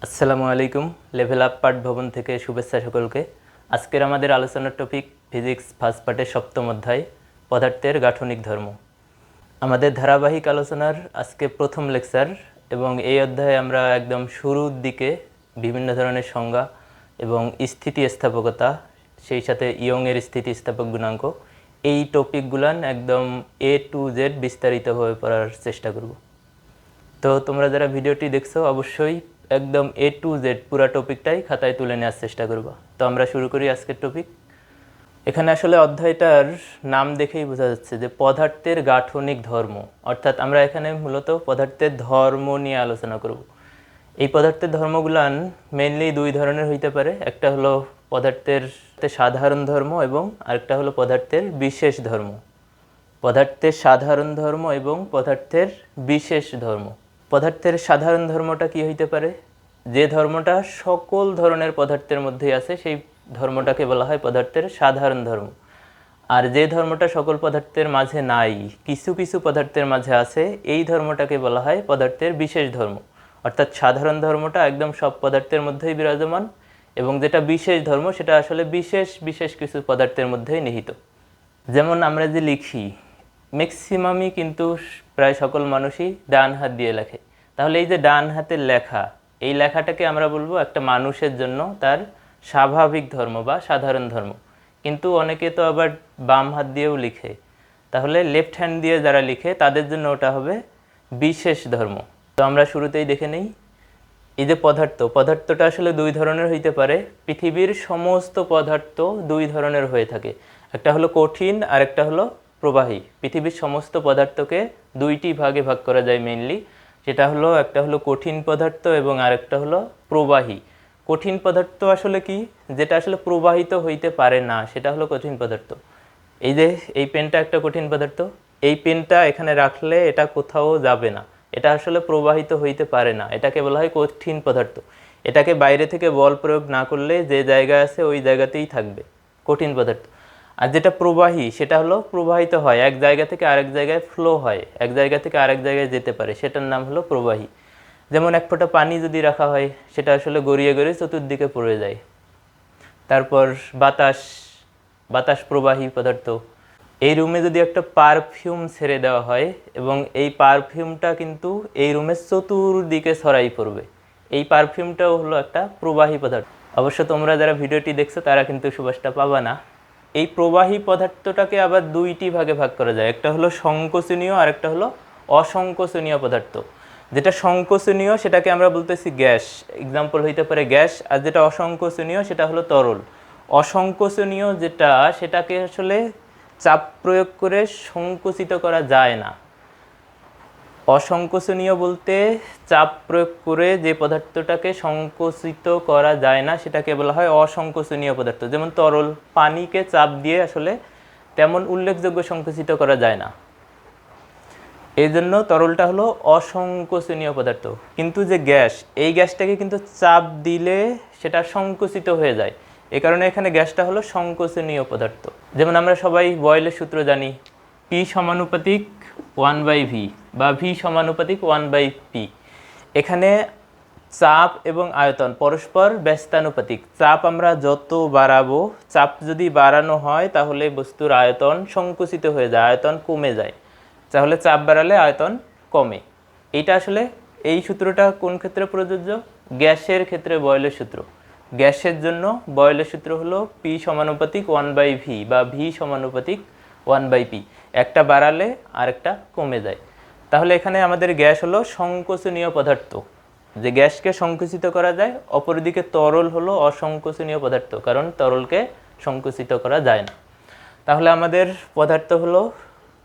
আসসালামু আলাইকুম। Level up পাঠ ভবন থেকে শুভেচ্ছা সকলকে। আজকের আমাদের আলোচনার টপিক ফিজিক্স ফার্স্ট পার্টের সপ্তম অধ্যায় পদার্থের গাঠনিক ধর্ম। আমাদের ধারাবাহিক আলোচনার আজকে প্রথম লেকচার এবং এই অধ্যায়ে আমরা একদম শুরুর দিকে বিভিন্ন ধরনের সংজ্ঞা এবং স্থিতিস্থাপকতা, সেই সাথে ইয়ংয়ের স্থিতিস্থাপক গুণাঙ্ক, এই টপিকগুলান একদম A to Z বিস্তারিতভাবে পড়ার চেষ্টা করব। তো তোমরা যারা ভিডিওটি দেখছো অবশ্যই একদম A to Z পুরো টপিকটাই খাতায় তুলে নেওয়ার চেষ্টা করবা। তো আমরা শুরু করি আজকের টপিক। এখানে আসলে অধ্যায়টার নাম দেখেই বোঝা যাচ্ছে যে পদার্থের গাঠনিক ধর্ম, অর্থাৎ আমরা এখানে মূলত পদার্থের ধর্ম নিয়ে আলোচনা করব। এই পদার্থের ধর্মগুলান মেইনলি দুই ধরনের হইতে পারে। একটা হলো পদার্থের সাধারণ ধর্ম এবং আরেকটা হলো পদার্থের বিশেষ ধর্ম। পদার্থের সাধারণ ধর্ম এবং পদার্থের বিশেষ ধর্ম। পদার্থের সাধারণ ধর্মটা কি হইতে পারে? যে ধর্মটা সকল ধরনের পদার্থের মধ্যেই আছে সেই ধর্মটাকে বলা হয় পদার্থের সাধারণ ধর্ম। আর যে ধর্মটা সকল পদার্থের মাঝে নাই, কিছু কিছু পদার্থের মাঝে আছে, এই ধর্মটাকে বলা হয় পদার্থের বিশেষ ধর্ম। অর্থাৎ সাধারণ ধর্মটা একদম সব পদার্থের মধ্যেই বিরাজমান এবং যেটা বিশেষ ধর্ম সেটা আসলে বিশেষ বিশেষ কিছু পদার্থের মধ্যেই নিহিত। যেমন আমরা যে লিখি, ম্যাক্সিমামই কিন্তু প্রায় সকল মানুষই ডান হাত দিয়ে লেখে। তাহলে এই যে ডান হাতের লেখা, এই লেখাটাকে আমরা বলবো একটা মানুষের জন্য তার স্বাভাবিক ধর্ম বা সাধারণ ধর্ম। কিন্তু অনেকে তো আবার বাম হাত দিয়েও লিখে, তাহলে লেফট হ্যান্ড দিয়ে যারা লিখে তাদের জন্য ওটা হবে বিশেষ ধর্ম। তো আমরা শুরুতেই দেখে নেই, এই যে পদার্থটা আসলে দুই ধরনের হইতে পারে। পৃথিবীর সমস্ত পদার্থ দুই ধরনের হয়ে থাকে, একটা হলো কঠিন আর একটা হলো প্রবাহী। পৃথিবীর সমস্ত পদার্থকে দুইটি ভাগে ভাগ করা যায় মেইনলি, সেটা হলো একটা হলো কঠিন পদার্থ এবং আরেকটা হলো প্রবাহী। কঠিন পদার্থ আসলে কি? যেটা আসলে প্রবাহিত হইতে পারে না সেটা হলো কঠিন পদার্থ। এই যে এই পেনটা একটা কঠিন পদার্থ, এই পেনটা এখানে রাখলে এটা কোথাও যাবে না, এটা আসলে প্রবাহিত হইতে পারে না, এটাকে বলা হয় কঠিন পদার্থ। এটাকে বাইরে থেকে বল প্রয়োগ না করলে যে জায়গায় আছে ওই জায়গাতেই থাকবে, কঠিন পদার্থ। আর যেটা প্রবাহী সেটা হলো প্রবাহিত হয়, এক জায়গা থেকে আরেক জায়গায় ফ্লো হয়, এক জায়গা থেকে আরেক জায়গায় যেতে পারে, সেটার নাম হলো প্রবাহী। যেমন এক ফোঁটা পানি যদি রাখা হয় সেটা আসলে গড়িয়ে গড়িয়ে চতুর্দিকে পড়ে যায়। তারপর বাতাস প্রবাহী পদার্থ। এই রুমে যদি একটা পারফিউম ছেড়ে দেওয়া হয় এবং এই পারফিউমটা কিন্তু এই রুমের চতুর্দিকে ছড়াই পড়বে, এই পারফিউমটাও হলো একটা প্রবাহী পদার্থ। অবশ্য তোমরা যারা ভিডিওটি দেখছো তারা কিন্তু সুবাসটা পাবা না। এই প্রবাহী পদার্থটাকে আবার দুইটি ভাগে ভাগ করা যায়, একটা হলো সংকোচনীয় আর একটা হলো অসংকোচনীয় পদার্থ। যেটা সংকোচনীয় সেটাকে আমরা বলতেছি গ্যাস, এক্সাম্পল হইতে পারে গ্যাস। আর যেটা অসংকোচনীয় সেটা হলো তরল। অসংকোচনীয় যেটা, সেটাকে আসলে চাপ প্রয়োগ করে সংকুচিত করা যায় না। অসংকোচনীয় বলতে চাপ প্রয়োগ করে যে পদার্থটাকে সংকুচিত করা যায় না সেটাকে বলা হয় অসংকোচনীয় পদার্থ। যেমন তরল, পানিকে চাপ দিয়ে আসলে তেমন উল্লেখযোগ্য সংকুচিত করা যায় না, এই জন্য তরলটা হলো অসংকোচনীয় পদার্থ। কিন্তু যে গ্যাস, এই গ্যাসটাকে কিন্তু চাপ দিলে সেটা সংকুচিত হয়ে যায়, এই কারণে এখানে গ্যাসটা হলো সংকোচনীয় পদার্থ। যেমন আমরা সবাই বয়েলের সূত্র জানি, P সমানুপাতিক 1/v বা V সমানুপাতিক 1/p। এখানে চাপ এবং আয়তন পরস্পর ব্যস্তানুপাতিক। চাপ আমরা যত বাড়াবো, চাপ যদি বাড়ানো হয় তাহলে বস্তুর আয়তন সংকুচিত হয়ে যায়, আয়তন কমে যায়। তাহলে চাপ বাড়ালে আয়তন কমে। এইটা আসলে এই সূত্রটা কোন ক্ষেত্রে প্রযোজ্য? গ্যাসের ক্ষেত্রে বয়েলের সূত্র। গ্যাসের জন্য বয়েলের সূত্র হলো P সমানুপাতিক 1/v বা V সমানুপাতিক 1/p। একটা বাড়ালে আরেকটা কমে যায়। তাহলে এখানে আমাদের গ্যাস হলো সংকোচনীয় পদার্থ, যে গ্যাসকে সংকুচিত করা যায়। অপরদিকে তরল হলো অসংকোচনীয় পদার্থ, কারণ তরলকে সংকুচিত করা যায় না। তাহলে আমাদের পদার্থ হলো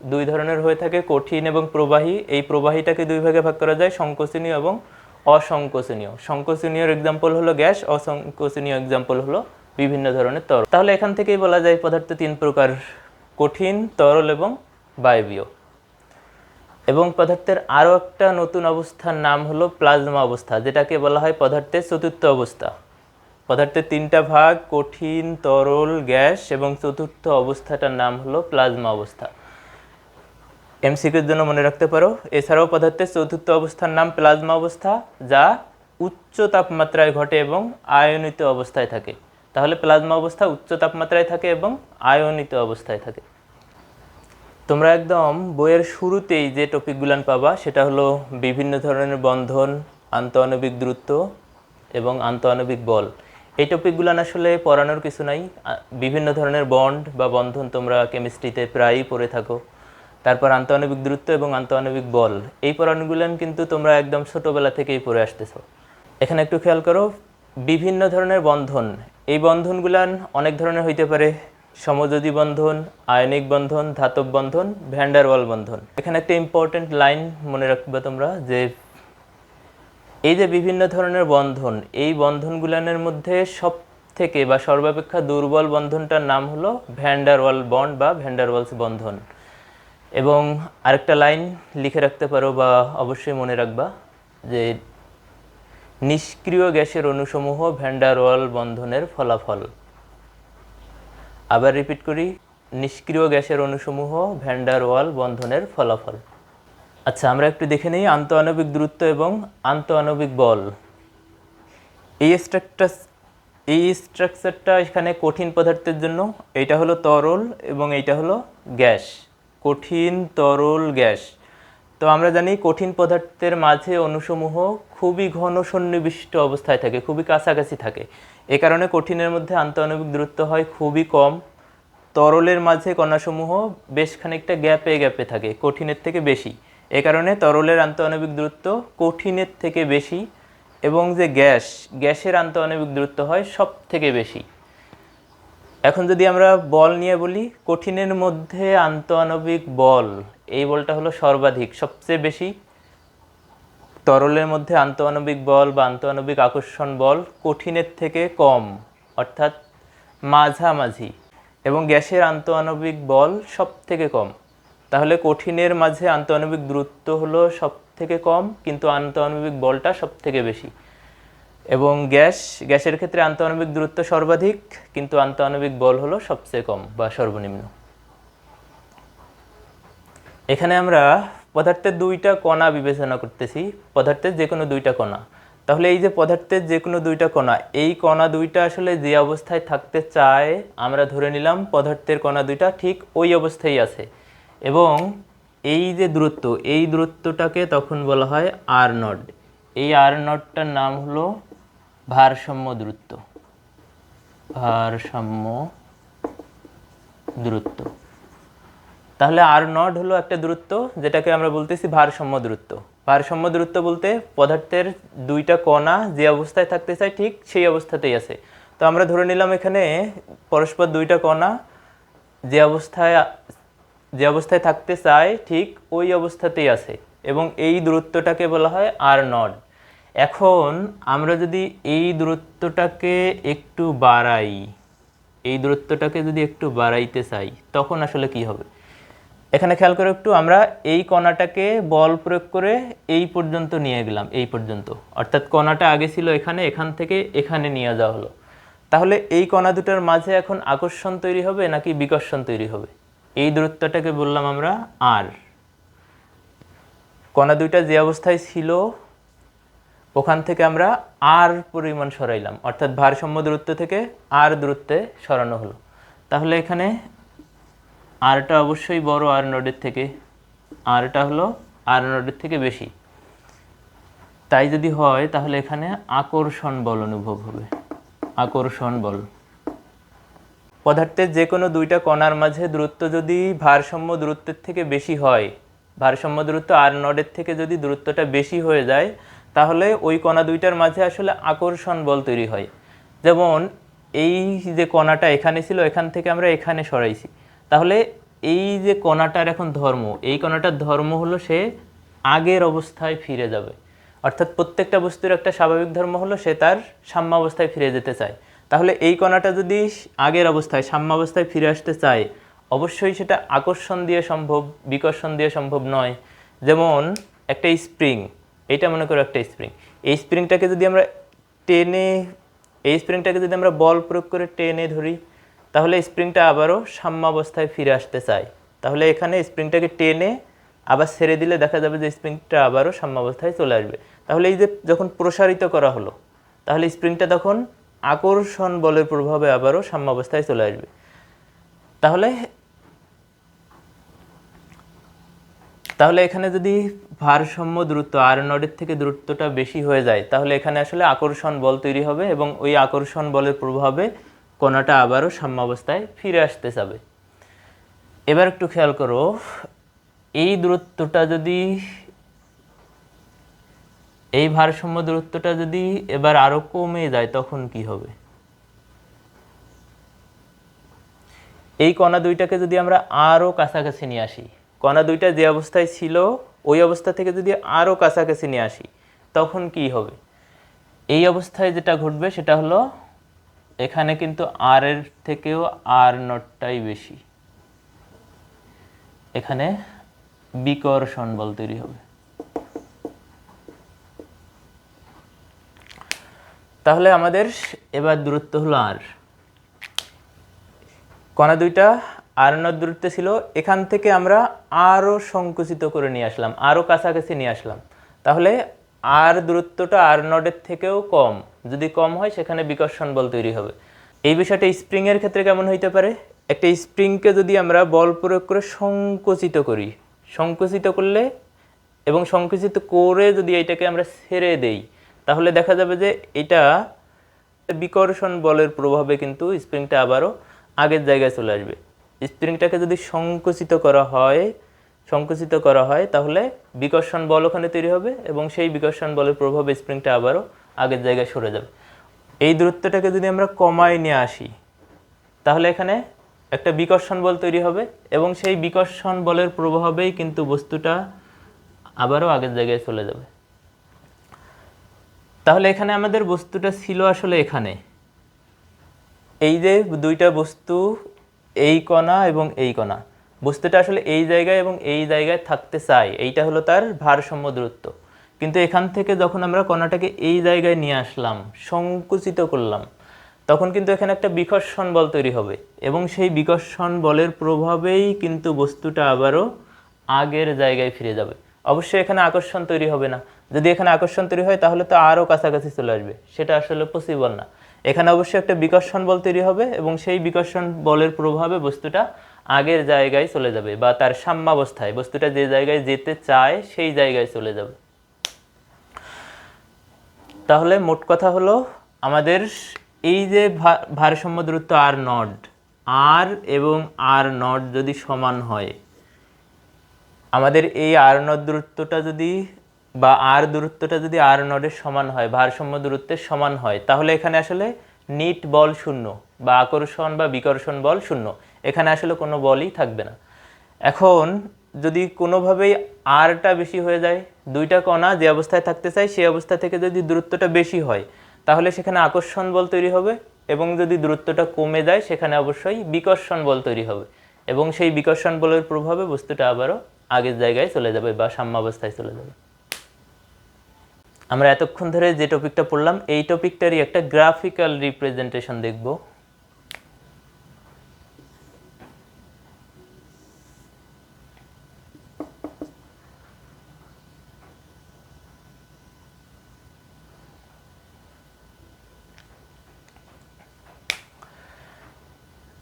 দুই ধরনের হয়ে থাকে, কঠিন এবং প্রবাহী। এই প্রবাহীটাকে দুই ভাগে ভাগ করা যায়, সংকোচনীয় এবং অসংকোচনীয়। সংকোচনীয়র এক্সাম্পল হলো গ্যাস, অসংকোচনীয় এক্সাম্পল হলো বিভিন্ন ধরনের তরল। তাহলে এখান থেকেই বলা যায় পদার্থ তিন প্রকার, কঠিন, তরল এবং বায়বীয়। এবং পদার্থের আরও একটা নতুন অবস্থার নাম হলো প্লাজমা অবস্থা, যেটাকে বলা হয় পদার্থের চতুর্থ অবস্থা। পদার্থের তিনটা ভাগ, কঠিন, তরল, গ্যাস, এবং চতুর্থ অবস্থাটার নাম হলো প্লাজমা অবস্থা। এমসিকিউর জন্য মনে রাখতে পারো। এছাড়াও পদার্থের চতুর্থ অবস্থার নাম প্লাজমা অবস্থা, যা উচ্চ তাপমাত্রায় ঘটে এবং আয়নিত অবস্থায় থাকে। তাহলে প্লাজমা অবস্থা উচ্চ তাপমাত্রায় থাকে এবং আয়নিত অবস্থায় থাকে। তোমরা একদম বইয়ের শুরুতেই যে টপিকগুলান পাবা সেটা হলো বিভিন্ন ধরনের বন্ধন, আন্তঃআণবিক দ্রুত এবং আন্তঃআণবিক বল। এই টপিকগুলান আসলে পড়ানোর কিছু নাই। বিভিন্ন ধরনের বন্ড বা বন্ধন তোমরা কেমিস্ট্রিতে প্রায়ই পড়ে থাকো। তারপর আন্তঃআণবিক দ্রুত এবং আন্তঃআণবিক বল, এই পড়ানোগুলান কিন্তু তোমরা একদম ছোটোবেলা থেকেই পড়ে আসতেছো। এখানে একটু খেয়াল করো, বিভিন্ন ধরনের বন্ধন, এই বন্ধনগুলান অনেক ধরনের হইতে পারে। সমযোজী বন্ধন, আয়নিক বন্ধন, ধাতব বন্ধন, ভ্যান ডার ওয়াল বন্ধন। এখানে একটা ইম্পর্টেন্ট লাইন মনে রাখবে তোমরা, যে এই যে বিভিন্ন ধরনের বন্ধন, এই বন্ধনগুলানের মধ্যে সব থেকে বা সর্বাপেক্ষা দুর্বল বন্ধনটার নাম হলো ভ্যান ডার ওয়াল বন্ড বা ভ্যান ডার ওয়ালস বন্ধন। এবং আরেকটা লাইন লিখে রাখতে পারো বা অবশ্যই মনে রাখবা, যে নিষ্ক্রিয় গ্যাসের অণুসমূহ ভ্যান ডার ওয়াল বন্ধনের ফলাফল। আবার রিপিট করি, নিষ্ক্রিয় গ্যাসের অণুসমূহ ভ্যান ডার ওয়াল বন্ধনের ফলাফল। আচ্ছা, আমরা একটু দেখে নিই আন্তঃআণবিক দ্রুত এবং আন্তঃআণবিক বল। এই স্ট্রাকচারটা এখানে কঠিন পদার্থের জন্য, এইটা হলো তরল এবং এইটা হলো গ্যাস। কঠিন, তরল, গ্যাস। তো আমরা জানি কঠিন পদার্থের মাঝে অণুসমূহ খুবই ঘন সন্নিবিষ্ট অবস্থায় থাকে, খুবই কাছাকাছি থাকে। এ কারণে কঠিনের মধ্যে আন্তঃআণবিক দূরত্ব হয় খুবই কম। তরলের মাঝে কণাসমূহ বেশ খানিকটা গ্যাপে গ্যাপে থাকে, কঠিনের থেকে বেশি। এ কারণে তরলের আন্তঃআণবিক দূরত্ব কঠিনের থেকে বেশি, এবং যে গ্যাসের আন্তঃআণবিক দূরত্ব হয় সব থেকে বেশি। এখন যদি আমরা বল নিয়ে বলি, কঠিনের মধ্যে আন্তঃআণবিক বল, এই বলটা হলো সর্বাধিক, সবচেয়ে বেশি। তরলের মধ্যে আন্তঃআণবিক বল বা আন্তঃআণবিক আকর্ষণ বল কঠিনের থেকে কম, অর্থাৎ মাঝামাঝি। এবং গ্যাসের আন্তঃআণবিক বল সব থেকে কম। তাহলে কঠিনের মাঝে আন্তঃআণবিক দূরত্ব হলো সব থেকে কম, কিন্তু আন্তঃআণবিক বলটা সব থেকে বেশি। এবং গ্যাসের ক্ষেত্রে আন্তঃআণবিক দূরত্ব সর্বাধিক, কিন্তু আন্তঃআণবিক বল হলো সবচেয়ে কম বা সর্বনিম্ন। এখানে আমরা পদার্থের দুইটা কণা বিবেচনা করতেছি, পদার্থের যে কোনো দুইটা কণা। তাহলে এই যে পদার্থের যে কোনো দুইটা কণা, এই কণা দুইটা আসলে যে অবস্থায় থাকতে চায়, আমরা ধরে নিলাম পদার্থের কণা দুইটা ঠিক ওই অবস্থায় আছে। এবং এই যে দূরত্ব, এই দূরত্বটাকে তখন বলা হয় আর নট। এই আর নটটার নাম হলো ভারসাম্য দূরত্ব। ভারসাম্য দূরত্ব। তাহলে আর নট হলো একটা দূরত্ব, যেটাকে আমরা বলতেছি ভারসাম্য দূরত্ব। ভারসাম্য দূরত্ব বলতে পদার্থের দুইটা কণা যে অবস্থায় থাকতে চায় ঠিক সেই অবস্থাতেই আছে। তো আমরা ধরে নিলাম এখানে পরস্পর দুইটা কণা যে অবস্থায় থাকতে চায় ঠিক ওই অবস্থাতেই আছে, এবং এই দূরত্বটাকে বলা হয় আর নট। এখন আমরা যদি এই দূরত্বটাকে একটু বাড়াই, এই দূরত্বটাকে যদি একটু বাড়াইতে চাই, তখন আসলে কি হবে? এখানে খেয়াল করে একটু, আমরা এই কণাটাকে বল প্রয়োগ করে এই পর্যন্ত নিয়ে গেলাম, এই পর্যন্ত, অর্থাৎ কণাটা আগে ছিল এখানে, এখান থেকে এখানে নিয়ে যাওয়া হলো। তাহলে এই কণা দুটার মাঝে এখন আকর্ষণ তৈরি হবে নাকি বিকর্ষণ তৈরি হবে? এই দূরত্বটাকে বললাম আমরা আর। কণা দুইটা যে অবস্থায় ছিল ওখান থেকে আমরা আর পরিমাণ সরাইলাম, অর্থাৎ ভারসাম্য দূরত্ব থেকে আর দূরত্বে সরানো হলো। তাহলে এখানে আরটা অবশ্যই বড় আর নডের থেকে, আরটা হলো আর নডের থেকে বেশি। তাই যদি হয় তাহলে এখানে আকর্ষণ বল অনুভব হবে, আকর্ষণ বল। পদার্থের যে কোনো দুইটা কণার মাঝে দূরত্ব যদি ভারসাম্য দূরত্বের থেকে বেশি হয়, ভারসাম্য দূরত্ব আর নডের থেকে যদি দূরত্বটা বেশি হয়ে যায়, তাহলে ওই কণা দুইটার মাঝে আসলে আকর্ষণ বল তৈরি হয়। যেমন এই যে কণাটা এখানে ছিল, এখান থেকে আমরা এখানে সরাইছি, তাহলে এই যে কণাটার এখন ধর্ম, এই কণাটার ধর্ম হলো সে আগের অবস্থায় ফিরে যাবে। অর্থাৎ প্রত্যেকটা বস্তুর একটা স্বাভাবিক ধর্ম হলো সে তার সাম্যাবস্থায় ফিরে যেতে চায়। তাহলে এই কণাটা যদি আগের অবস্থায় সাম্যাবস্থায় ফিরে আসতে চায়, অবশ্যই সেটা আকর্ষণ দিয়ে সম্ভব, বিকর্ষণ দিয়ে সম্ভব নয়। যেমন একটা স্প্রিং, এইটা মনে করো একটা স্প্রিং, এই স্প্রিংটাকে যদি আমরা যদি আমরা বল প্রয়োগ করে টেনে ধরি, তাহলে স্প্রিংটা আবারও সাম্যাবস্থায় ফিরে আসতে চায়। তাহলে এখানে স্প্রিংটাকে টেনে আবার ছেড়ে দিলে দেখা যাবে যে স্প্রিংটা আবারও সাম্যাবস্থায় চলে আসবে। তাহলে এই যে যখন প্রসারিত করা হলো, তাহলে স্প্রিংটা তখন আকর্ষণ বলের প্রভাবে আবারও সাম্যাবস্থায় চলে আসবে। তাহলে এখানে যদি ভারসাম্য দূরত্ব আর নডের থেকে দূরত্বটা বেশি হয়ে যায়, তাহলে এখানে আসলে আকর্ষণ বল তৈরি হবে এবং ওই আকর্ষণ বলের প্রভাবে কণাটা আবারও সাম্যাবস্থায় ফিরে আসতে যাবে। এবার একটু খেয়াল করো, এই দূরত্বটা যদি, এই ভারসাম্য দূরত্বটা যদি এবার আরো কমে যায় তখন কি হবে? এই কণা দুইটাকে যদি আমরা আরো কাছাকাছি নিয়ে আসি, কণা দুইটা যে অবস্থায় ছিল ওই অবস্থা থেকে যদি আরো কাছাকাছি নিয়ে আসি, তখন কি হবে? এই অবস্থায় যেটা ঘটবে সেটা হলো এখানে কিন্তু আর এর থেকেও আর নটটাই বেশি, এখানে বিকর্ষণ বল তৈরি হবে। তাহলে আমাদের এবার দূরত্ব হলো আর, কণা দুইটা আর নট দূরত্বে ছিল, এখান থেকে আমরা আরো সংকুচিত করে নিয়ে আসলাম, আরো কাছাকাছি নিয়ে আসলাম। তাহলে আর দূরত্বটা আর নটের থেকেও কম, যদি কম হয় সেখানে বিকর্ষণ বল তৈরি হবে। এই বিষয়টা স্প্রিং এর ক্ষেত্রে কেমন হইতে পারে? একটা স্প্রিংকে যদি আমরা বল প্রয়োগ করে সংকুচিত করি, সংকুচিত করলে এবং সংকুচিত করে যদি এটাকে আমরা ছেড়ে দেই, তাহলে দেখা যাবে যে এটা বিকর্ষণ বলের প্রভাবে কিন্তু স্প্রিংটা আবারও আগের জায়গায় চলে আসবে। স্প্রিংটাকে যদি সংকুচিত করা হয় তাহলে বিকর্ষণ বল ওখানে তৈরি হবে এবং সেই বিকর্ষণ বলের প্রভাবে স্প্রিংটা আবারও আগের জায়গায় সরে যাবে। এই দূরত্বটাকে যদি আমরা কমায় নিয়ে আসি, তাহলে এখানে একটা বিকর্ষণ বল তৈরি হবে এবং সেই বিকর্ষণ বলের প্রভাবেই কিন্তু বস্তুটা আবারও আগের জায়গায় চলে যাবে। তাহলে এখানে আমাদের বস্তুটা ছিল আসলে এখানে, এই যে দুইটা বস্তু, এই কণা এবং এই কণা, বস্তুটা আসলে এই জায়গায় এবং এই জায়গায় থাকতে চায়, এইটা হলো তার ভারসাম্য দূরত্ব। কিন্তু এখান থেকে যখন আমরা কণাটাকে এই জায়গায় নিয়ে আসলাম, সংকুচিত করলাম, তখন কিন্তু এখানে একটা বিকর্ষণ বল তৈরি হবে এবং সেই বিকর্ষণ বলের প্রভাবেই কিন্তু বস্তুটা আবারও আগের জায়গায় ফিরে যাবে। অবশ্যই এখানে আকর্ষণ তৈরি হবে না, যদি এখানে আকর্ষণ তৈরি হয় তাহলে তো আরও কাছাকাছি চলে আসবে, সেটা আসলে পসিবল না। এখানে অবশ্যই একটা বিকর্ষণ বল তৈরি হবে এবং সেই বিকর্ষণ বলের প্রভাবে বস্তুটা আগের জায়গায় চলে যাবে বা তার সাম্যাবস্থায়, বস্তুটা যে জায়গায় যেতে চায় সেই জায়গায় চলে যাবে। তাহলে মোট কথা হলো আমাদের এই যে ভারসাম্য দূরত্ব আর নট, আর এবং আর নট যদি সমান হয়, আমাদের এই আর নট দূরত্বটা যদি বা আর দূরত্বটা যদি আর নটের সমান হয়, ভারসাম্য দূরত্বের সমান হয়, তাহলে এখানে আসলে নিট বল শূন্য বা আকর্ষণ বা বিকর্ষণ বল শূন্য, এখানে আসলে কোনো বলই থাকবে না। এখন যদি কোনোভাবেই আরটা বেশি হয়ে যায়, দুইটা কণা যে অবস্থায় থাকতে চায় সেই অবস্থা থেকে যদি দূরত্বটা বেশি হয়, তাহলে সেখানে আকর্ষণ বল তৈরি হবে এবং যদি দূরত্বটা কমে যায় সেখানে অবশ্যই বিকর্ষণ বল তৈরি হবে এবং সেই বিকর্ষণ বলের প্রভাবে বস্তুটা আবারও আগের জায়গায় চলে যাবে বা সাম্যাবস্থায় চলে যাবে। আমরা এতক্ষণ ধরে যে টপিকটা পড়লাম এই টপিকটারই একটা গ্রাফিক্যাল রিপ্রেজেন্টেশন দেখব।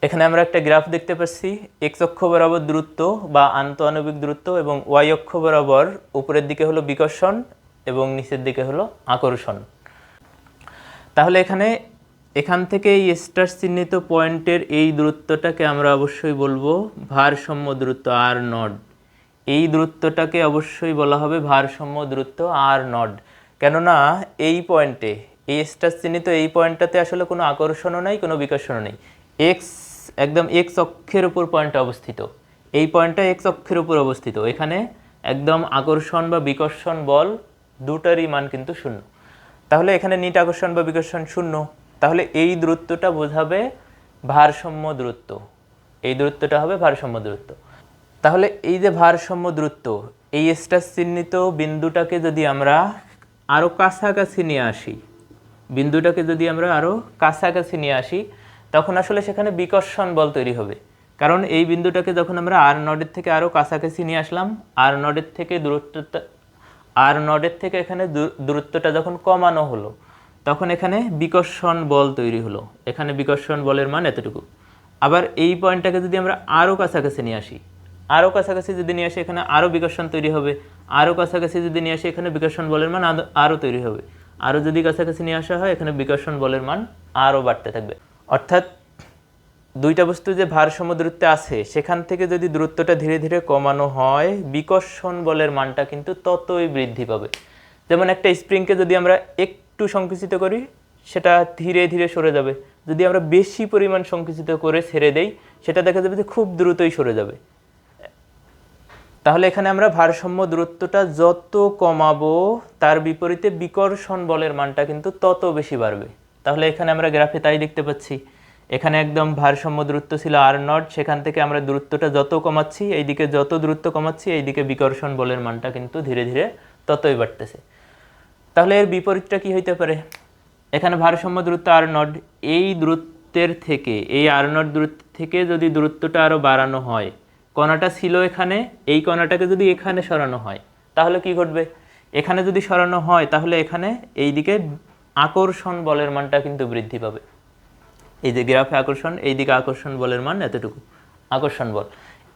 এখানে আমরা একটা গ্রাফ দেখতে পাচ্ছি, এক্স অক্ষ বরাবর দূরত্ব বা আন্তঃআণবিক দূরত্ব এবং ওয়াই অক্ষ বরাবর উপরের দিকে হলো বিকর্ষণ এবং নিচের দিকে হলো আকর্ষণ। তাহলে এখান থেকে এই স্টার চিহ্নিত পয়েন্টের এই দূরত্বটাকে আমরা অবশ্যই বলবো ভারসাম্য দূরত্ব আর নট। এই দূরত্বটাকে অবশ্যই বলা হবে ভারসাম্য দূরত্ব আর নট, কেননা এই পয়েন্টে, এই স্টার চিহ্নিত এই পয়েন্টটাতে আসলে কোনো আকর্ষণও নাই, কোনো বিকর্ষণও নেই। এক্স একদম এক্স অক্ষের উপর পয়েন্টটা অবস্থিত, এই পয়েন্টটা এক্স অক্ষের উপর অবস্থিত, এখানে একদম আকর্ষণ বা বিকর্ষণ বল দুটারই মান কিন্তু শূন্য। তাহলে এখানে নিট আকর্ষণ বা বিকর্ষণ শূন্য, তাহলে এই দূরত্বটা বোঝাবে ভারসাম্য দূরত্ব, এই দূরত্বটা হবে ভারসাম্য দূরত্ব। তাহলে এই যে ভারসাম্য দূরত্ব, এই স্টার চিহ্নিত বিন্দুটাকে যদি আমরা আরও কাছাকাছি নিয়ে আসি, বিন্দুটাকে যদি আমরা আরও কাছাকাছি নিয়ে আসি, তখন আসলে সেখানে বিকর্ষণ বল তৈরি হবে। কারণ এই বিন্দুটাকে যখন আমরা আর নডের থেকে আরও কাছাকাছি নিয়ে আসলাম, আর নডের থেকে এখানে দূরত্বটা যখন কমানো হলো, তখন এখানে বিকর্ষণ বল তৈরি হলো। এখানে বিকর্ষণ বলের মান এতটুকু। আবার এই পয়েন্টটাকে যদি আমরা আরও কাছাকাছি নিয়ে আসি, আরও কাছাকাছি যদি নিয়ে আসি, এখানে আরও বিকর্ষণ তৈরি হবে। আরও কাছাকাছি যদি নিয়ে আসি, এখানে বিকর্ষণ বলের মান আরও তৈরি হবে। আরও যদি কাছাকাছি নিয়ে আসা হয়, এখানে বিকর্ষণ বলের মান আরও বাড়তে থাকবে। অর্থাৎ দুইটা বস্তু যে ভারসাম্য দূরত্বে আছে, সেখান থেকে যদি দূরত্বটা ধীরে ধীরে কমানো হয়, বিকর্ষণ বলের মানটা কিন্তু ততই বৃদ্ধি পাবে। যেমন একটা স্প্রিংকে যদি আমরা একটু সংকুচিত করি, সেটা ধীরে ধীরে সরে যাবে। যদি আমরা বেশি পরিমাণ সংকুচিত করে ছেড়ে দেই, সেটা দেখা যাবে যে খুব দ্রুতই সরে যাবে। তাহলে এখানে আমরা ভারসাম্য দূরত্বটা যত কমাবো, তার বিপরীতে বিকর্ষণ বলের মানটা কিন্তু তত বেশি বাড়বে। তাহলে এখানে আমরা গ্রাফে তাই দেখতে পাচ্ছি। এখানে একদম ভারসাম্য দূরত্ব ছিল আর নট, সেখান থেকে আমরা দূরত্বটা যত কমাচ্ছি, এইদিকে যত দূরত্ব কমাচ্ছি, এইদিকে বিকর্ষণ বলের মানটা কিন্তু ধীরে ধীরে ততই বাড়তেছে। তাহলে এর বিপরীতটা কি হইতে পারে? এখানে ভারসাম্য দূরত্ব আর নট, এই দূরত্বের থেকে, এই আর নট দূরত্ব থেকে যদি দূরত্বটা আরও বাড়ানো হয়, কণাটা ছিল এখানে, এই কণাটাকে যদি এখানে সরানো হয়, তাহলে কি ঘটবে? এখানে যদি সরানো হয়, তাহলে এখানে এইদিকে আকর্ষণ বলের মানটা কিন্তু বৃদ্ধি পাবে। এই যে গ্রাফে আকর্ষণ, এইদিকে আকর্ষণ বলের মান এতটুকু, আকর্ষণ বল।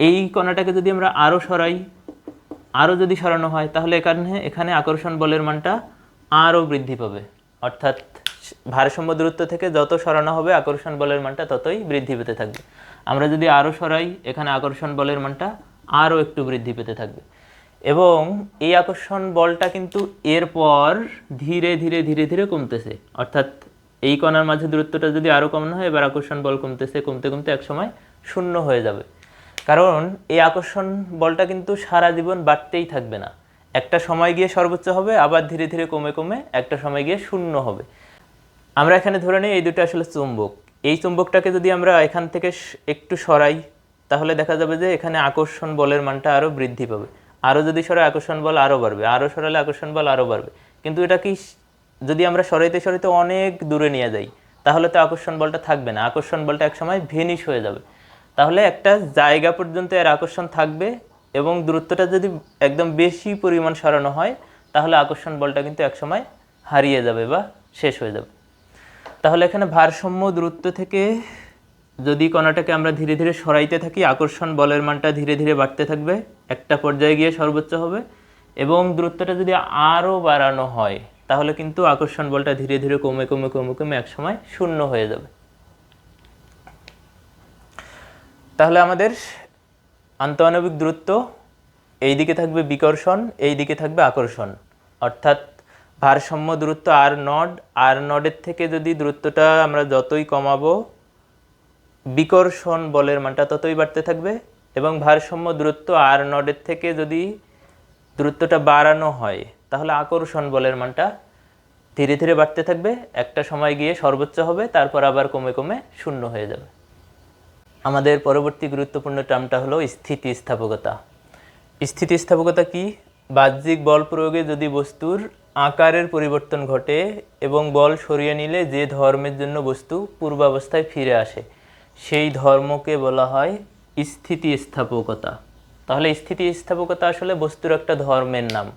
এই কণাটাকে যদি আমরা আরও সরাই, আরও যদি সরানো হয়, তাহলে এখানে আকর্ষণ বলের মানটা আরও বৃদ্ধি পাবে। অর্থাৎ ভারসাম্য দূরত্ব থেকে যত সরানো হবে, আকর্ষণ বলের মানটা ততই বৃদ্ধি পেতে থাকবে। আমরা যদি আরও সরাই, এখানে আকর্ষণ বলের মানটা আরও একটু বৃদ্ধি পেতে থাকবে। এবং এই আকর্ষণ বলটা কিন্তু এরপর ধীরে ধীরে ধীরে ধীরে কমতেছে। অর্থাৎ এই কণার মাঝে দূরত্বটা যদি আরও কমানো হয়, এবার আকর্ষণ বল কমতেছে, কমতে কমতে একসময় শূন্য হয়ে যাবে। কারণ এই আকর্ষণ বলটা কিন্তু সারা জীবন বাড়তেই থাকবে না। একটা সময় গিয়ে সর্বোচ্চ হবে, আবার ধীরে ধীরে কমে কমে একটা সময় গিয়ে শূন্য হবে। আমরা এখানে ধরে নিই এই দুটো আসলে চুম্বক। এই চুম্বকটাকে যদি আমরা এখান থেকে একটু সরাই, তাহলে দেখা যাবে যে এখানে আকর্ষণ বলের মানটা আরও বৃদ্ধি পাবে। আরও যদি সরাই, আকর্ষণ বল আরও বাড়বে, আরও সরালে আকর্ষণ বল আরও বাড়বে। কিন্তু এটা কি, যদি আমরা সরাইতে সরাইতে অনেক দূরে নিয়ে যাই, তাহলে তো আকর্ষণ বলটা থাকবে না, আকর্ষণ বলটা একসময় ভেনিশ হয়ে যাবে। তাহলে একটা জায়গা পর্যন্ত এর আকর্ষণ থাকবে, এবং দূরত্বটা যদি একদম বেশি পরিমাণ সরানো হয়, তাহলে আকর্ষণ বলটা কিন্তু একসময় হারিয়ে যাবে বা শেষ হয়ে যাবে। তাহলে এখানে ভারসাম্য দূরত্ব থেকে যদি কণাটাকে আমরা ধীরে ধীরে সরাইতে থাকি, আকর্ষণ বলের মানটা ধীরে ধীরে বাড়তে থাকবে, একটা পর্যায়ে গিয়ে সর্বোচ্চ হবে। এবং দূরত্বটা যদি আরও বাড়ানো হয়, তাহলে কিন্তু আকর্ষণ বলটা ধীরে ধীরে কমে কমে কমে কমে একসময় শূন্য হয়ে যাবে। তাহলে আমাদের আন্তঃআণবিক দূরত্ব, এই দিকে থাকবে বিকর্ষণ, এই দিকে থাকবে আকর্ষণ। অর্থাৎ ভারসাম্য দূরত্ব আর নডের থেকে যদি দূরত্বটা আমরা যতই কমাবো, বিকর্ষণ বলের মানটা ততই বাড়তে থাকবে। এবং ভারসাম্য দূরত্ব আর নডের থেকে যদি দূরত্বটা বাড়ানো হয়, তাহলে আকর্ষণ বলের মানটা ধীরে ধীরে বাড়তে থাকবে, একটা সময় গিয়ে সর্বোচ্চ হবে, তারপর আবার কমে কমে শূন্য হয়ে যাবে। আমাদের পরবর্তী গুরুত্বপূর্ণ টার্মটা হলো স্থিতিস্থাপকতা। স্থিতিস্থাপকতা কি? বাহ্যিক বল প্রয়োগে যদি বস্তুর আকারের পরিবর্তন ঘটে এবং বল সরিয়ে নিলে যে ধর্মের জন্য বস্তু পূর্বাবস্থায় ফিরে আসে, সেই ধর্মকে বলা হয় স্থিতিস্থাপকতা। তাহলে স্থিতিস্থাপকতা আসলে বস্তুর একটা ধর্মের নাম।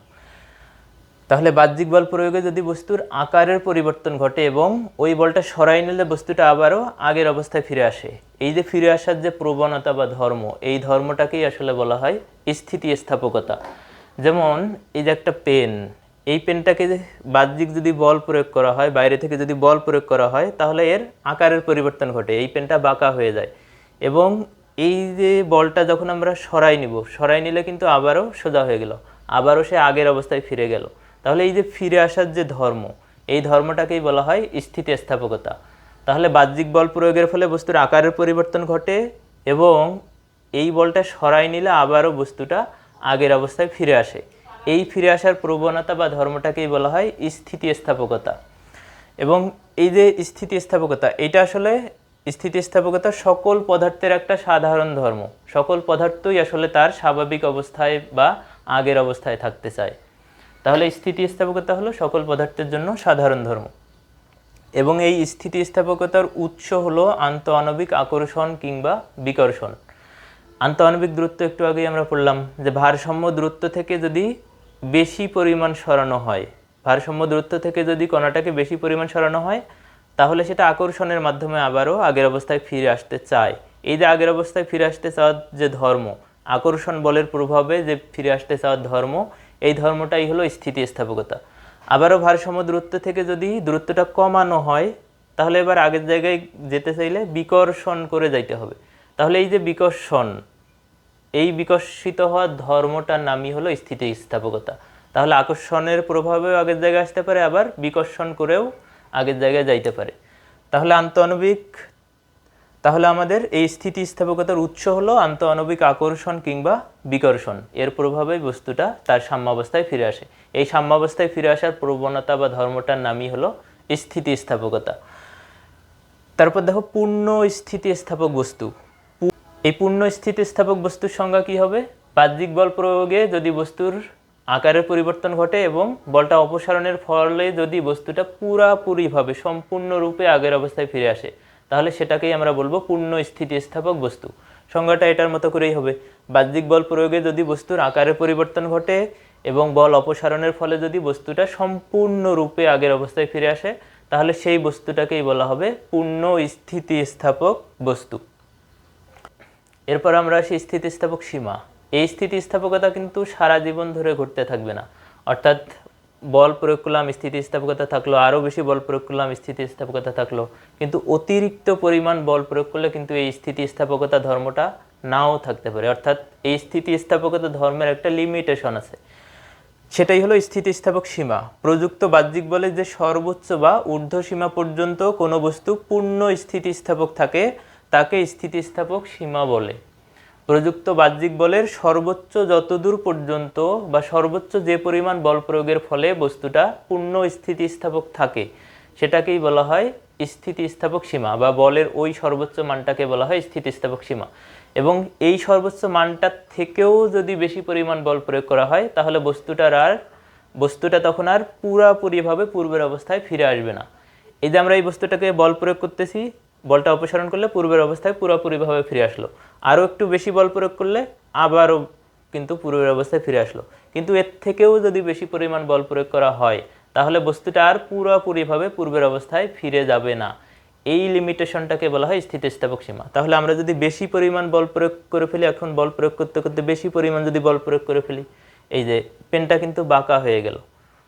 তাহলে বাহ্যিক বল প্রয়োগে যদি বস্তুর আকারের পরিবর্তন ঘটে এবং ওই বলটা সরাই নিলে বস্তুটা আবারও আগের অবস্থায় ফিরে আসে, এই যে ফিরে আসার যে প্রবণতা বা ধর্ম, এই ধর্মটাকেই আসলে বলা হয় স্থিতিস্থাপকতা। যেমন এই যে একটা পেন, এই পেনটাকে বাহ্যিক যদি বল প্রয়োগ করা হয়, বাইরে থেকে যদি বল প্রয়োগ করা হয়, তাহলে এর আকারের পরিবর্তন ঘটে, এই পেনটা বাঁকা হয়ে যায়। এবং এই যে বলটা যখন আমরা সরাই নিলে কিন্তু আবারও সোজা হয়ে গেল, আবারও সে আগের অবস্থায় ফিরে গেল। তাহলে এই যে ফিরে আসার যে ধর্ম, এই ধর্মটাকেই বলা হয় স্থিতিস্থাপকতা। তাহলে বাহ্যিক বল প্রয়োগের ফলে বস্তুর আকারের পরিবর্তন ঘটে এবং এই বলটা সরাই নিলে আবারও বস্তুটা আগের অবস্থায় ফিরে আসে, এই ফিরে আসার প্রবণতা বা ধর্মটাকেই বলা হয় স্থিতিস্থাপকতা। এবং এই যে স্থিতিস্থাপকতা, এটা আসলে স্থিতিস্থাপকতা সকল পদার্থের একটা সাধারণ ধর্ম। সকল পদার্থই আসলে তার স্বাভাবিক অবস্থায় বা আগের অবস্থায় থাকতে চায়। তাহলে স্থিতিস্থাপকতা হলো সকল পদার্থের জন্য সাধারণ ধর্ম। এবং এই স্থিতিস্থাপকতার উৎস হলো আন্তঃআণবিক আকর্ষণ কিংবা বিকর্ষণ। আন্তঃআণবিক দূরত্ব একটু আগেই আমরা পড়লাম যে ভারসাম্য দূরত্ব থেকে যদি বেশি পরিমাণ সরানো হয়, ভারসাম্য দূরত্ব থেকে যদি কণাটাকে বেশি পরিমাণ সরানো হয় তাহলে সেটা আকর্ষণের মাধ্যমে আবারও আগের অবস্থায় ফিরে আসতে চায়। এই যে আগের অবস্থায় ফিরে আসতে চাওয়ার যে ধর্ম, আকর্ষণ বলের প্রভাবে যে ফিরে আসতে চাওয়ার ধর্ম, এই ধর্মটাই হলো স্থিতিস্থাপকতা। আবারও ভারসাম্য দূরত্ব থেকে যদি দূরত্বটা কমানো হয় তাহলে এবার আগের জায়গায় যেতে চাইলে বিকর্ষণ করে যাইতে হবে। তাহলে এই যে বিকর্ষণ, এই বিকর্ষিত হওয়ার ধর্মটার নামই হলো স্থিতিস্থাপকতা। তাহলে আকর্ষণের প্রভাবেও আগের জায়গায় আসতে পারে, আবার বিকর্ষণ করেও আগের জায়গায় যাইতে পারে। তাহলে তাহলে আমাদের এই স্থিতিস্থাপকতার উৎস হলো আন্তঃআণবিক আকর্ষণ কিংবা বিকর্ষণ। এর প্রভাবেই বস্তুটা তার সাম্যাবস্থায় ফিরে আসে। এই সাম্যাবস্থায় ফিরে আসার প্রবণতা বা ধর্মটার নামই হলো স্থিতিস্থাপকতা। তারপর দেখো পূর্ণ স্থিতিস্থাপক বস্তু। এই পূর্ণ স্থিতিস্থাপক বস্তুর সংজ্ঞা কি হবে? বাহ্যিক বল প্রয়োগে যদি বস্তুর আকারের পরিবর্তন ঘটে এবং বলটা অপসারণের ফলে যদি বস্তুটা পুরাপুরিভাবে সম্পূর্ণরূপে আগের অবস্থায় ফিরে আসে তাহলে সেটাকেই আমরা বলবো পূর্ণ স্থিতিস্থাপক বস্তু। সংজ্ঞাটা এটার মতো করেই হবে। বাহ্যিক বল প্রয়োগে যদি বস্তুর আকারের পরিবর্তন ঘটে এবং বল অপসারণের ফলে যদি বস্তুটা সম্পূর্ণরূপে আগের অবস্থায় ফিরে আসে তাহলে সেই বস্তুটাকেই বলা হবে পূর্ণ স্থিতিস্থাপক বস্তু। এরপর আমরা আসি স্থিতিস্থাপক সীমা। এই স্থিতিস্থাপকতা কিন্তু সারা জীবন ধরে ঘটতে থাকবে না, অর্থাৎ বল প্রয়োগ করলাম স্থিতিস্থাপকতা থাকলো, আরও বেশি বল প্রয়োগ করলাম স্থিতিস্থাপকতা থাকলো, কিন্তু অতিরিক্ত পরিমাণ বল প্রয়োগ করলে কিন্তু এই স্থিতিস্থাপকতা ধর্মটা নাও থাকতে পারে। অর্থাৎ এই স্থিতিস্থাপকতা ধর্মের একটা লিমিটেশন আছে, সেটাই হলো স্থিতিস্থাপক সীমা। প্রযুক্ত বাহ্যিক বলের যে সর্বোচ্চ বা ঊর্ধ্ব সীমা পর্যন্ত কোনো বস্তু পূর্ণ স্থিতিস্থাপক থাকে তাকে স্থিতিস্থাপক সীমা বলে। প্রযুক্ত বাহ্যিক বলের সর্বোচ্চ যতদূর পর্যন্ত বা সর্বোচ্চ যে পরিমাণ বল প্রয়োগের ফলে বস্তুটা পূর্ণ স্থিতিস্থাপক থাকে সেটাকেই বলা হয় স্থিতিস্থাপক সীমা, বা বলের ওই সর্বোচ্চ মানটাকে বলা হয় স্থিতিস্থাপক সীমা। এবং এই সর্বোচ্চ মানটার থেকেও যদি বেশি পরিমাণ বল প্রয়োগ করা হয় তাহলে বস্তুটা তখন আর পুরাপুরিভাবে পূর্বের অবস্থায় ফিরে আসবে না। এই যে আমরা এই বস্তুটাকে বল প্রয়োগ করতেছি, বলটা অপসারণ করলে পূর্বের অবস্থায় পুরোপুরিভাবে ফিরে আসলো, আরও একটু বেশি বল প্রয়োগ করলে আবারও কিন্তু পূর্বের অবস্থায় ফিরে আসলো। কিন্তু এর থেকেও যদি বেশি পরিমাণ বল প্রয়োগ করা হয় তাহলে বস্তুটা আর পুরোপুরিভাবে পূর্বের অবস্থায় ফিরে যাবে না। এই লিমিটেশনটাকে বলা হয় স্থিতিস্থাপক সীমা। তাহলে আমরা যদি বেশি পরিমাণ বল প্রয়োগ করে ফেলি, এখন বল প্রয়োগ করতে করতে বেশি পরিমাণ যদি বল প্রয়োগ করে ফেলি, এই যে পেনটা কিন্তু বাঁকা হয়ে গেল,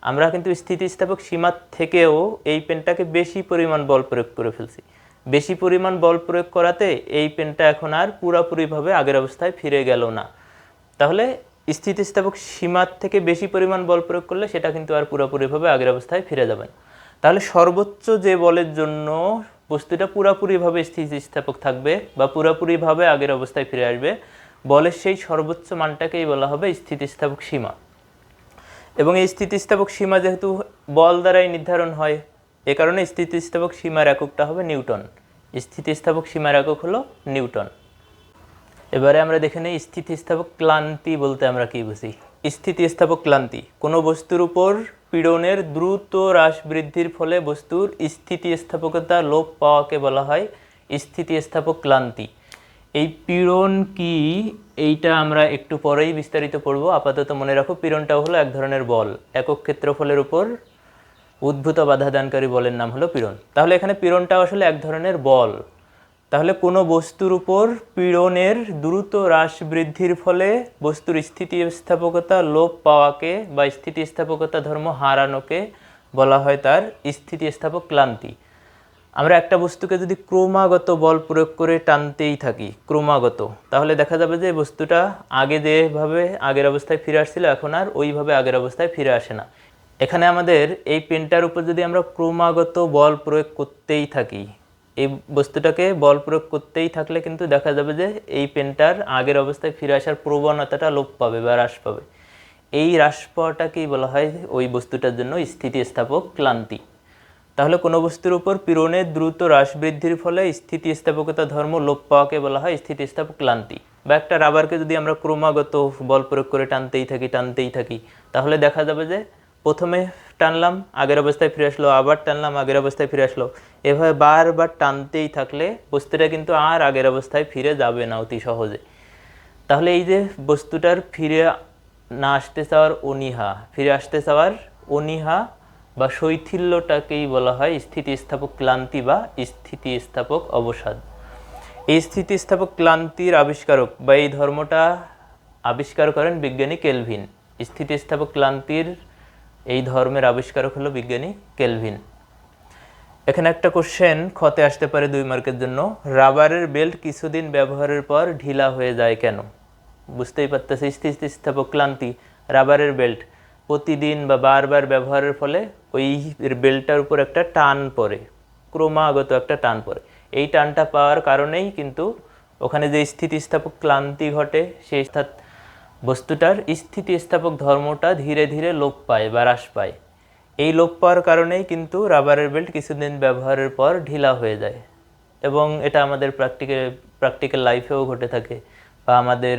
আমরা কিন্তু স্থিতিস্থাপক সীমার থেকেও এই পেনটাকে বেশি পরিমাণ বল প্রয়োগ করে ফেলছি। বেশি পরিমাণ বল প্রয়োগ করাতে এই পেনটা এখন আর পুরোপুরিভাবে আগের অবস্থায় ফিরে গেল না। তাহলে স্থিতিস্থাপক সীমার থেকে বেশি পরিমাণ বল প্রয়োগ করলে সেটা কিন্তু আর পুরোপুরিভাবে আগের অবস্থায় ফিরে যাবে না। তাহলে সর্বোচ্চ যে বলের জন্য বস্তুটা পুরোপুরিভাবে স্থিতিস্থাপক থাকবে বা পুরোপুরিভাবে আগের অবস্থায় ফিরে আসবে, বলের সেই সর্বোচ্চ মানটাকেই বলা হবে স্থিতিস্থাপক সীমা। এবং এই স্থিতিস্থাপক সীমা যেহেতু বল দ্বারাই নির্ধারণ হয়, এ কারণে স্থিতিস্থাপক সীমার এককটা হবে নিউটন। স্থিতিস্থাপক সীমার একক হলো নিউটন। এবারে আমরা দেখে নিই স্থিতিস্থাপক ক্লান্তি বলতে আমরা কি বুঝি। স্থিতিস্থাপক ক্লান্তি কোনো বস্তুর উপর পীড়নের দ্রুত হ্রাস বৃদ্ধির ফলে বস্তুর স্থিতিস্থাপকতা লোপ পাওয়াকে বলা হয় স্থিতিস্থাপক ক্লান্তি। এই পীড়ন কি এইটা আমরা একটু পরেই বিস্তারিত পড়ব, আপাতত মনে রাখো পীড়নটাও হলো এক ধরনের বল। একক ক্ষেত্রফলের উপর উদ্ভূত বাধাদানকারী বলের নাম হলো পীড়ন। তাহলে এখানে পীড়নটা আসলে এক ধরনের বল। তাহলে কোনো বস্তুর উপর পীড়নের দ্রুত হ্রাস বৃদ্ধির ফলে বস্তুর স্থিতিস্থাপকতা লোপ পাওয়াকে বা স্থিতিস্থাপকতা ধর্ম হারানোকে বলা হয় তার স্থিতিস্থাপক ক্লান্তি। আমরা একটা বস্তুকে যদি ক্রমাগত বল প্রয়োগ করে টানতেই থাকি ক্রমাগত, তাহলে দেখা যাবে যে বস্তুটা আগে যেভাবে আগের অবস্থায় ফিরে আসছিল এখন আর ওইভাবে আগের অবস্থায় ফিরে আসে না। এখানে আমাদের এই পেনটার উপর যদি আমরা ক্রমাগত বল প্রয়োগ করতেই থাকি, এই বস্তুটাকে বল প্রয়োগ করতেই থাকলে কিন্তু দেখা যাবে যে এই পেনটার আগের অবস্থায় ফিরে আসার প্রবণতাটা লোপ পাবে বা হ্রাস পাবে। এই হ্রাস পাওয়াটাকেই বলা হয় ওই বস্তুটার জন্য স্থিতিস্থাপক ক্লান্তি। তাহলে কোনো বস্তুর উপর পীড়নের দ্রুত হ্রাস বৃদ্ধির ফলে স্থিতিস্থাপকতা ধর্ম লোপ পাওয়াকে বলা হয় স্থিতিস্থাপক ক্লান্তি। বা একটা রাবারকে যদি আমরা ক্রমাগত বল প্রয়োগ করে টানতেই থাকি তাহলে দেখা যাবে যে প্রথমে টানলাম আগের অবস্থায় ফিরে আসলো, আবার টানলাম আগের অবস্থায় ফিরে আসলো, এভাবে বারবার টানতেই থাকলে বস্তুটা কিন্তু আর আগের অবস্থায় ফিরে যাবে না অতি সহজে। তাহলে এই যে বস্তুটার ফিরে না আসতে চাওয়ার অনীহা, ফিরে আসতে চাওয়ার অনীহা বা শৈথিল্যটাকেই বলা হয় স্থিতিস্থাপক ক্লান্তি বা স্থিতিস্থাপক অবসাদ। এই স্থিতিস্থাপক ক্লান্তির আবিষ্কারক বা এই ধর্মটা আবিষ্কার করেন বিজ্ঞানী কেলভিন। স্থিতিস্থাপক ক্লান্তির এই ধর্মের আবিষ্কারক হলো বিজ্ঞানী কেলভিন। এখানে একটা কোশ্চেন খতে আসতে পারে 2 মার্কের জন্য, রাবারের বেল্ট কিছুদিন ব্যবহারের পর ঢিলা হয়ে যায় কেন? বুঝতেই পারতেছে স্থিতিস্থাপক ক্লান্তি, রাবারের বেল্ট প্রতিদিন বা বারবার ব্যবহারের ফলে ওই বেল্টটার উপর একটা টান পড়ে, ক্রমাগত একটা টান পড়ে। এই টানটা পাওয়ার কারণেই কিন্তু ওখানে যে স্থিতিস্থাপক ক্লান্তি ঘটে, সেই বস্তুটার স্থিতিস্থাপক ধর্মটা ধীরে ধীরে লোপ পায় বা হ্রাস পায়। এই লোপ পাওয়ার কারণেই কিন্তু রাবারের বেল্ট কিছুদিন ব্যবহারের পর ঢিলা হয়ে যায়। এবং এটা আমাদের প্র্যাকটিক্যাল লাইফেও ঘটে থাকে, বা আমাদের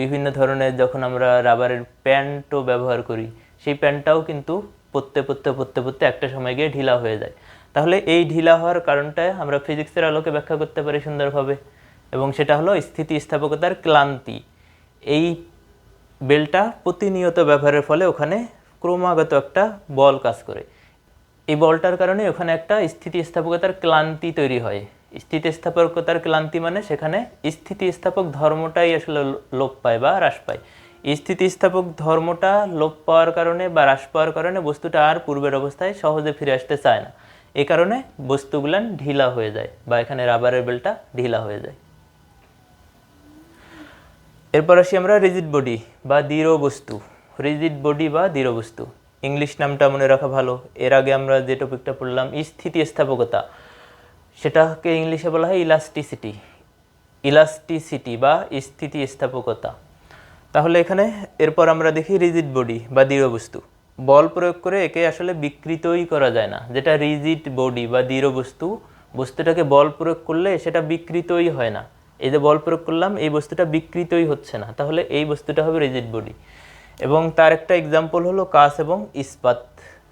বিভিন্ন ধরনের যখন আমরা রাবারের প্যান্টও ব্যবহার করি, সেই প্যান্টটাও কিন্তু পরতে একটা সময় গিয়ে ঢিলা হয়ে যায়। তাহলে এই ঢিলা হওয়ার কারণটা আমরা ফিজিক্সের আলোকে ব্যাখ্যা করতে পারি সুন্দরভাবে, এবং সেটা হলো স্থিতিস্থাপকতার ক্লান্তি। এই বেলটা প্রতিনিয়ত ব্যবহারের ফলে ওখানে ক্রমাগত একটা বল কাজ করে। এই বলটার কারণে ওখানে একটা স্থিতিস্থাপকতার ক্লান্তি তৈরি হয়। স্থিতিস্থাপকতার ক্লান্তি মানে সেখানে স্থিতিস্থাপক ধর্মটাই আসলে লোপ পায় বা হ্রাস পায়। স্থিতিস্থাপক ধর্মটা লোপ পাওয়ার কারণে বা হ্রাস পাওয়ার কারণে বস্তুটা আর পূর্বের অবস্থায় সহজে ফিরে আসতে চায় না। এই কারণে বস্তুগুলান ঢিলা হয়ে যায়, বা এখানে রাবারের বেলটা ঢিলা হয়ে যায়। এরপর আসি আমরা রিজিড বডি বা দৃঢ় বস্তু। রিজিড বডি বা দৃঢ় বস্তু, ইংলিশ নামটা মনে রাখা ভালো। এর আগে আমরা যে টপিকটা পড়লাম স্থিতিস্থাপকতা, সেটাকে ইংলিশে বলা হয় ইলাস্টিসিটি বা স্থিতিস্থাপকতা। তাহলে এখানে এরপর আমরা দেখি রিজিড বডি বা দৃঢ় বস্তু। বল প্রয়োগ করে একে আসলে বিকৃতই করা যায় না। যেটা রিজিড বডি বা দৃঢ় বস্তু, বস্তুটাকে বল প্রয়োগ করলে সেটা বিকৃতই হয় না। এই যে বল প্রয়োগ করলাম, এই বস্তুটা বিকৃতই হচ্ছে না, তাহলে এই বস্তুটা হবে রিজিড বডি। এবং তার একটা এক্সাম্পল হলো কাঁচ এবং ইস্পাত।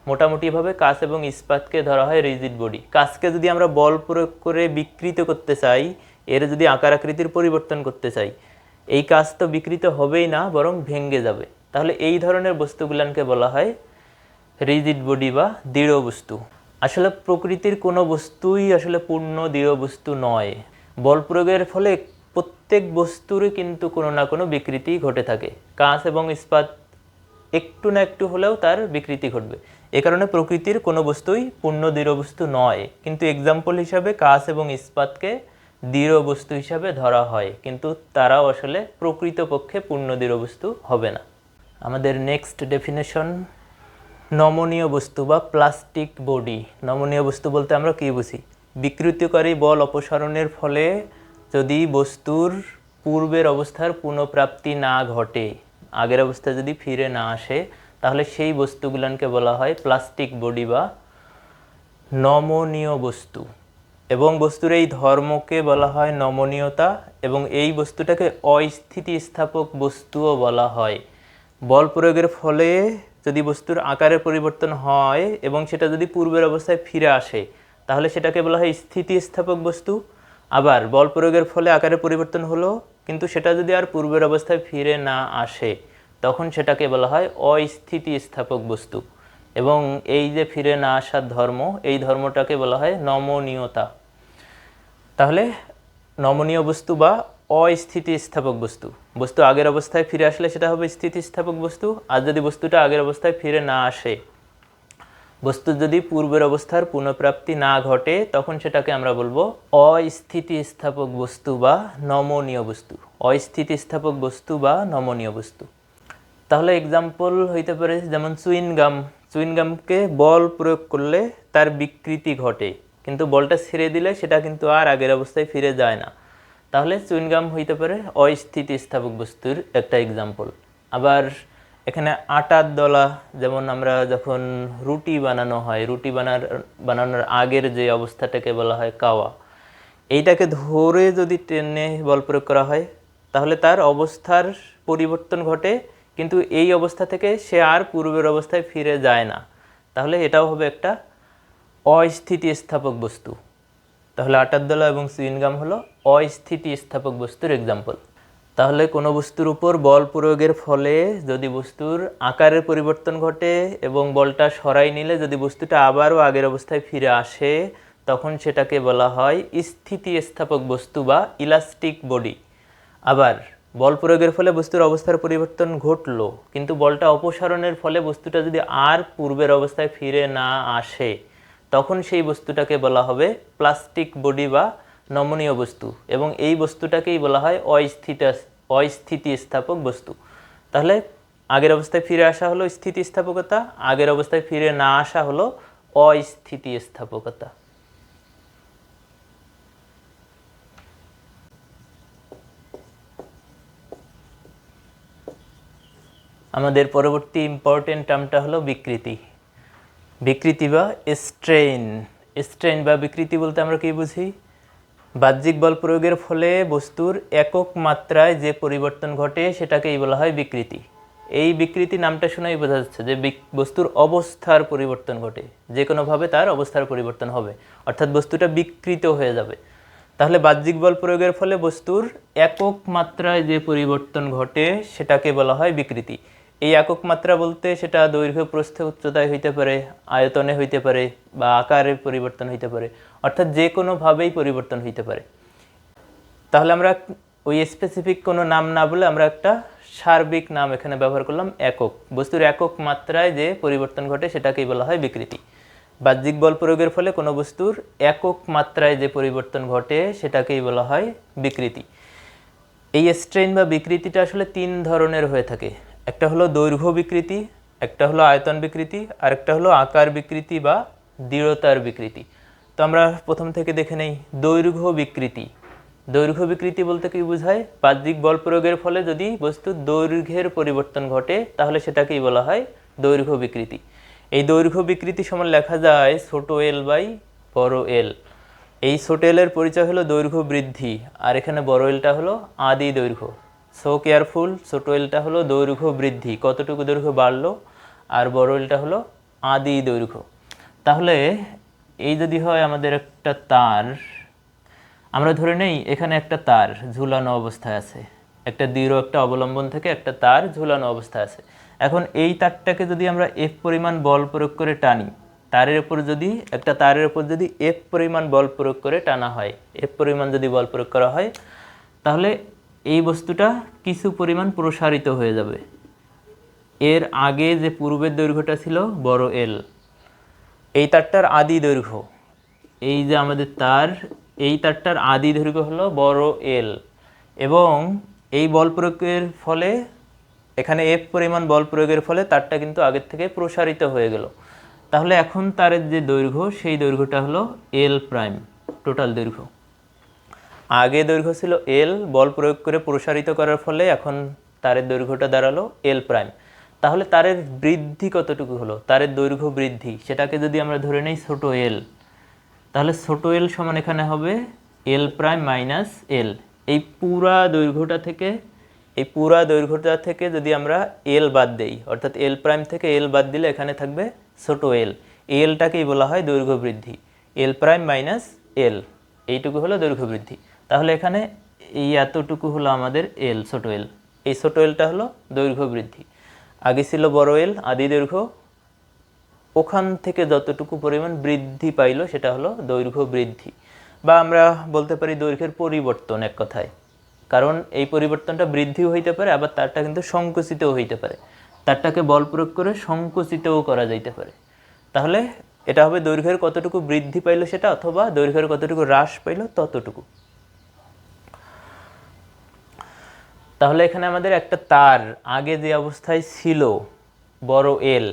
মোটামুটিভাবে কাঁচ এবং ইস্পাতকে ধরা হয় রিজিড বডি। কাঁচকে যদি আমরা বল প্রয়োগ করে বিকৃত করতে চাই, এর যদি আকার আকৃতির পরিবর্তন করতে চাই, এই কাঁচ তো বিকৃত হবেই না, বরং ভেঙে যাবে। তাহলে এই ধরনের বস্তুগুলানকে বলা হয় রিজিড বডি বা দৃঢ় বস্তু। আসলে প্রকৃতির কোনো বস্তুই আসলে পূর্ণ দৃঢ় বস্তু নয়। বল প্রয়োগের ফলে প্রত্যেক বস্তুরই কিন্তু কোনো না কোনো বিকৃতি ঘটে থাকে। কাঁচ এবং ইস্পাত একটু না একটু হলেও তার বিকৃতি ঘটবে। এ কারণে প্রকৃতির কোনো বস্তুই পূর্ণ দৃঢ় বস্তু নয়। কিন্তু এক্সাম্পল হিসাবে কাঁচ এবং ইস্পাতকে দৃঢ় বস্তু হিসাবে ধরা হয়, কিন্তু তারাও আসলে প্রকৃতপক্ষে পূর্ণ দৃঢ় বস্তু হবে না। আমাদের নেক্সট ডেফিনেশন নমনীয় বস্তু বা প্লাস্টিক বডি। নমনীয় বস্তু বলতে আমরা কী বুঝি? বিকৃতিকারী বল অপসারণের ফলে যদি বস্তুর পূর্বের অবস্থার পুনঃপ্রাপ্তি না ঘটে, আগের অবস্থায় যদি ফিরে না আসে, তাহলে সেই বস্তুগুলোকে বলা হয় প্লাস্টিক বডি বা নমনীয় বস্তু। এবং বস্তুর এই ধর্মকে বলা হয় নমনীয়তা, এবং এই বস্তুটাকে অস্থিতিস্থাপক বস্তুও বলা হয়। বল প্রয়োগের ফলে যদি বস্তুর আকারের পরিবর্তন হয় এবং সেটা যদি পূর্বের অবস্থায় ফিরে আসে, তাহলে সেটাকে বলা হয় স্থিতিস্থাপক বস্তু। আবার বল প্রয়োগের ফলে আকারের পরিবর্তন হলো, কিন্তু সেটা যদি আর পূর্বের অবস্থায় ফিরে না আসে, তখন সেটাকে বলা হয় অস্থিতিস্থাপক বস্তু। এবং এই যে ফিরে না আসার ধর্ম, এই ধর্মটাকে বলা হয় নমনীয়তা। তাহলে নমনীয় বস্তু বা অস্থিতিস্থাপক বস্তু, বস্তু আগের অবস্থায় ফিরে আসলে সেটা হবে স্থিতিস্থাপক বস্তু। আর যদি বস্তুটা আগের অবস্থায় ফিরে না আসে, বস্তুর যদি পূর্বের অবস্থার পুনঃপ্রাপ্তি না ঘটে, তখন সেটাকে আমরা বলবো অস্থিতিস্থাপক বস্তু বা নমনীয় বস্তু। অস্থিতিস্থাপক বস্তু বা নমনীয় বস্তু। তাহলে এক্সাম্পল হইতে পারে যেমন চুইনগাম। চুইনগামকে বল প্রয়োগ করলে তার বিকৃতি ঘটে, কিন্তু বলটা ছেড়ে দিলে সেটা কিন্তু আর আগের অবস্থায় ফিরে যায় না। তাহলে চুইনগাম হইতে পারে অস্থিতিস্থাপক বস্তুর একটা এক্সাম্পল। আবার এখানে আটার দলা, যেমন আমরা যখন রুটি বানানো হয়, রুটি বানানোর আগের যে অবস্থাটাকে বলা হয় কাওয়া, এইটাকে ধরে যদি টেনে বল প্রয়োগ করা হয়, তাহলে তার অবস্থার পরিবর্তন ঘটে, কিন্তু এই অবস্থা থেকে সে আর পূর্বের অবস্থায় ফিরে যায় না। তাহলে এটাও হবে একটা অস্থিতিস্থাপক বস্তু। তাহলে আটার দলা এবং চুইনগাম হলো অস্থিতিস্থাপক বস্তুর এক্সাম্পল। তাহলে কোনো বস্তুর উপর বল প্রয়োগের ফলে যদি বস্তুর আকারের পরিবর্তন ঘটে এবং বলটা সরাই নিলে যদি বস্তুটা আবারও আগের অবস্থায় ফিরে আসে, তখন সেটাকে বলা হয় স্থিতিস্থাপক বস্তু বা ইলাস্টিক বডি। আবার বল প্রয়োগের ফলে বস্তুর অবস্থার পরিবর্তন ঘটলো, কিন্তু বলটা অপসারণের ফলে বস্তুটা যদি আর পূর্বের অবস্থায় ফিরে না আসে, তখন সেই বস্তুটাকে বলা হবে প্লাস্টিক বডি বা নমনীয় বস্তু, এবং এই বস্তুটাকেই বলা হয় অস্থিতিস্থাপক বস্তু। তাহলে আগের অবস্থায় ফিরে আসা হলো স্থিতিস্থাপকতা, আগের অবস্থায় ফিরে না আসা হলো অস্থিতিস্থাপকতা। আমাদের পরবর্তী ইম্পর্টেন্ট টার্মটা হলো বিকৃতি। বিকৃতি বা স্ট্রেইন। স্ট্রেইন বা বিকৃতি বলতে আমরা কি বুঝি? বাহ্যিক বল প্রয়োগের ফলে বস্তুর একক মাত্রায় যে পরিবর্তন ঘটে সেটাকেই বলা হয় বিকৃতি। এই বিকৃতি নামটা শুনেই বোঝা যাচ্ছে যে বস্তুর অবস্থার পরিবর্তন ঘটে, যে কোনোভাবে তার অবস্থার পরিবর্তন হবে, অর্থাৎ বস্তুটা বিকৃত হয়ে যাবে। তাহলে বাহ্যিক বল প্রয়োগের ফলে বস্তুর একক মাত্রায় যে পরিবর্তন ঘটে সেটাকে বলা হয় বিকৃতি। এই একক মাত্রা বলতে সেটা দৈর্ঘ্য, প্রস্থ, উচ্চতায় হইতে পারে, আয়তনে হইতে পারে, বা আকারের পরিবর্তন হইতে পারে, অর্থাৎ যে কোনোভাবেই পরিবর্তন হইতে পারে। তাহলে আমরা ওই স্পেসিফিক কোনো নাম না বলে আমরা একটা সার্বিক নাম এখানে ব্যবহার করলাম, একক। বস্তুর একক মাত্রায় যে পরিবর্তন ঘটে সেটাকেই বলা হয় বিকৃতি। বাহ্যিক বল প্রয়োগের ফলে কোনো বস্তুর একক মাত্রায় যে পরিবর্তন ঘটে সেটাকেই বলা হয় বিকৃতি। এই স্ট্রেইন বা বিকৃতিটা আসলে তিন ধরনের হয়ে থাকে। একটা হলো দৈর্ঘ্য বিকৃতি, একটা হলো আয়তন বিকৃতি, আর একটা হলো আকার বিকৃতি বা দৃঢ়তার বিকৃতি। তো আমরা প্রথম থেকে দেখে নেই দৈর্ঘ্য বিকৃতি। দৈর্ঘ্য বিকৃতি বলতে কি বোঝায়? বাহ্যিক বল প্রয়োগের ফলে যদি বস্তুর দৈর্ঘ্যের পরিবর্তন ঘটে তাহলে সেটাকেই বলা হয় দৈর্ঘ্য বিকৃতি। এই দৈর্ঘ্য বিকৃতি সমান লেখা যায় ছোট এল বাই বড় এল। এই ছোট এলের পরিচয় হলো দৈর্ঘ্য বৃদ্ধি, আর এখানে বড় এলটা হলো আদি দৈর্ঘ্য। সো কেয়ারফুল, ছোট এলটা হলো দৈর্ঘ্য বৃদ্ধি, কতটুকু দৈর্ঘ্য বাড়লো, আর বড় এলটা হলো আদি দৈর্ঘ্য। তাহলে এই যদি হয় আমাদের একটা তার, আমরা ধরে নেই এখানে একটা তার ঝুলানো অবস্থায় আছে, একটা দৃঢ় একটা অবলম্বন থেকে একটা তার ঝুলানো অবস্থায় আছে। এখন এই তারটাকে যদি আমরা এফ পরিমাণ বল প্রয়োগ করে টানি, তারের উপর যদি একটা তারের উপর যদি এফ পরিমাণ বল প্রয়োগ করে টানা হয়, এফ পরিমাণ যদি বল প্রয়োগ করা হয়, তাহলে এই বস্তুটা কিছু পরিমাণ প্রসারিত হয়ে যাবে। এর আগে যে পূর্বের দৈর্ঘ্যটা ছিল বড় এল, এই তারটার আদি দৈর্ঘ্য, এই যে আমাদের তার, এই তারটার আদি দৈর্ঘ্য হলো বড় এল, এবং এই বল প্রয়োগের ফলে এখানে এফ পরিমাণ বল প্রয়োগের ফলে তারটা কিন্তু আগের থেকে প্রসারিত হয়ে গেল। তাহলে এখন তারের যে দৈর্ঘ্য সেই দৈর্ঘ্যটা হলো এল প্রাইম, টোটাল দৈর্ঘ্য। আগে দৈর্ঘ্য ছিল এল, বল প্রয়োগ করে প্রসারিত করার ফলে এখন তারের দৈর্ঘ্যটা দাঁড়ালো এল প্রাইম। তাহলে তারের বৃদ্ধি কতটুকু হলো? তারের দৈর্ঘ্য বৃদ্ধি, সেটাকে যদি আমরা ধরে নেই ছোট এল, তাহলে ছোট এল সমান এখানে হবে এল প্রাইম মাইনাস এল। এই পুরা দৈর্ঘ্যটা থেকে যদি আমরা এল বাদ দেই, অর্থাৎ এল প্রাইম থেকে এল বাদ দিলে এখানে থাকবে ছোট এল। এলটাকেই বলা হয় দৈর্ঘ্য বৃদ্ধি, এল প্রাইম মাইনাস এল, এইটুকু হলো দৈর্ঘ্য বৃদ্ধি। তাহলে এখানে এই এতটুকু হলো আমাদের এল, ছোট এল। এই ছোট এলটা হলো দৈর্ঘ্য বৃদ্ধি। আগে ছিল বড় এল আদি দৈর্ঘ্য, ওখান থেকে যতটুকু পরিমাণ বৃদ্ধি পাইলো সেটা হলো দৈর্ঘ্য বৃদ্ধি, বা আমরা বলতে পারি দৈর্ঘ্যের পরিবর্তন এক কথায়। কারণ এই পরিবর্তনটা বৃদ্ধিও হইতে পারে, আবার তারটা কিন্তু সংকুচিতও হইতে পারে। তারটাকে বল প্রয়োগ করে সংকুচিতও করা যাইতে পারে। তাহলে এটা হবে দৈর্ঘ্যের কতটুকু বৃদ্ধি পাইলো সেটা, অথবা দৈর্ঘ্যের কতটুকু হ্রাস পাইলো ততটুকু। তাহলে এখানে আমাদের একটা তার আগে যে অবস্থায় ছিল বড় এল,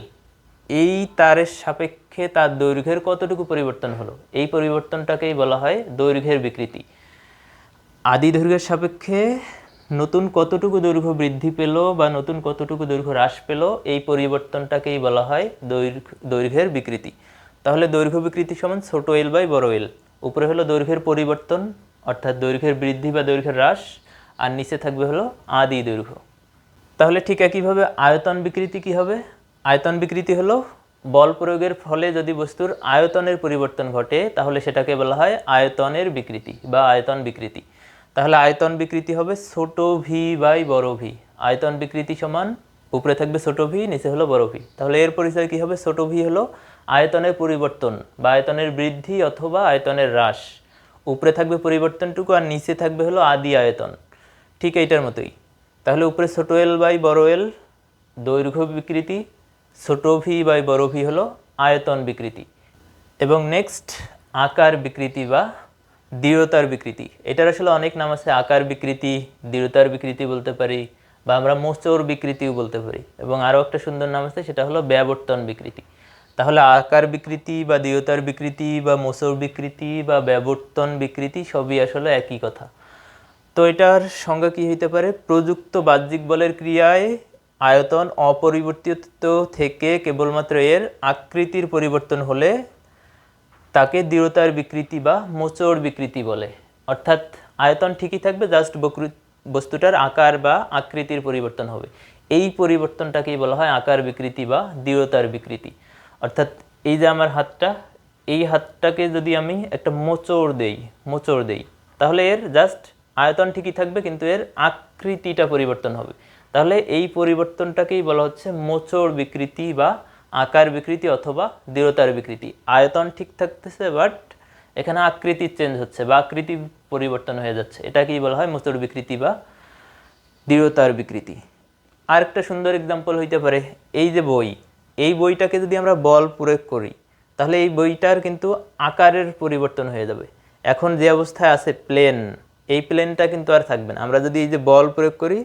এই তারের সাপেক্ষে তার দৈর্ঘ্যের কতটুকু পরিবর্তন হলো, এই পরিবর্তনটাকেই বলা হয় দৈর্ঘ্যের বিকৃতি। আদি দৈর্ঘ্যের সাপেক্ষে নতুন কতটুকু দৈর্ঘ্য বৃদ্ধি পেল বা নতুন কতটুকু দৈর্ঘ্য হ্রাস পেল, এই পরিবর্তনটাকেই বলা হয় দৈর্ঘ্যের বিকৃতি। তাহলে দৈর্ঘ্য বিকৃতি সমান ছোট এল বাই বড় এল। উপরে হলো দৈর্ঘ্যের পরিবর্তন অর্থাৎ দৈর্ঘ্যের বৃদ্ধি বা দৈর্ঘ্যের হ্রাস, আর নিচে থাকবে হলো আদি দৈর্ঘ্য। তাহলে ঠিক একইভাবে আয়তন বিকৃতি কি হবে? আয়তন বিকৃতি হলো বল প্রয়োগের ফলে যদি বস্তুর আয়তনের পরিবর্তন ঘটে তাহলে সেটাকে বলা হয় আয়তনের বিকৃতি বা আয়তন বিকৃতি। তাহলে আয়তন বিকৃতি হবে ছোট ভি বাই বড় ভি। আয়তন বিকৃতি সমান উপরে থাকবে ছোট ভি, নিচে হলো বড় ভি। তাহলে এর পরিচয় কি হবে? ছোট ভি হলো আয়তনের পরিবর্তন বা আয়তনের বৃদ্ধি অথবা আয়তনের হ্রাস। উপরে থাকবে পরিবর্তনটুকু আর নিচে থাকবে হলো আদি আয়তন। ঠিক এইটার মতোই। তাহলে উপরে ছোট এল বাই বড় এল দৈর্ঘ্য বিকৃতি, ছোট ভি বাই বড় ভি হলো আয়তন বিকৃতি। এবং নেক্সট আকার বিকৃতি বা দৃঢ়তার বিকৃতি। এটার আসলে অনেক নাম আছে। আকার বিকৃতি, দৃঢ়তার বিকৃতি বলতে পারি, বা আমরা মোচড় বিকৃতিও বলতে পারি। এবং আরও একটা সুন্দর নাম আছে, সেটা হলো ব্যাবর্তন বিকৃতি। তাহলে আকার বিকৃতি বা দৃঢ়তার বিকৃতি বা মোচড় বিকৃতি বা ব্যাবর্তন বিকৃতি সবই আসলে একই কথা। তো এটার সংজ্ঞা কী হইতে পারে? প্রযুক্ত বাহ্যিক বলের ক্রিয়ায় আয়তন অপরিবর্তিত থেকে কেবলমাত্র এর আকৃতির পরিবর্তন হলে তাকে দৃঢ়তার বিকৃতি বা মোচড় বিকৃতি বলে। অর্থাৎ আয়তন ঠিকই থাকবে, জাস্ট বস্তুটার আকার বা আকৃতির পরিবর্তন হবে। এই পরিবর্তনটাকেই বলা হয় আকার বিকৃতি বা দৃঢ়তার বিকৃতি। অর্থাৎ এই যে আমার হাতটা, এই হাতটাকে যদি আমি একটা মোচড় দেই, তাহলে এর জাস্ট আয়তন ঠিকই থাকবে, কিন্তু এর আকৃতিটা পরিবর্তন হবে। তাহলে এই পরিবর্তনটাকেই বলা হচ্ছে মোচড় বিকৃতি বা আকার বিকৃতি অথবা দৃঢ়তার বিকৃতি। আয়তন ঠিক থাকতেছে, বাট এখানে আকৃতির চেঞ্জ হচ্ছে বা আকৃতি পরিবর্তন হয়ে যাচ্ছে। এটাকেই বলা হয় মোচড় বিকৃতি বা দৃঢ়তার বিকৃতি। আর একটা সুন্দর এক্সাম্পল হইতে পারে, এই যে বই, এই বইটাকে যদি আমরা বল প্রয়োগ করি, তাহলে এই বইটার কিন্তু আকারের পরিবর্তন হয়ে যাবে। এখন যে অবস্থায় আছে প্লেন, এই প্লেনটা কিন্তু আর থাকবে না। আমরা যদি এই যে বল প্রয়োগ করি,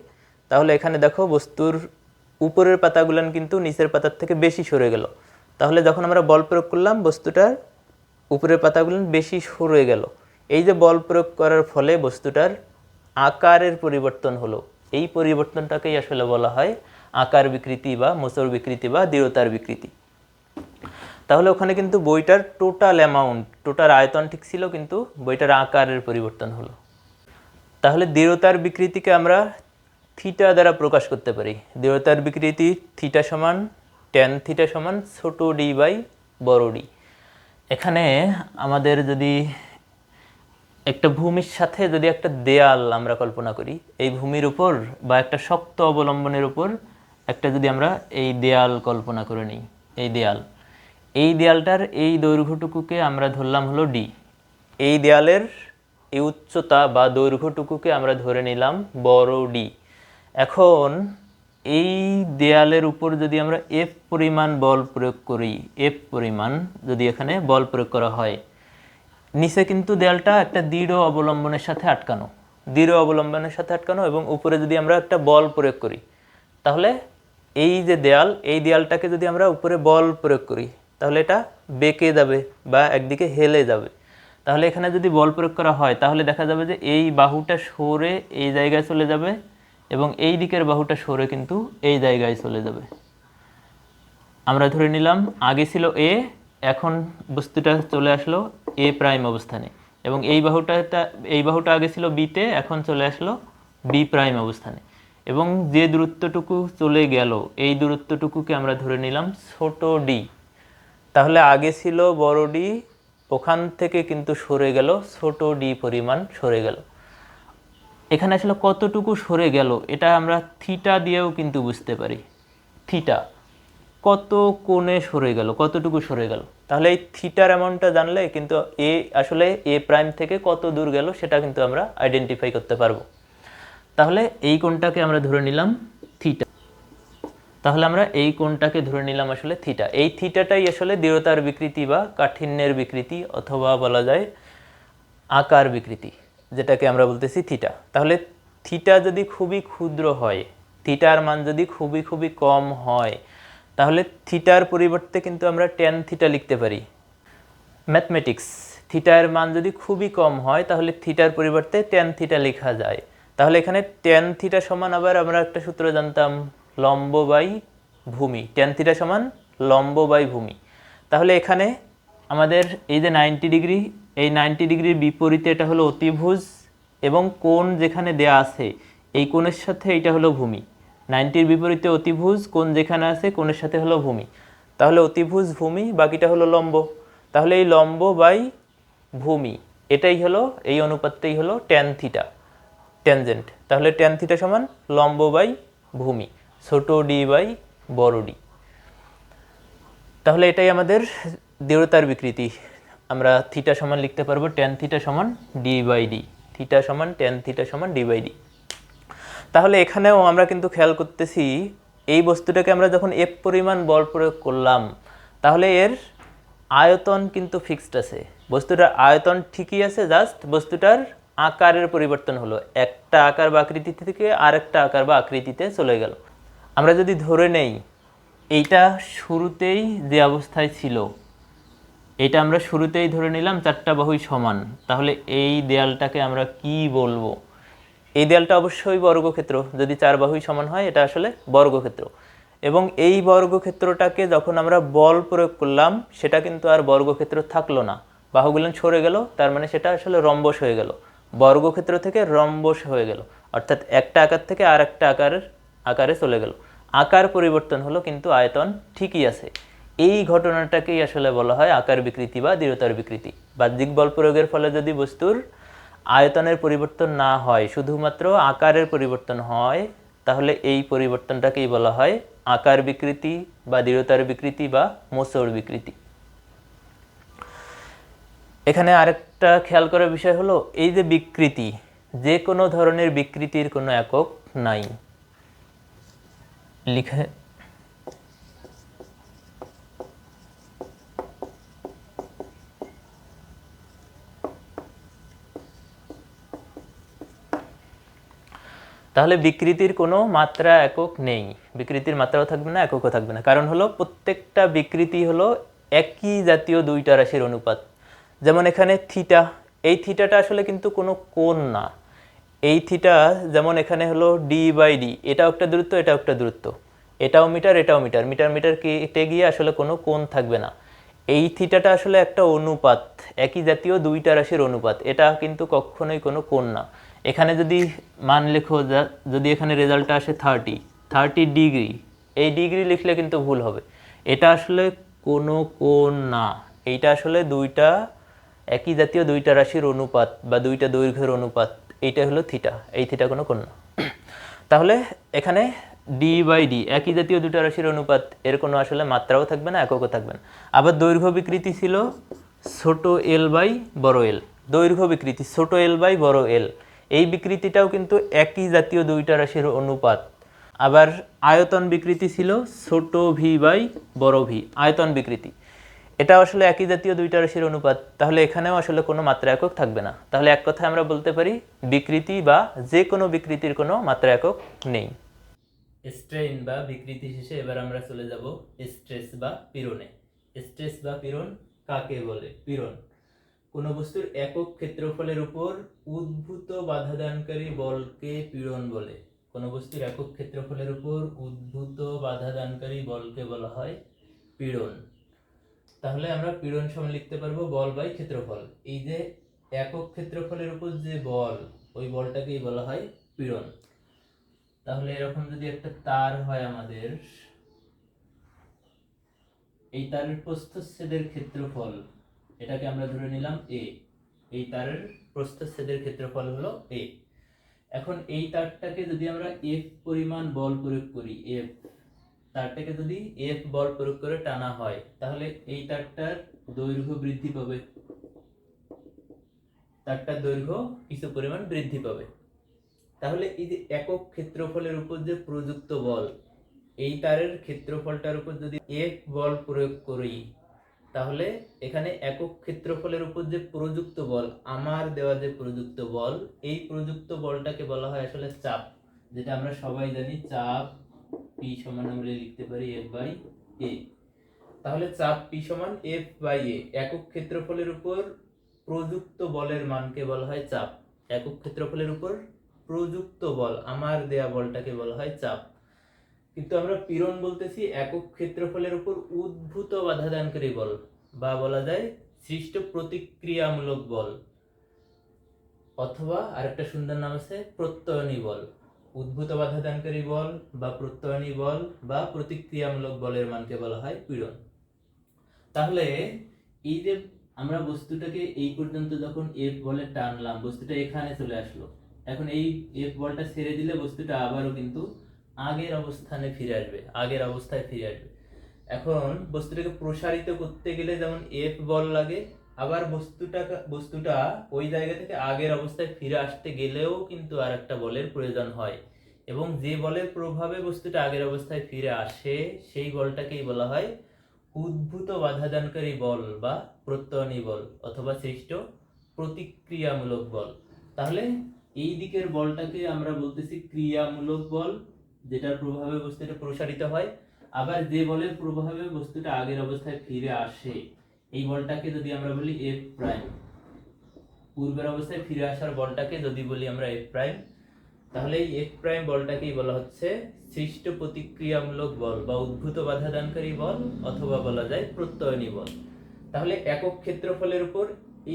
তাহলে এখানে দেখো বস্তুর উপরের পাতাগুলান কিন্তু নিচের পাতার থেকে বেশি সরে গেল। তাহলে যখন আমরা বল প্রয়োগ করলাম, বস্তুটার উপরের পাতাগুলান বেশি সরে গেল। এই যে বল প্রয়োগ করার ফলে বস্তুটার আকারের পরিবর্তন হলো, এই পরিবর্তনটাকেই আসলে বলা হয় আকার বিকৃতি বা মোচড় বিকৃতি বা দৃঢ়তার বিকৃতি। তাহলে ওখানে কিন্তু বইটার টোটাল অ্যামাউন্ট, টোটাল আয়তন ঠিক ছিল, কিন্তু বইটার আকারের পরিবর্তন হলো। তাহলে দৃঢ়তার বিকৃতিকে আমরা থিটা দ্বারা প্রকাশ করতে পারি। দৃঢ়তার বিকৃতি থিটা সমান ট্যান থিটা সমান ছোট ডি বাই বড় ডি। এখানে আমাদের যদি একটা ভূমির সাথে যদি একটা দেয়াল আমরা কল্পনা করি, এই ভূমির উপর বা একটা শক্ত অবলম্বনের উপর একটা যদি আমরা এই দেয়াল কল্পনা করে নিই, এই দেয়ালটার এই দৈর্ঘ্যটুকুকে আমরা ধরলাম হলো ডি। এই দেয়ালের এই উচ্চতা বা দৈর্ঘ্যটুকুকে আমরা ধরে নিলাম বড় ডি। এখন এই দেয়ালের উপর যদি আমরা এফ পরিমাণ বল প্রয়োগ করি, এফ পরিমাণ যদি এখানে বল প্রয়োগ করা হয়, নিচে কিন্তু দেয়ালটা একটা দৃঢ় অবলম্বনের সাথে আটকানো, এবং উপরে যদি আমরা একটা বল প্রয়োগ করি, তাহলে এই যে দেয়াল, এই দেয়ালটাকে যদি আমরা উপরে বল প্রয়োগ করি, তাহলে এটা বেঁকে যাবে বা একদিকে হেলে যাবে। তাহলে এখানে যদি বল প্রয়োগ করা হয়, তাহলে দেখা যাবে যে এই বাহুটা সরে এই জায়গায় চলে যাবে এবং এই দিকের বাহুটা সরে কিন্তু এই জায়গায় চলে যাবে। আমরা ধরে নিলাম আগে ছিল এ, এখন বস্তুটা চলে আসলো এ প্রাইম অবস্থানে, এবং এই বাহুটা আগে ছিল বিতে, এখন চলে আসলো বি প্রাইম অবস্থানে। এবং যে দূরত্বটুকু চলে গেল, এই দূরত্বটুকুকে আমরা ধরে নিলাম ছোট ডি। তাহলে আগে ছিল বড় ডি, ওখান থেকে কিন্তু সরে গেল ছোট ডি পরিমাণ সরে গেল। এখানে আসলে কতটুকু সরে গেল এটা আমরা থিটা দিয়েও কিন্তু বুঝতে পারি। থিটা কত কোণে সরে গেল, কতটুকু সরে গেল, তাহলে এই থিটার অ্যামাউন্টটা জানলে কিন্তু এ আসলে এ প্রাইম থেকে কত দূর গেল সেটা কিন্তু আমরা আইডেন্টিফাই করতে পারবো। তাহলে এই কোণটাকে আমরা ধরে নিলাম থিটা। আসলে থিটা। এই থিটাটাই আসলে দৃঢ়তার বিকৃতি বা কাঠিন্যের বিকৃতি, অথবা বলা যায় আকার বিকৃতি, যেটাকে আমরা বলতেছি থিটা। তাহলে থিটা যদি খুবই ক্ষুদ্র হয়, থিটার মান যদি খুবই কম হয়, তাহলে থিটার পরিবর্তে কিন্তু আমরা ট্যান থিটা লিখতে পারি। ম্যাথমেটিক্স, থিটার মান যদি খুবই কম হয়, তাহলে থিটার পরিবর্তে ট্যান থিটা লেখা যায়। তাহলে এখানে ট্যান থিটা সমান, আবার আমরা একটা সূত্র জানতাম, লম্ব বাই ভূমি। ট্যান থিটা সমান লম্ব বাই ভূমি। তাহলে এখানে আমাদের এই যে 90 ডিগ্রি, এই 90 ডিগ্রির বিপরীতে এটা হলো অতিভুজ, এবং কোণ যেখানে দেয়া আছে এই কোণের সাথে এটা হলো ভূমি। 90-র বিপরীতে অতিভুজ, কোণ যেখানে আছে কোণের সাথে হলো ভূমি। তাহলে অতিভুজ ভূমি, বাকিটা হলো লম্ব। তাহলে এই লম্ব বাই ভূমি, এটাই হলো, এই অনুপাতটাই হলো ট্যান থিটা। ট্যানজেন্ট। তাহলে ট্যান থিটা সমান লম্ব বাই ভূমি, ছোট ডি বাই বড় ডি। তাহলে এটাই আমাদের দৃঢ়তার বিকৃতি। আমরা থিটা সমান লিখতে পারবো ট্যান থিটা সমান ডি বাই ডি, থিটা সমান ট্যান থিটা সমান ডি বাই ডি। তাহলে এখানেও আমরা কিন্তু খেয়াল করতেছি এই বস্তুটাকে আমরা যখন এফ পরিমাণ বল প্রয়োগ করলাম তাহলে এর আয়তন কিন্তু ফিক্সড আছে, বস্তুটার আয়তন ঠিকই আছে, জাস্ট বস্তুটার আকারের পরিবর্তন হলো, একটা আকার বা আকৃতি থেকে আরেকটা আকার বা আকৃতিতে চলে গেল। আমরা যদি ধরে নেই এইটা শুরুতেই যে অবস্থায় ছিল, এটা আমরা শুরুতেই ধরে নিলাম চারটা বাহুই সমান, তাহলে এই দেয়ালটাকে আমরা কি বলবো? এই দেয়ালটা অবশ্যই বর্গক্ষেত্র, যদি চার বাহুই সমান হয় এটা আসলে বর্গক্ষেত্র। এবং এই বর্গক্ষেত্রটাকে যখন আমরা বল প্রয়োগ করলাম সেটা কিন্তু আর বর্গক্ষেত্র থাকলো না, বাহুগুলো সরে গেল, তার মানে সেটা আসলে রম্বস হয়ে গেল, বর্গক্ষেত্র থেকে রম্বস হয়ে গেল, অর্থাৎ একটা আকার থেকে আর একটা আকারে চলে গেল, আকার পরিবর্তন হলো কিন্তু আয়তন ঠিকই আছে। এই ঘটনাটাকেই আসলে বলা হয় আকার বিকৃতি বা দৃঢ়তার বিকৃতি। বাহ্যিক বল প্রয়োগের ফলে যদি বস্তুর আয়তনের পরিবর্তন না হয়, শুধুমাত্র আকারের পরিবর্তন হয়, তাহলে এই পরিবর্তনটাকেই বলা হয় আকার বিকৃতি বা দৃঢ়তার বিকৃতি বা মোচড় বিকৃতি। এখানে আরেকটা খেয়াল করার বিষয় হলো এই যে বিকৃতি, যে কোনো ধরনের বিকৃতির কোনো একক নাই। লিখে তাহলে বিকৃতির কোনো মাত্রা একক নেই, বিকৃতির মাত্রাও থাকবে না, এককও থাকবে না। কারণ হলো প্রত্যেকটা বিকৃতি হলো একই জাতীয় দুইটা রাশির অনুপাত। যেমন এখানে থিটা, এই থিটাটা আসলে কিন্তু কোনো কোণ না। এই থিটা যেমন এখানে হলো ডি বাই ডি, এটাও একটা দূরত্ব, এটাও একটা দূরত্ব, এটাও মিটার, এটাও মিটার, মিটার মিটার কেটে গিয়ে আসলে কোনো কোণ থাকবে না। এই থিটাটা আসলে একটা অনুপাত, একই জাতীয় দুইটা রাশির অনুপাত, এটা কিন্তু কখনোই কোনো কোণ না। এখানে যদি মান লেখো, যদি এখানে রেজাল্টটা আসে 30 ডিগ্রি, এই ডিগ্রি লিখলে কিন্তু ভুল হবে, এটা আসলে কোনো কোণ না, এইটা আসলে দুইটা একই জাতীয় দুইটা রাশির অনুপাত বা দুইটা দৈর্ঘ্যের অনুপাত, এইটা হলো থিটা, এই থিটা কোনো কোণ না। তাহলে এখানে ডি বাই ডি একই জাতীয় দুটো রাশির অনুপাত, এর কোনো আসলে মাত্রাও থাকবে না, এককও থাকবে না। আবার দৈর্ঘ্য বিকৃতি ছিল ছোট এল বাই বড় এল, দৈর্ঘ্য বিকৃতি ছোট এল বাই বড় এল, এই বিকৃতিটাও কিন্তু একই জাতীয় দুইটা রাশির অনুপাত। আবার আয়তন বিকৃতি ছিল ছোট ভি বাই বড় ভি, আয়তন বিকৃতি, এটা আসলে একই জাতীয় দুইটা রাশির অনুপাত। তাহলে এখানেও আসলে কোনো মাত্রা একক থাকবে না। তাহলে এক কথায় আমরা বলতে পারি বিকৃতি বা যে কোনো বিকৃতির কোনো মাত্রা একক নেই। স্ট্রেইন বা বিকৃতি শেষে এবার আমরা চলে যাব স্ট্রেস বা পীড়নে। স্ট্রেস বা পীড়ন কাকে বলে? পীড়ন কোনো বস্তুর একক ক্ষেত্রফলের উপর উদ্ভূত বাধাদানকারী বলকে পীড়ন বলে। কোনো বস্তুর একক ক্ষেত্রফলের উপর উদ্ভূত বাধাদানকারী বলকে বলা হয় পীড়ন। তাহলে আমরা পীড়ন সমান লিখতে পারবো বল বাই ক্ষেত্রফল। এই যে একক ক্ষেত্রফলের উপর যে বল, ওই বলটাকেই বলা হয় পীড়ন। তাহলে এরকম যদি একটা তার হয় আমাদের, এই তারের প্রস্থচ্ছেদের ক্ষেত্রফল, এটাকে আমরা ধরে নিলাম এ, এই তারের প্রস্থচ্ছেদের ক্ষেত্রফল হলো এ। এখন এই তারটাকে যদি আমরা এফ পরিমাণ বল প্রয়োগ করি, এফ তারটাকে যদি এফ বল প্রয়োগ করে টানা হয়, তাহলে এই তারটার দৈর্ঘ্য বৃদ্ধি পাবে, তারটার দৈর্ঘ্য কিছু পরিমাণ বৃদ্ধি পাবে। তাহলে এই যে একক ক্ষেত্রফলের উপর যে প্রযুক্ত বল, এই তারের ক্ষেত্রফলটার উপর যদি এফ বল প্রয়োগ করি, তাহলে এখানে একক ক্ষেত্রফলের উপর যে প্রযুক্ত বল, আমার দেওয়া যে প্রযুক্ত বল, এই প্রযুক্ত বলটাকে বলা হয় আসলে চাপ, যেটা আমরা সবাই জানি চাপ পি সমান আমরা লিখতে পারি এফ বাই এ। তাহলে চাপ পি সমান এফ বাই এ, একক ক্ষেত্রফলের উপর প্রযুক্ত বলের মানকে বলা হয় চাপ। একক ক্ষেত্রফলের উপর প্রযুক্ত বল, আমার দেয়া বলটাকে বলা হয় চাপ। কিন্তু আমরা পীড়ন বলতেছি একক ক্ষেত্রফলের উপর উদ্ভূত বাধাদানকারী বল, বা বলা যায় সৃষ্ট প্রতিক্রিয়ামূলক বল, অথবা আরেকটা সুন্দর নাম আছে প্রত্যয়নী বল। উদ্ভূত বাধাদানকারী বল বা প্রত্যয়নী বল বা প্রতিক্রিয়ামূলক বলের মানকে বলা হয় পীড়ন। তাহলে এই যে আমরা বস্তুটাকে এই পর্যন্ত যখন এফ বলে টানলাম, বস্তুটা এখানে চলে আসলো, এখন এই এফ বলটা ছেড়ে দিলে বস্তুটা আবারও কিন্তু আগের অবস্থানে ফিরে আসবে, আগের অবস্থায় ফিরে আসবে। এখন বস্তুটাকে প্রসারিত করতে গেলে যেমন এফ বল লাগে, আবার বস্তুটা ওই জায়গা থেকে আগের অবস্থায় ফিরে আসতে গেলেও কিন্তু আর একটা বলের প্রয়োজন হয়, এবং যে বলের প্রভাবে বস্তুটা আগের অবস্থায় ফিরে আসে সেই বলটাকেই বলা হয় উদ্ভূত বাধাদানকারী বল বা প্রত্যয়নী বল অথবা সৃষ্ট প্রতিক্রিয়ামূলক বল। তাহলে এই দিকের বলটাকে আমরা বলতেছি ক্রিয়ামূলক বল, যেটার প্রভাবে বস্তুটা প্রসারিত হয়। আবার যে বলের প্রভাবে বস্তুটা আগের অবস্থায় ফিরে আসে এই বলটাকে যদি আমরা বলি এফ প্রাইম, পূর্বের অবস্থায় ফিরে আসার বলটাকে যদি বলি আমরা এফ প্রাইম, তাহলে এই এফ প্রাইম বলটাকেই বলা হচ্ছে সৃষ্ট প্রতিক্রিয়ামূলক বল বা উদ্ভূত বাধাদানকারী বল অথবা বলা যায় প্রত্যয়নী বল। তাহলে একক ক্ষেত্রফলের উপর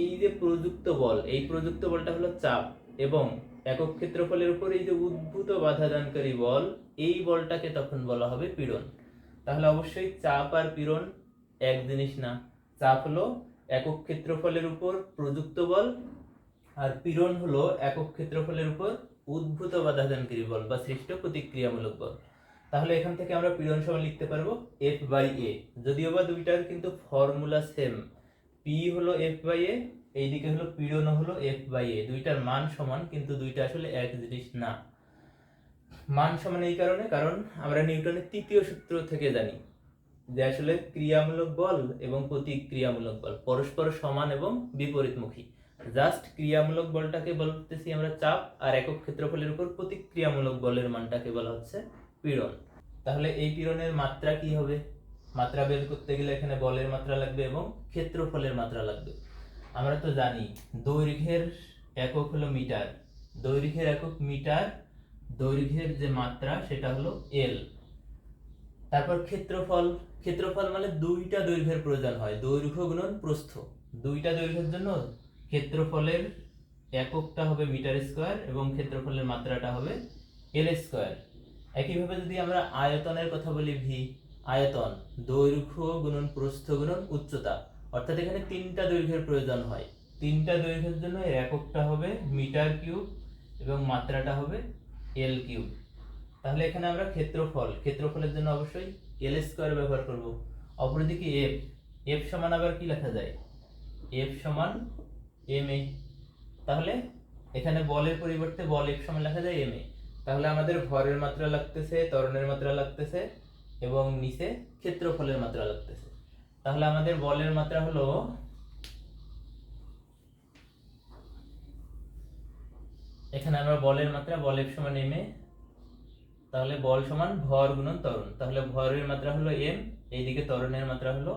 এই যে প্রযুক্ত বল, এই প্রযুক্ত বলটা হলো চাপ, এবং একক ক্ষেত্রফলের উপর এই যে উদ্ভূত বাধাদানকারী বল, এই বলটাকে তখন বলা হবে পীড়ন। তাহলে অবশ্যই চাপ আর পীড়ন এক জিনিস না। চাপ হলো একক ক্ষেত্রফলের উপর প্রযুক্ত বল, আর পীড়ন হলো একক ক্ষেত্রফলের উপর উদ্ভূত বাধাদানকারী বল বা সৃষ্ট প্রতিক্রিয়ামূলক বল। তাহলে এখান থেকে আমরা পীড়ন সমান লিখতে পারবো এফ বাই এ, যদিও বা দুইটার কিন্তু ফর্মুলা সেম, পি হলো এফ বাই এ, এইদিকে হলো পীড়ন হলো এফ বাই এ, দুইটার মান সমান কিন্তু দুইটা আসলে এক জিনিস না। মান সমান এই কারণে, কারণ আমরা নিউটনের তৃতীয় সূত্র থেকে জানি যে আসলে ক্রিয়ামূলক বল এবং প্রতিক্রিয়ামূলক বল পরস্পর সমান এবং বিপরীতমুখী। জাস্ট ক্রিয়ামূলক বলটাকে বলতেছি আমরা চাপ, আর একক ক্ষেত্রফলের উপর প্রতিক্রিয়ামূলক বলের মানটাকে বলা হচ্ছে পীড়ন। তাহলে এই পীড়নের মাত্রা কি হবে? মাত্রা বের করতে গেলে এখানে বলের মাত্রা লাগবে এবং ক্ষেত্রফলের মাত্রা লাগবে। আমরা তো জানি দৈর্ঘ্যের একক হলো মিটার, দৈর্ঘ্যের একক মিটার, দৈর্ঘ্যের যে মাত্রা সেটা হলো এল। তারপর ক্ষেত্রফল, ক্ষেত্রফল মানে দুইটা দৈর্ঘ্যের প্রয়োজন হয়, দৈর্ঘ্য গুণন প্রস্থ, দুইটা দৈর্ঘ্যের জন্য ক্ষেত্রফলের এককটা হবে মিটার স্কয়ার এবং ক্ষেত্রফলের মাত্রাটা হবে এল স্কয়ার। একইভাবে যদি আমরা আয়তনের কথা বলি, ভি আয়তন দৈর্ঘ্য গুণন প্রস্থ গুণন উচ্চতা, অর্থাৎ এখানে তিনটা দৈর্ঘ্যের প্রয়োজন হয়, তিনটা দৈর্ঘ্যের জন্য এর এককটা হবে মিটার কিউব এবং মাত্রাটা হবে এল কিউব। তাহলে এখানে আমরা ক্ষেত্রফলের জন্য অবশ্যই এল স্কয়ার ব্যবহার করব। অপরদিকে এফ, এফ সমান আবার কি লেখা যায়? এফ সমান এম এ। তাহলে এখানে বলের পরিবর্তে বল এফ সমান লেখা যায় এম এ। তাহলে আমাদের ভরের মাত্রা লাগতেছে, ত্বরণের মাত্রা লাগতেছে এবং নিচে ক্ষেত্রফলের মাত্রা লাগতেছে। তাহলে আমাদের বলের মাত্রা হলো এখানে আমরা বলের মাত্রা বল এফ সমান এম এ, তাহলে বল সমান ভর গুণন ত্বরণ। তাহলে ভরের মাত্রা হলো এম, এইদিকে ত্বরণের মাত্রা হলো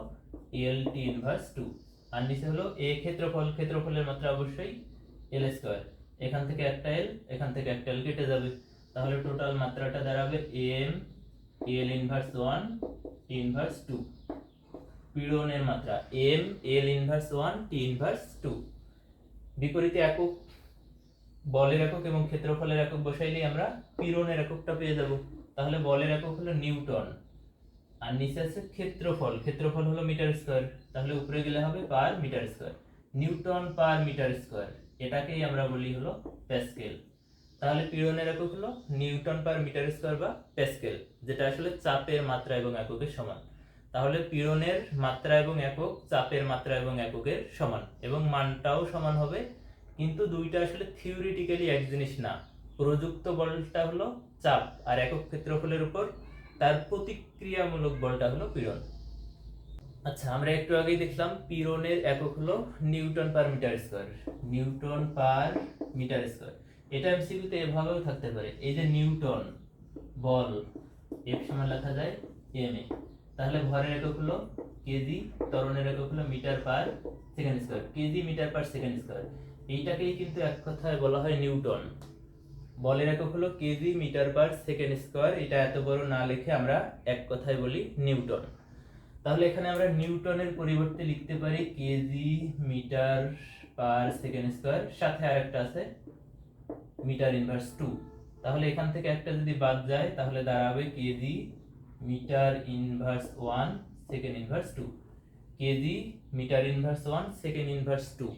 এল টি ইনভার্স 2, আর নিচে হলো এ ক্ষেত্রফল, ক্ষেত্রফলের মাত্রা অবশ্যই এল স্কয়ার। এখান থেকে একটা এল, এখান থেকে একটা এল কেটে যাবে, তাহলে টোটাল মাত্রাটা দাঁড়াবে M L inverse 1 T inverse 2। পীড়নের মাত্রা M L inverse 1 T inverse 2। বিপরীতে একক বলের একক এবং ক্ষেত্রফলের একক বসাইলেই আমরা পীড়নের এককটা পেয়ে যাব। তাহলে বলের একক হলো নিউটন, আর নিচে আছে ক্ষেত্রফল, ক্ষেত্রফল হলো মিটার স্কয়ার, তাহলে উপরে গেলে হবে per metre square, newton per metre square, এটাকেই আমরা বলি হলো প্যাসকেল। তাহলে পীড়নের একক হলো নিউটন পার মিটার স্কয়ার বা প্যাসকেল, যেটা আসলে চাপের মাত্রা এবং এককের সমান। তাহলে পীড়নের মাত্রা এবং একক চাপের মাত্রা এবং এককের সমান, এবং মানটাও সমান হবে, কিন্তু দুইটা আসলে থিওরিটিক্যালি এক জিনিস না। প্রযুক্ত বলটা হলো চাপ, আর একক ক্ষেত্রফলের উপর তার প্রতিক্রিয়ামূলক বলটা হলো পীড়ন। আচ্ছা, আমরা একটু আগেই দেখলাম পীড়নের একক হলো newton per metre square, newton per metre square. এটা এমসিকিউতে এভাবেও থাকতে পারে, এই যে নিউটন বল এফ সমান লেখা যায় এম এ, তাহলে ভরের একক হলো কেজি, ত্বরণের একক হলো metre per second square, KG metre per second square. এইটাকেই কিন্তু এক কথায় বলা হয় নিউটন। বলের একক হলো KG metre per second square, এটা এত বড় না লিখে আমরা এক কথায় বলি নিউটন। তাহলে এখানে আমরা নিউটনের পরিবর্তে লিখতে পারি KG metre per second square, সাথে আরেকটা আছে মিটার ইনভার্স 2। তাহলে এখান থেকে একটা যদি বাদ যায় তাহলে দাঁড়াবে KG metre inverse 1 second inverse 2, KG metre inverse 1 second inverse 2।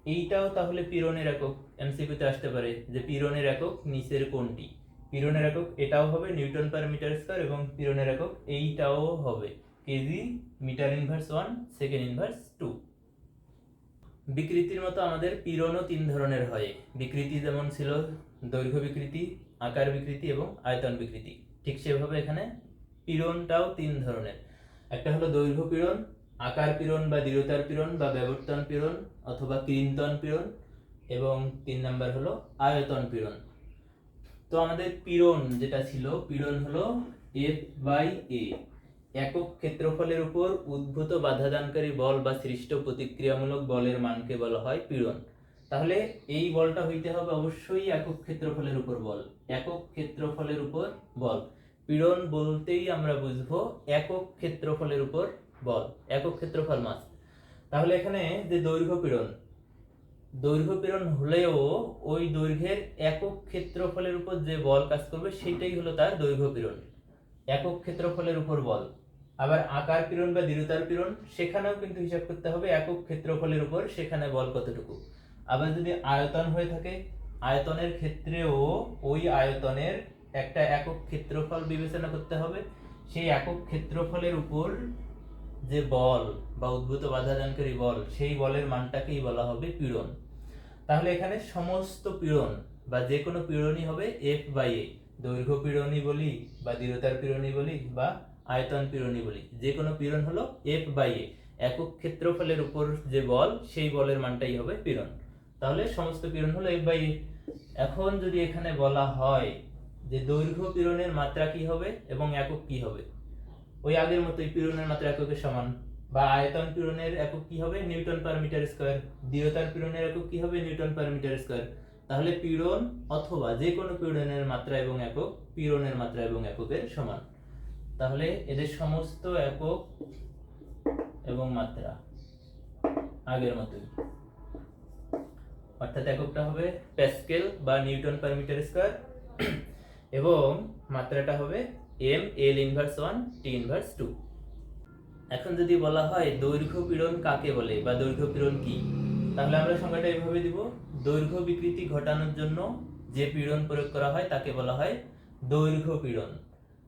এইটাও তাহলে পীড়নের একক, এমসিকিউতে আসতে পারে যে পীড়নের একক নিচের কোনটি। পীড়নের একক এটাও হবে নিউটন পার মিটার স্কয়ার, এবং পীড়নের একক এইটাও হবে KG metre inverse 1 second inverse 2। বিকৃতির মতো আমাদের পীড়নও 3 ধরনের হয়। বিকৃতি যেমন ছিল দৈর্ঘ্য বিকৃতি, আকার বিকৃতি এবং আয়তন বিকৃতি, ঠিক সেভাবে এখানে পীড়নটাও 3 ধরনের। একটা হলো দৈর্ঘ্য পীড়ন, আকার পীড়ন বা দৃঢ়তার পীড়ন বা ব্যবর্তন পীড়ন অথবা ক্রিন্তন পীড়ন, এবং 3 নাম্বার হলো আয়তন পীড়ন। তো আমাদের পীড়ন যেটা ছিল, পীড়ন হলো F/A, একক ক্ষেত্রফলের উপর উদ্ভূত বাধাদানকারী বল বা সৃষ্ট প্রতিক্রিয়ামূলক বলের মানকে বলা হয় পীড়ন। তাহলে এই বলটা হইতে হবে অবশ্যই একক ক্ষেত্রফলের উপর বল, একক ক্ষেত্রফলের উপর বল। পীড়ন বলতেই আমরা বুঝবো একক ক্ষেত্রফলের উপর বল, একক ক্ষেত্রফল মাস। তাহলে এখানে যে দৈর্ঘ্য পীড়ন, দৈর্ঘ্য পীড়ন হলেও ওই দৈর্ঘ্যের একক ক্ষেত্রফলের উপর যে বল কাজ করবে সেটাই হলো তার দৈর্ঘ্য পীড়ন, একক ক্ষেত্রফলের উপর বল। আবার আকার পীড়ন বা দৃঢ়তার পীড়ন, সেখানেও কিন্তু হিসাব করতে হবে একক ক্ষেত্রফলের উপর সেখানে বল কতটুকু। আবার যদি আয়তন হয়ে থাকে, আয়তনের ক্ষেত্রেও ওই আয়তনের একটা একক ক্ষেত্রফল বিবেচনা করতে হবে, সেই একক ক্ষেত্রফলের উপর যে বল বা উদ্ভূত বাধাদানকারী বল, সেই বলের মানটাকেই বলা হবে পীড়ন। তাহলে এখানে সমস্ত পীড়ন বা যে কোনো পীড়নই হবে F/A, দৈর্ঘ্য পীড়নই বলি বা দৃঢ়তার পীড়নই বলি বা আয়তন পীড়নই বলি, যে কোনো পীড়ন হলো F/A, একক ক্ষেত্রফলের উপর যে বল সেই বলের মানটাই হবে পীড়ন। তাহলে সমস্ত পীড়ন হলো F/A। এখন যদি এখানে বলা হয় যে দৈর্ঘ্য পীড়নের মাত্রা কি হবে এবং একক কি হবে, ওই আগের মতোই পীড়নের মাত্রা এককের সমান। বা আয়তন পীড়নের একক কি হবে, নিউটন পার মিটার স্কয়ার। দৃঢ়তার পীড়নের একক কি হবে, নিউটন পার মিটার স্কয়ার। তাহলে পীড়ন অথবা যে কোনো পীড়নের মাত্রা এবং একক পীড়নের মাত্রা এবং এককের সমান। তাহলে এদের সমস্ত একক এবং মাত্রা আগের মতোই, অর্থাৎ এককটা হবে প্যাসকেল বা নিউটন পার মিটার স্কয়ার এবং মাত্রাটা হবে mL ইনভার্স 1 T ইনভার্স 2। এখন যদি বলা হয় দৈর্ঘ্য পীড়ন কাকে বলে বা দৈর্ঘ্য পীড়ন কি, তাহলে আমরা সংজ্ঞাটা এইভাবে দিব, দৈর্ঘ্য বিকৃতি ঘটানোর জন্য যে পীড়ন প্রয়োগ করা হয় তাকে বলা হয় দৈর্ঘ্য পীড়ন।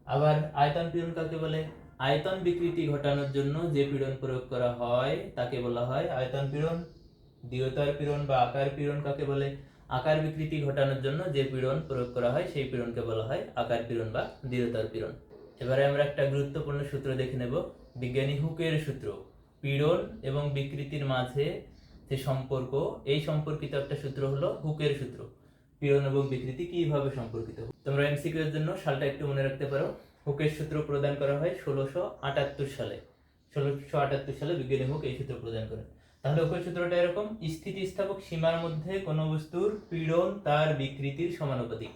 আবার আয়তন পীড়ন কাকে বলে, আয়তন বিকৃতি ঘটানোর জন্য যে পীড়ন প্রয়োগ করা হয় তাকে বলা হয় আয়তন পীড়ন। দৃঢ়তার পীড়ন বা আকার পীড়ন কাকে বলে, আকার বিকৃতি ঘটানোর জন্য যে পীড়ন প্রয়োগ করা হয় সেই পীড়নকে বলা হয় আকার পীড়ন বা দৃঢ়তার পীড়ন। এবারে আমরা একটা গুরুত্বপূর্ণ সূত্র দেখে নেব, বিজ্ঞানী হুকের সূত্র। পীড়ন এবং বিকৃতির মাঝে যে সম্পর্ক, এই সম্পর্কিত একটা সূত্র হলো হুকের সূত্র। পীড়ন এবং বিকৃতি কিভাবে সম্পর্কিত, তোমরা এমসিকিউ এর জন্য সালটা একটু মনে রাখতে পারো। হুকের সূত্র প্রদান করা হয় 1678 সালে। 1678 সালে বিজ্ঞানী হুক এই সূত্র প্রদান করেন। তাহলে হুকের সূত্রটা এরকম, স্থিতিস্থাপক সীমার মধ্যে কোনো বস্তুর পীড়ন তার বিকৃতির সমানুপাতিক।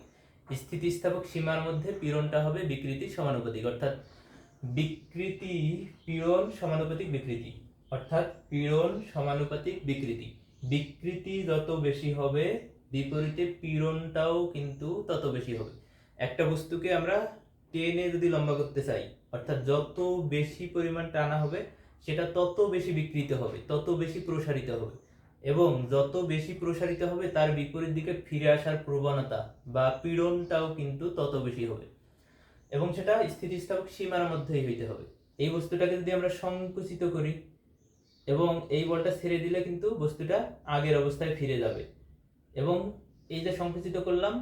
স্থিতিস্থাপক সীমার মধ্যে পীড়নটা হবে বিকৃতির সমানুপাতিক, অর্থাৎ বিকৃতি পীড়ন সমানুপাতিক বিকৃতি, অর্থাৎ পীড়ন সমানুপাতিক বিকৃতি। বিকৃতি যত বেশি হবে বিপরীতে পীড়নটাও কিন্তু তত বেশি হবে। একটা বস্তুকে আমরা টেনে যদি লম্বা করতে চাই, অর্থাৎ যত বেশি পরিমাণ টানা হবে সেটা তত বেশি বিকৃত হবে, তত বেশি প্রসারিত হবে, এবং যত বেশি প্রসারিত হবে তার বিপরীত দিকে ফিরে আসার প্রবণতা বা পীড়নটাও কিন্তু তত বেশি হবে, এবং সেটা স্থিতিস্থাপক সীমার মধ্যেই হইতে হবে। এই বস্তুটাকে যদি আমরা সংকুচিত করি এবং এই বলটা ছেড়ে দিলে কিন্তু বস্তুটা আগের অবস্থায় ফিরে যাবে, এবং এই যে সংকুচিত করলাম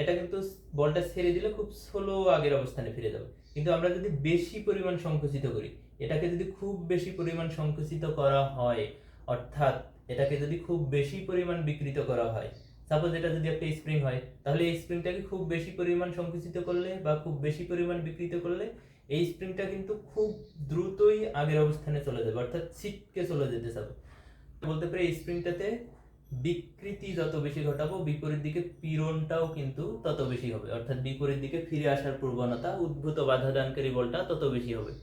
এটা কিন্তু বলটা ছেড়ে দিলে খুব স্লো আগের অবস্থানে ফিরে যাবে। কিন্তু আমরা যদি বেশি পরিমাণ সংকুচিত করি, এটাকে যদি খুব বেশি পরিমাণ সংকুচিত করা হয়, অর্থাৎ এটাকে যদি খুব বেশি পরিমাণ বিকৃত করা হয়, সাপোজ এটা যদি একটা স্প্রিং হয়, তাহলে এই স্প্রিংটাকে খুব বেশি পরিমাণ সংকুচিত করলে বা খুব বেশি পরিমাণ বিকৃত করলে এই স্প্রিংটা কিন্তু খুব দ্রুতই আগের অবস্থানে চলে যাবে, অর্থাৎ ছিটকে চলে যেতে যাবে। বলতে পারি এই স্প্রিংটাতে বিকৃতি যত বেশি ঘটাবো বিপরীত দিকে পীড়নটাও কিন্তু তত বেশি হবে, অর্থাৎ বিপরীত দিকে ফিরে আসার প্রবণতা, উদ্ভূত বাধাদানকারী বলটা তত বেশি হবে।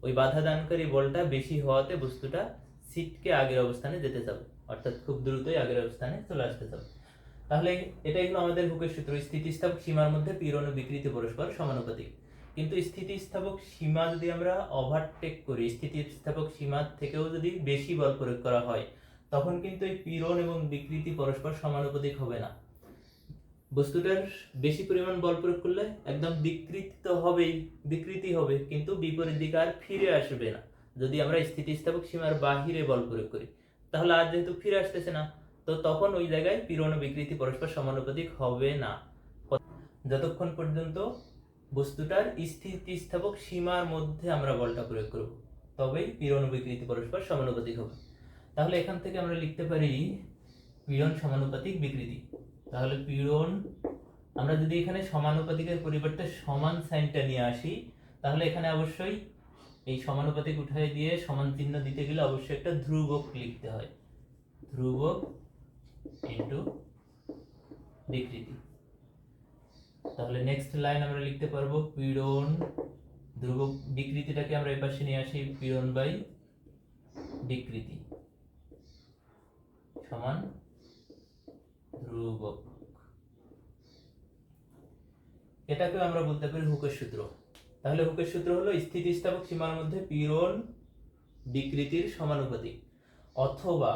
ওই বাধাদানকারী বলটা বেশি হওয়াতে বস্তুটা ছিটকে আগের অবস্থানে যেতে যাবে, অর্থাৎ খুব দ্রুতই আগের অবস্থানে চলে আসতে যাবে। তাহলে এটাই হলো আমাদের হুকের সূত্র, স্থিতিস্থাপক সীমার মধ্যে পীড়ন ও বিকৃতি পরস্পর সমানুপাতিক। কিন্তু স্থিতিস্থাপক সীমা যদি আমরা ওভারটেক করি, স্থিতিস্থাপক সীমার থেকেও যদি বেশি বল প্রয়োগ করা হয়, তখন কিন্তু এই পীড়ন এবং বিকৃতি পরস্পর সমানুপাতিক হবে না। বস্তুটার বেশি পরিমাণ বল প্রয়োগ করলে একদম বিকৃতি তো হবেই, বিকৃতি হবে, কিন্তু বিপরীত দিকে আর ফিরে আসবে না। যদি আমরা স্থিতিস্থাপক সীমার বাহিরে বল প্রয়োগ করি, তাহলে আর যেহেতু ফিরে আসতেছে না, তো তখন ওই জায়গায় পীড়ন ও বিকৃতি পরস্পর সমানুপাতিক হবে না, যতক্ষণ পর্যন্ত বস্তুটার স্থিতিস্থাপক সীমার মধ্যে আমরা বলটা প্রয়োগ করব, তবেই পীড়ন ও বিকৃতি পরস্পর সমানুপাতিক হবে। তাহলে এখান থেকে আমরা লিখতে পারি পীড়ন সমানুপাতিক বিকৃতি। তাহলে পীড়ন, আমরা যদি এখানে সমানুপাতিকের পরিবর্তে সমান সাইনটা নিয়ে আসি, তাহলে এখানে অবশ্যই এই সমানুপাতিক উঠাই দিয়ে সমান চিহ্ন দিতে গেলে অবশ্যই একটা ধ্রুবক লিখতে হয়, ধ্রুবক ইনটু বিকৃতি। তাহলে নেক্সট লাইন আমরা লিখতে পারবো পীড়ন, ধ্রুবক বিকৃতিটাকে আমরা এই পাশে নিয়ে আসি, পীড়ন বাই বিকৃতি সমান ধ্রুবক। এটাকে আমরা বলতে পারি হুকের সূত্র। তাহলে হুকের সূত্র হলো স্থিতিস্থাপক সীমার মধ্যে পীড়ন বিকৃতির সমানুপাতিক, অথবা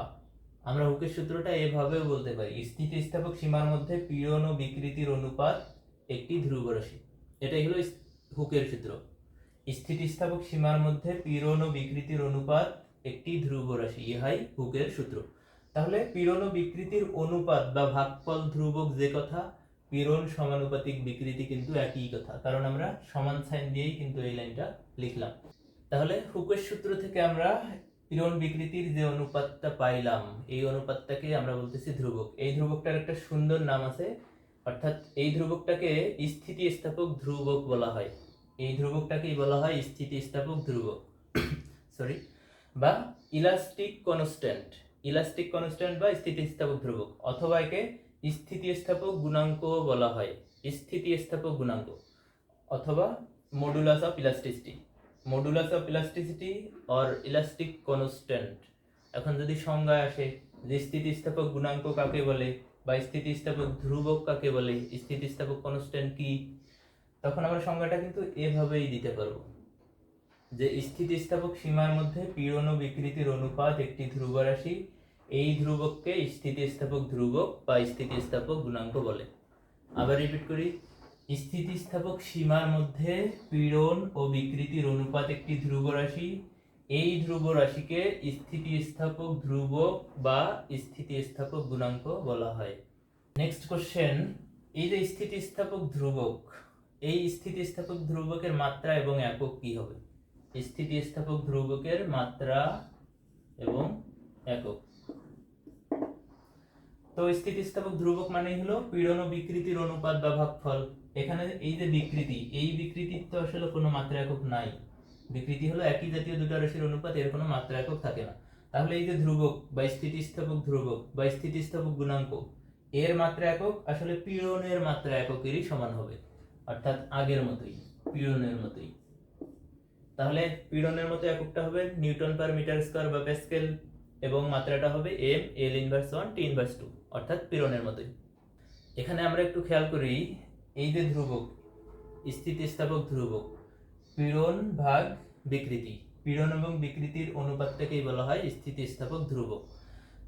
আমরা হুকের সূত্রটা এভাবেও বলতে পারি স্থিতিস্থাপক সীমার মধ্যে পীড়ন ও বিকৃতির অনুপাত একটি ধ্রুব রাশি। এটাই হলো হুকের সূত্র, স্থিতিস্থাপক সীমার মধ্যে পীড়ন ও বিকৃতির অনুপাত একটি ধ্রুব রাশি, ইহাই হুকের সূত্র। তাহলে পীড়ন ও বিকৃতির অনুপাত বা ভাগফল ধ্রুবক যে কথা, পীড়ন সমানুপাতিক বিকৃতি কিন্তু একই কথা, কারণ আমরা সমান সাইন দিয়েই কিন্তু এই লাইনটা লিখলাম। তাহলে হুকের সূত্র থেকে আমরা পীড়ন বিকৃতির যে অনুপাতটা পাইলাম, এই অনুপাতটাকে আমরা বলতেছি ধ্রুবক। এই ধ্রুবকটার একটা সুন্দর নাম আছে, অর্থাৎ এই ধ্রুবকটাকে স্থিতিস্থাপক ধ্রুবক বলা হয়। এই ধ্রুবকটাকেই বলা হয় স্থিতিস্থাপক ধ্রুবক সরি, বা ইলাস্টিক কনস্ট্যান্ট, ইলাস্টিক কনস্ট্যান্ট বা স্থিতিস্থাপক ধ্রুবক, অথবা একে স্থিতিস্থাপক গুণাঙ্ক বলা হয়, স্থিতিস্থাপক গুণাঙ্ক, অথবা modulus of elasticity, modulus of elasticity or elastic constant. এখন যদি সংজ্ঞায় আসে যে স্থিতিস্থাপক গুণাঙ্ক কাকে বলে বা স্থিতিস্থাপক ধ্রুবক কাকে বলে, স্থিতিস্থাপক কনস্ট্যান্ট কি, তখন আমরা সংজ্ঞাটা কিন্তু এভাবেই দিতে পারবো যে স্থিতিস্থাপক সীমার মধ্যে পীড়ন ও বিকৃতির অনুপাত একটি ধ্রুব রাশি, এই ধ্রুবককে স্থিতিস্থাপক ধ্রুবক বা স্থিতিস্থাপক গুণাঙ্ক বলে। আবার রিপিট করি, স্থিতিস্থাপক সীমার মধ্যে পীড়ন ও বিকৃতির অনুপাত একটি ধ্রুব রাশি, এই ধ্রুব রাশিকে স্থিতিস্থাপক ধ্রুবক বা স্থিতিস্থাপক গুণাঙ্ক বলা হয়। নেক্সট কোশ্চেন, এই যে স্থিতিস্থাপক ধ্রুবক, এই স্থিতিস্থাপক ধ্রুবকের মাত্রা এবং একক কি হবে? স্থিতিস্থাপক ধ্রুবকের মাত্রা এবং একক। তো স্থিতিস্থাপক ধ্রুবক মানেই হলো পীড়ন ও বিকৃতির অনুপাত বা ভাগফল। এখানে এই যে বিকৃতি, এই বিকৃতির তো আসলে কোনো মাত্রা একক নাই, বিকৃতি হলো একই জাতীয় দুটো রাশির অনুপাত, এর কোনো মাত্রা একক থাকে না। তাহলে এই যে ধ্রুবক বা স্থিতিস্থাপক ধ্রুবক বা স্থিতিস্থাপক গুণাঙ্ক, এর মাত্রা একক আসলে পীড়নের মাত্রা এককেরই সমান হবে, অর্থাৎ আগের মতোই, পীড়নের মতোই। তাহলে পীড়নের মতো এককটা হবে নিউটন পার মিটার স্কয়ার বা প্যাসকেল, এবং মাত্রাটা হবে M L inverse 1 T inverse 2, অর্থাৎ পীড়নের মতোই। এখানে আমরা একটু খেয়াল করি, এই যে ধ্রুবক, স্থিতিস্থাপক ধ্রুবক, পীড়ন ভাগ বিকৃতি, পীড়ন এবং বিকৃতির অনুপাতটাকেই বলা হয় স্থিতিস্থাপক ধ্রুবক।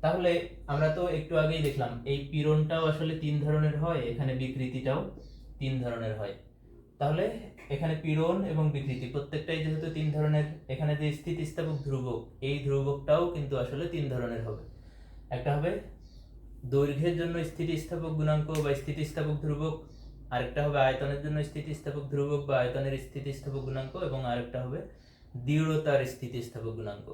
তাহলে আমরা তো একটু আগেই দেখলাম এই পীড়নটাও আসলে 3 ধরনের হয়, এখানে বিকৃতিটাও 3 ধরনের হয়। তাহলে এখানে পীড়ন এবং বিকৃতি প্রত্যেকটাই যেহেতু 3 ধরনের, এখানে যে স্থিতিস্থাপক ধ্রুবক, এই ধ্রুবকটাও কিন্তু আসলে 3 ধরনের হবে। একটা হবে দৈর্ঘ্যের জন্য স্থিতিস্থাপক গুণাঙ্ক বা স্থিতিস্থাপক ধ্রুবক, আরেকটা হবে আয়তনের জন্য স্থিতিস্থাপক ধ্রুবক বা আয়তনের স্থিতিস্থাপক গুণাঙ্ক, এবং আরেকটা হবে দৃঢ়তার স্থিতিস্থাপক গুণাঙ্ক।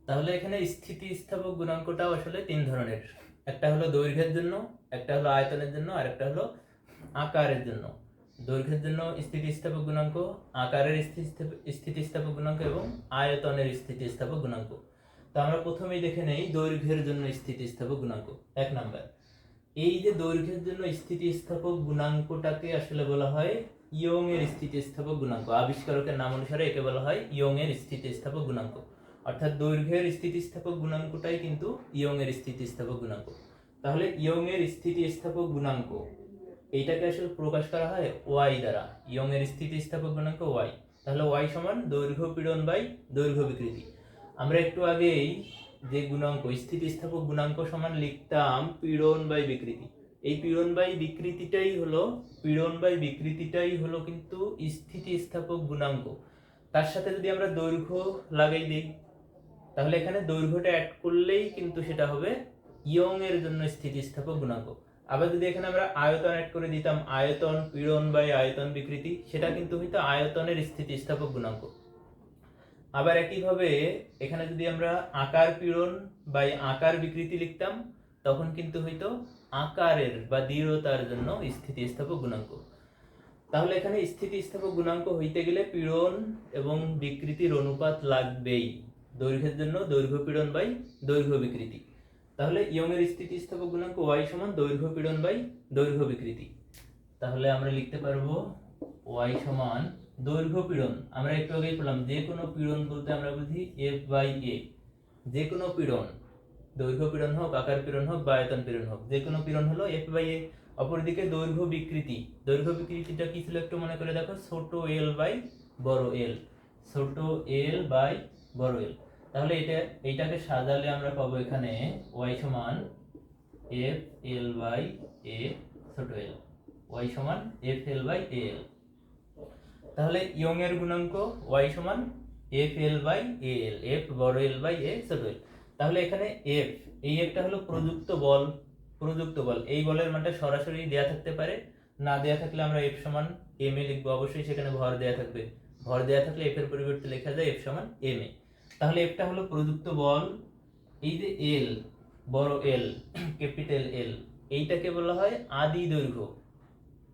তাহলে এখানে স্থিতিস্থাপক গুণাঙ্কটাও আসলে 3 ধরনের, একটা হলো দৈর্ঘ্যের জন্য, একটা হলো আয়তনের জন্য, আরেকটা হলো আকারের জন্য। দৈর্ঘ্যের জন্য স্থিতিস্থাপক গুণাঙ্ক, আকারের স্থিতিস্থাপক গুণাঙ্ক এবং আয়তনের স্থিতিস্থাপক গুণাঙ্ক। তো আমরা প্রথমেই দেখে নেই দৈর্ঘ্যের জন্য স্থিতিস্থাপক গুণাঙ্ক। 1 নাম্বার, এই যে দৈর্ঘ্যের জন্য স্থিতিস্থাপক গুণাঙ্কটাকে আসলে বলা হয় ইয়ং এর স্থিতিস্থাপক গুণাঙ্ক। আবিষ্কারকের নাম অনুসারে একে বলা হয় ইয়ং এর স্থিতিস্থাপক গুণাঙ্ক, অর্থাৎ দৈর্ঘ্যের স্থিতিস্থাপক গুণাঙ্কটাই কিন্তু ইয়ং এর স্থিতিস্থাপক গুণাঙ্ক। তাহলে ইয়ং এর স্থিতিস্থাপক গুণাঙ্ক এইটাকে আসলে প্রকাশ করা হয় ওয়াই দ্বারা, ইয়ং এর স্থিতিস্থাপক গুণাঙ্ক ওয়াই। তাহলে ওয়াই সমান দৈর্ঘ্য পীড়ন বাই দৈর্ঘ্য বিকৃতি। আমরা একটু আগেই যে গুণাঙ্ক স্থিতিস্থাপক গুণাঙ্ক সমান লিখতাম পীড়ন বাই বিকৃতি। এই পীড়ন বাই বিকৃতিটাই হলো কিন্তু স্থিতিস্থাপক গুণাঙ্ক। তার সাথে যদি আমরা দৈর্ঘ্য লাগাই দিই, তাহলে এখানে দৈর্ঘ্যটা অ্যাড করলেই কিন্তু সেটা হবে ইয়ং এর জন্য স্থিতিস্থাপক গুণাঙ্ক। আবার যদি এখানে আমরা আয়তন অ্যাড করে দিতাম, আয়তন পীড়ন বাই আয়তন বিকৃতি, সেটা কিন্তু হইতো আয়তনের স্থিতিস্থাপক গুণাঙ্ক। আবার একইভাবে এখানে যদি আমরা আকার পীড়ন বাই আকার বিকৃতি লিখতাম, তখন কিন্তু হইতো আকারের বা দৃঢ়তার জন্য স্থিতিস্থাপক গুণাঙ্ক। তাহলে এখানে স্থিতিস্থাপক গুণাঙ্ক হইতে গেলে পীড়ন এবং বিকৃতির অনুপাত লাগবেই। দৈর্ঘ্যের জন্য দৈর্ঘ্য পীড়ন বাই দৈর্ঘ্য বিকৃতি। তাহলে ইয়ং এর স্থিতিস্থাপক গুণাঙ্ক y সমান দৈর্ঘ্য পীড়ন বাই দৈর্ঘ্য বিকৃতি। তাহলে আমরা লিখতে পারবো y সমান দৈর্ঘ্য পীড়ন। আমরা একটু আগেই পড়লাম যে কোনো পীড়ন বলতে আমরা বুঝি f বাই a। যে কোনো পীড়ন, দৈর্ঘ্য পীড়ন হোক, আকার পীড়ন হোক বা আয়তন পীড়ন হোক, যে কোনো পীড়ন হলো f বাই a। অপরদিকে দৈর্ঘ্য বিকৃতিটা কি ছিল একটু মনে করে দেখো, ছোট l বাই বড় l, ছোট l বাই বড় l। তাহলে এইটাকে সাজালে আমরা পাবো এখানে y সমান f l বাই a ছোট l, y সমান f l by a l। তাহলে ইয়ং এর গুণাঙ্ক y সমান f l by a l, f বড় l বাই a ছোট l। তাহলে এখানে f, এই একটা হলো প্রযুক্ত বল। এই বলের মানটা সরাসরি দেয়া থাকতে পারে, না দেয়া থাকলে আমরা f সমান m এ লিখবো। অবশ্যই সেখানে ভর দেয়া থাকবে, ভর দেয়া থাকলে f এর পরিবর্তে লেখা যায় f সমান m এ। তাহলে একটা হলো প্রযুক্ত বল। এই যে l, বড় l, ক্যাপিটাল l, এইটাকে বলা হয় আদি দৈর্ঘ্য,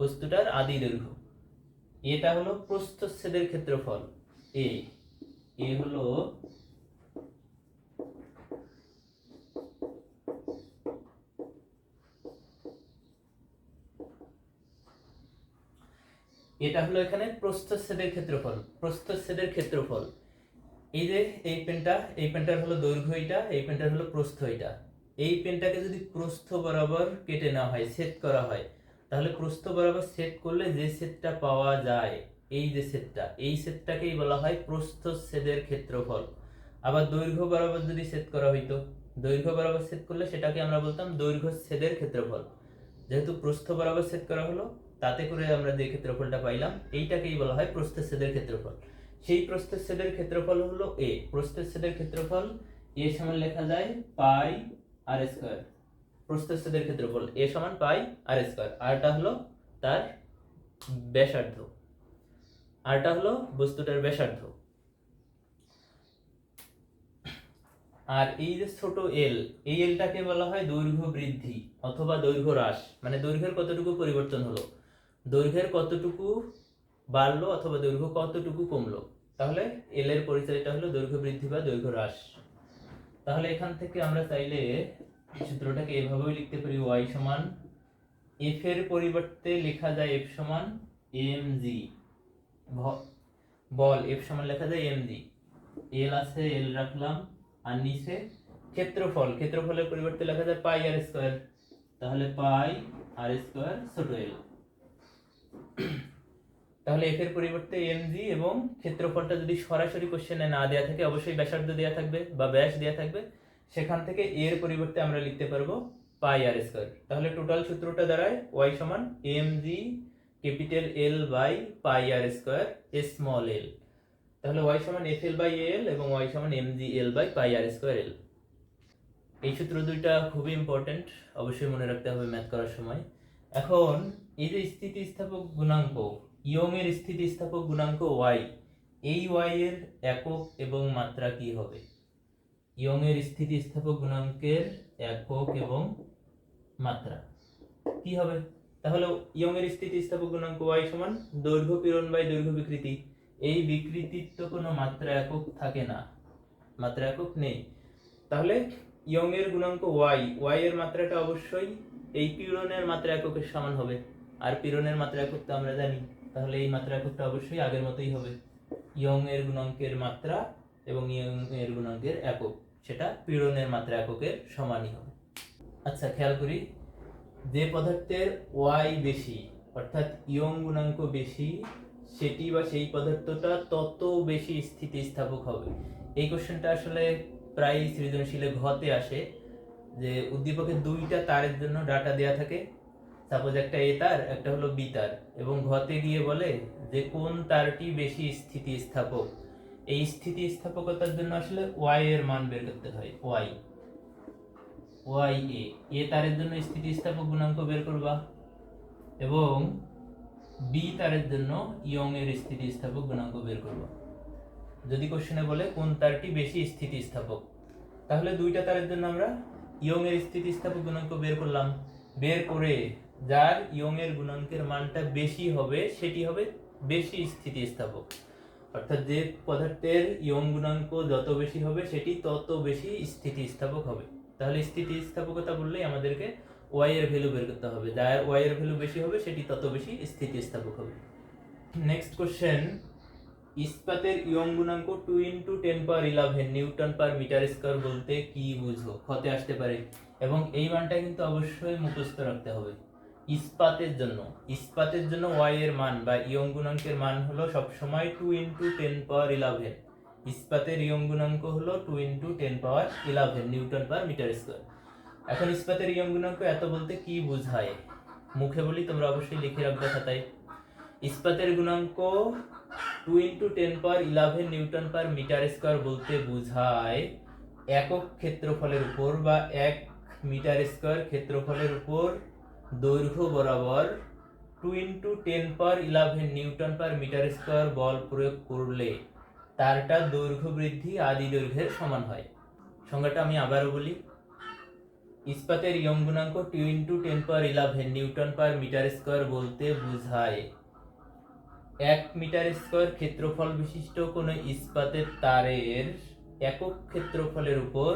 বস্তুটার আদি দৈর্ঘ্য। এটা হলো প্রস্থচ্ছেদের ক্ষেত্রফল এ হলো এটা হলো এখানে প্রস্থচ্ছেদের ক্ষেত্রফল। এই যে এই পেনটার হলো দৈর্ঘ্য এটা, এই পেনটার হলো প্রস্থ এটা। এই পেনটাকে যদি প্রস্থ বরাবর কেটে নেওয়া হয়, ছেদ করা হয়, তাহলে প্রস্থ বরাবর ছেদ করলে যে ছেদটা পাওয়া যায়, এই যে ছেদটা, এই ছেদটাকেই বলা হয় প্রস্থচ্ছেদের ক্ষেত্রফল। আবার দৈর্ঘ্য বরাবর যদি ছেদ করা হইতো, দৈর্ঘ্য বরাবর ছেদ করলে সেটাকে আমরা বলতাম দৈর্ঘ্যচ্ছেদের ক্ষেত্রফল। যেহেতু প্রস্থ বরাবর ছেদ করা হলো, তাতে করে আমরা যে ক্ষেত্রফলটা পাইলাম, এইটাকেই বলা হয় প্রস্থচ্ছেদের ক্ষেত্রফল। সেই প্রস্থচ্ছেদের ক্ষেত্রফল হলো a। প্রস্থচ্ছেদের ক্ষেত্রফল a সমান লেখা যায় পাই আর স্কয়ার। প্রস্থচ্ছেদের ক্ষেত্রফল a সমান পাই আর স্কয়ার। আরটা হলো তার ব্যাসার্ধ, আরটা হলো বস্তুটার ব্যাসার্ধ। আর এই যে ছোট l, এই lটাকে বলা হয় দৈর্ঘ্য বৃদ্ধি অথবা দৈর্ঘ্য হ্রাস। মানে দৈর্ঘ্যের কতটুকু পরিবর্তন হলো, দৈর্ঘ্যের কতটুকু বাড়লো অথবা দৈর্ঘ্য কতটুকু কমলো। তাহলে এল এর পরিচয়টা হলো দৈর্ঘ্য বৃদ্ধি বা দৈর্ঘ্য হ্রাস। তাহলে এখান থেকে আমরা চাইলে সূত্রটাকে এভাবেই লিখতে পারি, y সমান f এর পরিবর্তে লেখা যায় f সমান mg। বল f সমান লেখা যায় mg, l আছে l রাখলাম, আর নিচে ক্ষেত্রফলের পরিবর্তে লেখা যায় পাই আর স্কয়ার। তাহলে পাই আর স্কয়ার ছোট l। তাহলে f এর পরিবর্তে mg এবং ক্ষেত্রফলটা যদি সরাসরি কোশ্চেনে না দেয়া থাকে, অবশ্যই ব্যাসার্ধ দেয়া থাকবে বা ব্যাস দেয়া থাকবে, সেখান থেকে এর পরিবর্তে আমরা লিখতে পারবো পাই আর স্কয়ার। তাহলে টোটাল সূত্রটা দাঁড়ায় y সমান mg capital L by pi R square small l। তাহলে y সমান fl বাই al এবং y সমান mgl by pi R square l। এই সূত্র দুইটা খুবই ইম্পর্টেন্ট, অবশ্যই মনে রাখতে হবে ম্যাথ করার সময়। এখন এই যে স্থিতিস্থাপক গুণাঙ্ক, ইয়ং এর স্থিতিস্থাপক গুণাঙ্ক y, এই y এর একক এবং মাত্রা কি হবে? ইয়ং এর স্থিতিস্থাপক গুণাঙ্কের একক এবং মাত্রা কি হবে? তাহলে ইয়ং এর স্থিতিস্থাপক গুণাঙ্ক y সমান দৈর্ঘ্য পীড়ন বাই দৈর্ঘ্য বিকৃতি। এই বিকৃতির তো কোনো মাত্রা একক থাকে না, মাত্রা একক নেই। তাহলে ইয়ং এর গুণাঙ্ক y এর মাত্রাটা অবশ্যই এই পীড়নের মাত্রা এককের সমান হবে। আর পীড়নের মাত্রা একক তো আমরা জানি, তাহলে এই মাত্রা এককটা অবশ্যই আগের মতোই হবে। ইয়ং এর গুণাঙ্কের মাত্রা এবং ইয়ং এর গুণাঙ্কের একক, সেটা পীড়নের মাত্রা এককের সমানই হবে। আচ্ছা, খেয়াল করি, যে পদার্থের y বেশি অর্থাৎ ইয়ং গুণাঙ্ক বেশি, সেটি বা সেই পদার্থটা তত বেশি স্থিতিস্থাপক হবে। এই কোশ্চেনটা আসলে প্রায় সৃজনশীলে ঘতে আসে যে উদ্দীপকের দুইটা তারের জন্য ডাটা দেয়া থাকে, সাপোজ একটা এ তার একটা হলো বি তার, এবং ঘতে গিয়ে বলে যে কোন তারটি বেশি স্থিতিস্থাপক। এই স্থিতিস্থাপকতার জন্য আসলে ওয়াই এর মান বের করতে হয়। ওয়াই এ তারের জন্য স্থিতিস্থাপক গুণাঙ্ক বের করবা, এবং বি তারের জন্য ইয়ং এর স্থিতিস্থাপক গুণাঙ্ক বের করবা। যদি কোশ্চেনে বলে কোন তারটি বেশি স্থিতিস্থাপক, তাহলে দুইটা তারের জন্য আমরা ইয়ং এর স্থিতিস্থাপক গুণাঙ্ক বের করলাম। বের করে যার ইয়ং এর গুণাঙ্কের মানটা বেশি হবে সেটি হবে বেশি স্থিতিস্থাপক। অর্থাৎ যে পদার্থের ইয়ং গুণাঙ্ক যত বেশি হবে সেটি তত বেশি স্থিতিস্থাপক হবে। তাহলে স্থিতিস্থাপকতা বললেই আমাদেরকে ওয়াই এর ভ্যালু বের করতে হবে, যার ওয়াই এর ভ্যালু বেশি হবে সেটি তত বেশি স্থিতিস্থাপক হবে। নেক্সট কোশ্চেন, ইস্পাতের ইয়ং গুণাঙ্ক 2 × 10⁻11 নিউটন পার মিটার স্কয়ার বলতে কি বুঝো? ক্ষতে আসতে পারে, এবং এই মানটা কিন্তু অবশ্যই মুখস্থ রাখতে হবে। ইস্পাতের জন্য ওয়াই এর মান বা ইয়ং গুণাঙ্কের মান হলো সবসময় 2 × 10⁻11। ইস্পাতের ইয়ং গুণাঙ্ক হলো 2 × 10⁻11 নিউটন পার মিটার স্কয়ার। এখন ইস্পাতের ইয়ং গুণাঙ্ক এত বলতে কি বোঝায়? মুখে বলি, তোমরা অবশ্যই লিখে রাখবে খাতায়। ইস্পাতের গুণাঙ্ক 2 × 10⁻11 নিউটন পার মিটার স্কয়ার বলতে বোঝায় একক ক্ষেত্রফলের উপর বা 1 মিটার স্কয়ার ক্ষেত্রফলের উপর দৈর্ঘ্য বরাবর 2 × 10⁻11 নিউটন পার মিটার স্কয়ার বল প্রয়োগ করলে তারটা দৈর্ঘ্য বৃদ্ধি আদি দৈর্ঘ্যের সমান হয়। সংজ্ঞাটা আমি আবারও বলি। ইস্পাতের ইয়ং গুণাঙ্ক 2 × 10⁻11 নিউটন পার মিটার স্কয়ার বলতে বোঝায় 1 মিটার স্কয়ার ক্ষেত্রফল বিশিষ্ট কোনো ইস্পাতের তারের একক ক্ষেত্রফলের উপর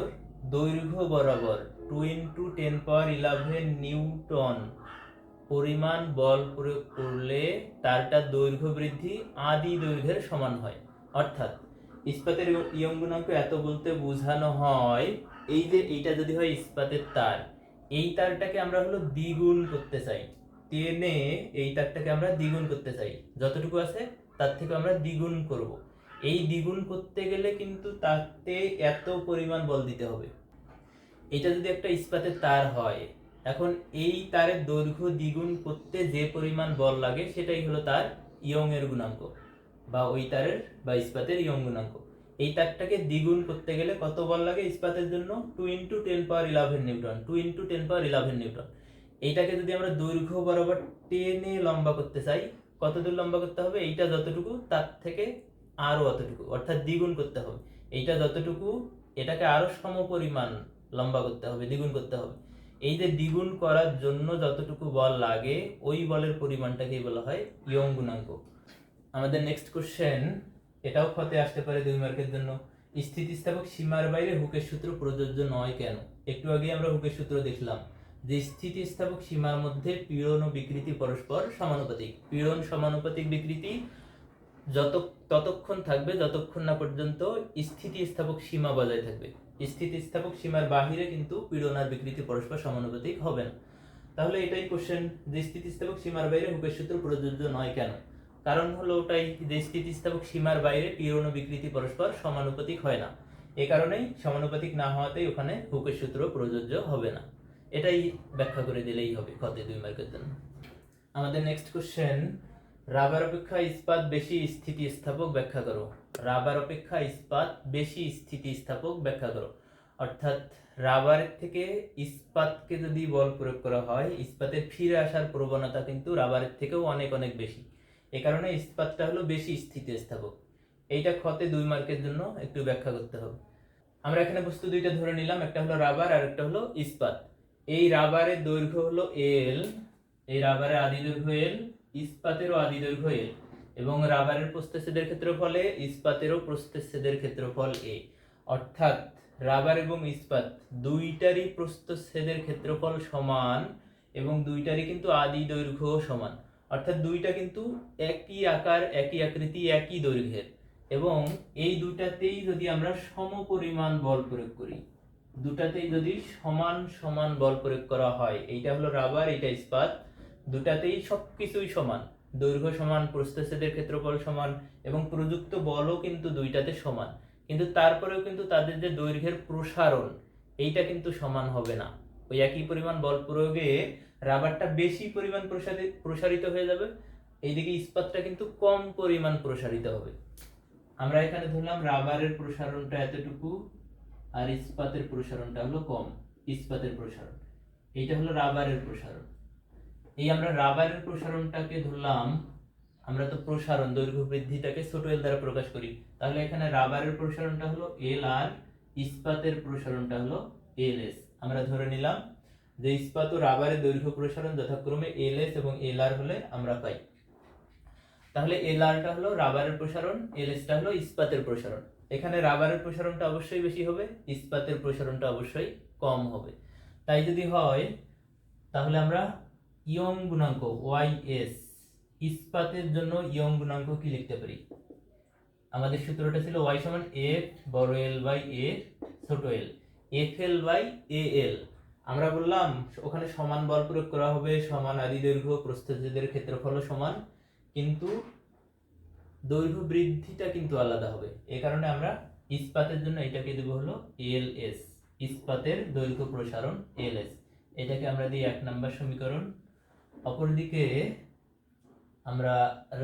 দৈর্ঘ্য বরাবর 2 × 10⁻11 নিউটন পরিমাণ বল প্রয়োগ করলে তারটা দৈর্ঘ্য বৃদ্ধি আদি দৈর্ঘ্যের সমান হয়। অর্থাৎ ইস্পাতের ইয়ং গুণাঙ্ক এত বলতে বোঝানো হয়, এই যে এইটা যদি হয় ইস্পাতের তার, এই তারটাকে আমরা হলো দ্বিগুণ করতে চাই, টেনে এই তারটাকে আমরা দ্বিগুণ করতে চাই, যতটুকু আছে তার থেকে আমরা দ্বিগুণ করব। এই দ্বিগুণ করতে গেলে কিন্তু তাতে এত পরিমাণ বল দিতে হবে। এটা যদি একটা ইস্পাতের তার হয়, এখন এই তারের দৈর্ঘ্য দ্বিগুণ করতে যে পরিমাণ বল লাগে সেটাই হলো তার ইয়ং এর গুণাঙ্ক, বা ওই তারের বা ইস্পাতের ইয়ং গুণাঙ্ক। এই তারটাকে দ্বিগুণ করতে গেলে কত বল লাগে ইস্পাতের জন্য? 2 × 10⁻11 নিউটন। 2 × 10⁻11 নিউটন। এইটাকে যদি আমরা দৈর্ঘ্য বরাবর টেনে লম্বা করতে চাই, কত দূর লম্বা করতে হবে? এইটা যতটুকু তার থেকে আরো অতটুকু, অর্থাৎ দ্বিগুণ করতে হবে। এইটা যতটুকু এটাকে আরো সমপরিমাণ লম্বা করতে হবে, দ্বিগুণ করতে হবে। এই যে দ্বিগুণ করার জন্য যতটুকু বল লাগে ওই বলের পরিমাণটাকেই বলা হয় ইয়ং গুণাঙ্ক। আমাদের নেক্সট কোশ্চেন, এটাও ক্ষতে আসতে পারে 2 মার্কের জন্য। স্থিতিস্থাপক সীমার বাইরে হুকের সূত্র প্রযোজ্য নয় কেন? একটু আগে আমরা হুকের সূত্র দেখলাম যে স্থিতিস্থাপক সীমার মধ্যে পীড়ন ও বিকৃতি পরস্পর সমানুপাতিক। পীড়ন সমানুপাতিক, বিকৃতি ততক্ষণ থাকবে যতক্ষণ না পর্যন্ত স্থিতিস্থাপক সীমা বজায় থাকবে। স্থিতিস্থাপক সীমার বাহিরে কিন্তু পীড়ন আর বিকৃতি পরস্পর সমানুপাতিক হবে না। তাহলে এটাই কোশ্চেন যে স্থিতিস্থাপক সীমার বাইরে হুকের সূত্র প্রযোজ্য নয় কেন? কারণ হলো ওটাই যে স্থিতিস্থাপক সীমার বাইরে পীড়ন ও বিকৃতি পরস্পর সমানুপাতিক হয় না। এই কারণেই সমানুপাতিক না হওয়াতেই ওখানে হুকের সূত্র প্রযোজ্য হবে না। এটাই ব্যাখ্যা করে দিলেই হবে ক্ষতে 2 মার্কের জন্য। আমাদের নেক্সট কোশ্চেন, রাবার অপেক্ষা ইস্পাত বেশি স্থিতিস্থাপক ব্যাখ্যা করো। রাবার অপেক্ষা ইস্পাত বেশি স্থিতিস্থাপক ব্যাখ্যা করো। অর্থাৎ রাবারের থেকে ইস্পাতকে যদি বল প্রয়োগ করা হয়, ইস্পাতের ফিরে আসার প্রবণতা কিন্তু রাবারের থেকেও অনেক অনেক বেশি। এই কারণে ইস্পাতটা হলো বেশি স্থিতিস্থাপক। এইটা ক্ষতে 2 মার্কের জন্য একটু ব্যাখ্যা করতে হবে। আমরা এখানে বস্তু দুইটা ধরে নিলাম, একটা হলো রাবার আর একটা হলো ইস্পাত। এই রাবারের দৈর্ঘ্য হলো এল, এই রাবারের আদি দৈর্ঘ্য এল, ইস্পাতেরও আদি দৈর্ঘ্য এল, এবং রাবারের প্রস্থচ্ছেদের ক্ষেত্রফলে ইস্পাতেরও প্রস্থচ্ছেদের ক্ষেত্রফল এ। অর্থাৎ রাবার এবং ইস্পাত দুইটারই প্রস্থচ্ছেদের ক্ষেত্রফল সমান, এবং দুইটারই কিন্তু আদি দৈর্ঘ্য সমান। অর্থাৎ দুইটা কিন্তু একই আকার, একই আকৃতি, একই দৈর্ঘ্যের, এবং এই দুটাতেই যদি আমরা সমপরিমাণ বল প্রয়োগ করি, দুটাতেই যদি সমান সমান বল প্রয়োগ করা হয়, এইটা হলো রাবার, এইটা ইস্পাত, দুটাতেই সবকিছুই সমান, দৈর্ঘ্য সমান, প্রস্থচ্ছেদের ক্ষেত্রফল সমান, এবং প্রযুক্ত বলও কিন্তু দুইটাতে সমান। কিন্তু তারপরেও কিন্তু তাদের যে দৈর্ঘ্যের প্রসারণ এইটা কিন্তু সমান হবে না। ওই একই পরিমাণ বল প্রয়োগে রাবারটা বেশি পরিমাণ প্রসারিত হয়ে যাবে, এইদিকে ইস্পাতটা কিন্তু কম পরিমাণ প্রসারিত হবে। আমরা এখানে ধরলাম রাবারের প্রসারণটা এতটুকু আর ইস্পাতের প্রসারণটা হলো কম। ইস্পাতের প্রসারণ এইটা হলো রাবারের প্রসারণ। এই আমরা রাবারের প্রসারণটাকে ধরলাম, আমরা তো প্রসারণ দৈর্ঘ্য বৃদ্ধিটাকে ছোট এল দ্বারা প্রকাশ করি, তাহলে এখানে রাবারের প্রসারণটা হলো এল আর ইস্পাতের প্রসারণটা হলো এল এস। আমরা ধরে নিলাম যে ইস্পাত ও রাবারের দৈর্ঘ্য প্রসারণ যথাক্রমে এল এস এবং এল আর হলে আমরা পাই। তাহলে এল আরটা হলো রাবারের প্রসারণ, এল এসটা হলো ইস্পাতের প্রসারণ। এখানে রাবারের প্রসারণটা অবশ্যই বেশি হবে, ইস্পাতের প্রসারণটা অবশ্যই কম হবে। তাই যদি হয় তাহলে আমরা ইয়ং গুণাঙ্ক ওয়াই এস ইস্পাতের জন্য ইয়ং গুণাঙ্ক কি লিখতে পারি? আমাদের সূত্রটা ছিল ওয়াই সমান এফ বড় এল বাই এ ছোট এল, এফ এল বাই এ এল। আমরা বললাম ওখানে সমান বল প্রয়োগ করা হবে, সমান আদি দৈর্ঘ্য, প্রস্থচ্ছেদের ক্ষেত্রফল সমান, কিন্তু দৈর্ঘ্য বৃদ্ধিটা কিন্তু আলাদা হবে। এই কারণে আমরা ইস্পাতের জন্য এটাকে দেব হলো এল এস, ইস্পাতের দৈর্ঘ্য প্রসারণ এল এস। এটাকে আমরা দিই 1 নম্বর সমীকরণ। অপরদিকে আমরা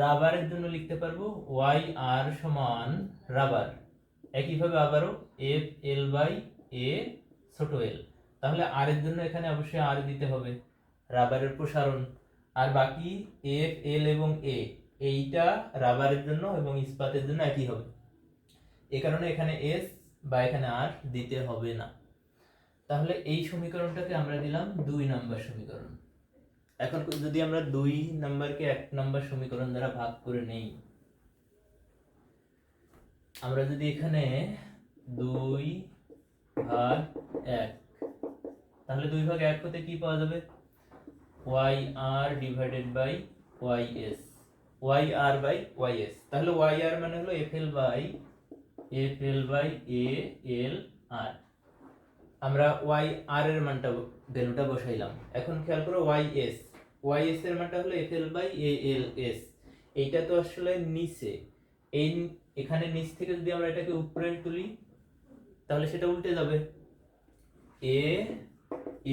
রাবারের জন্য লিখতে পারবো ওয়াই আর সমান রাবার, একইভাবে আবারও এফ এল বাই এ ছোট এল। তাহলে আর এর জন্য এখানে অবশ্যই আর দিতে হবে, রাবারের প্রসারণ। আর বাকি এফ এল এবং এ এইটা রাবারের জন্য এবং ইস্পাতের জন্য একই হবে, এই কারণে এখানে এস বা এখানে আর দিতে হবে না। তাহলে এই সমীকরণটাকে আমরা দিলাম 2 নম্বর সমীকরণ। এখন যদি আমরা 2 নাম্বারকে 1 নম্বর সমীকরণ দ্বারা ভাগ করে নেই, আমরা যদি এখানে 2 ভাগ 1, তাহলে 2 ভাগ 1 হতে কি পাওয়া যাবে? Y R divided by Y S, Y R by Y S. তাহলে ওয়াই আর মানে হলো এফ এল বাই এ এল আর। আমরা ওয়াই আর এর মানটা ভ্যালুটা বসাইলাম। এখন খেয়াল করো ওয়াই এস এর মানটা হলো F L by A L S. এইটা তো আসলে নিচে, এই এখানে নিচ থেকে যদি আমরা এটাকে উপরে তুলি তাহলে সেটা উল্টে যাবে, এ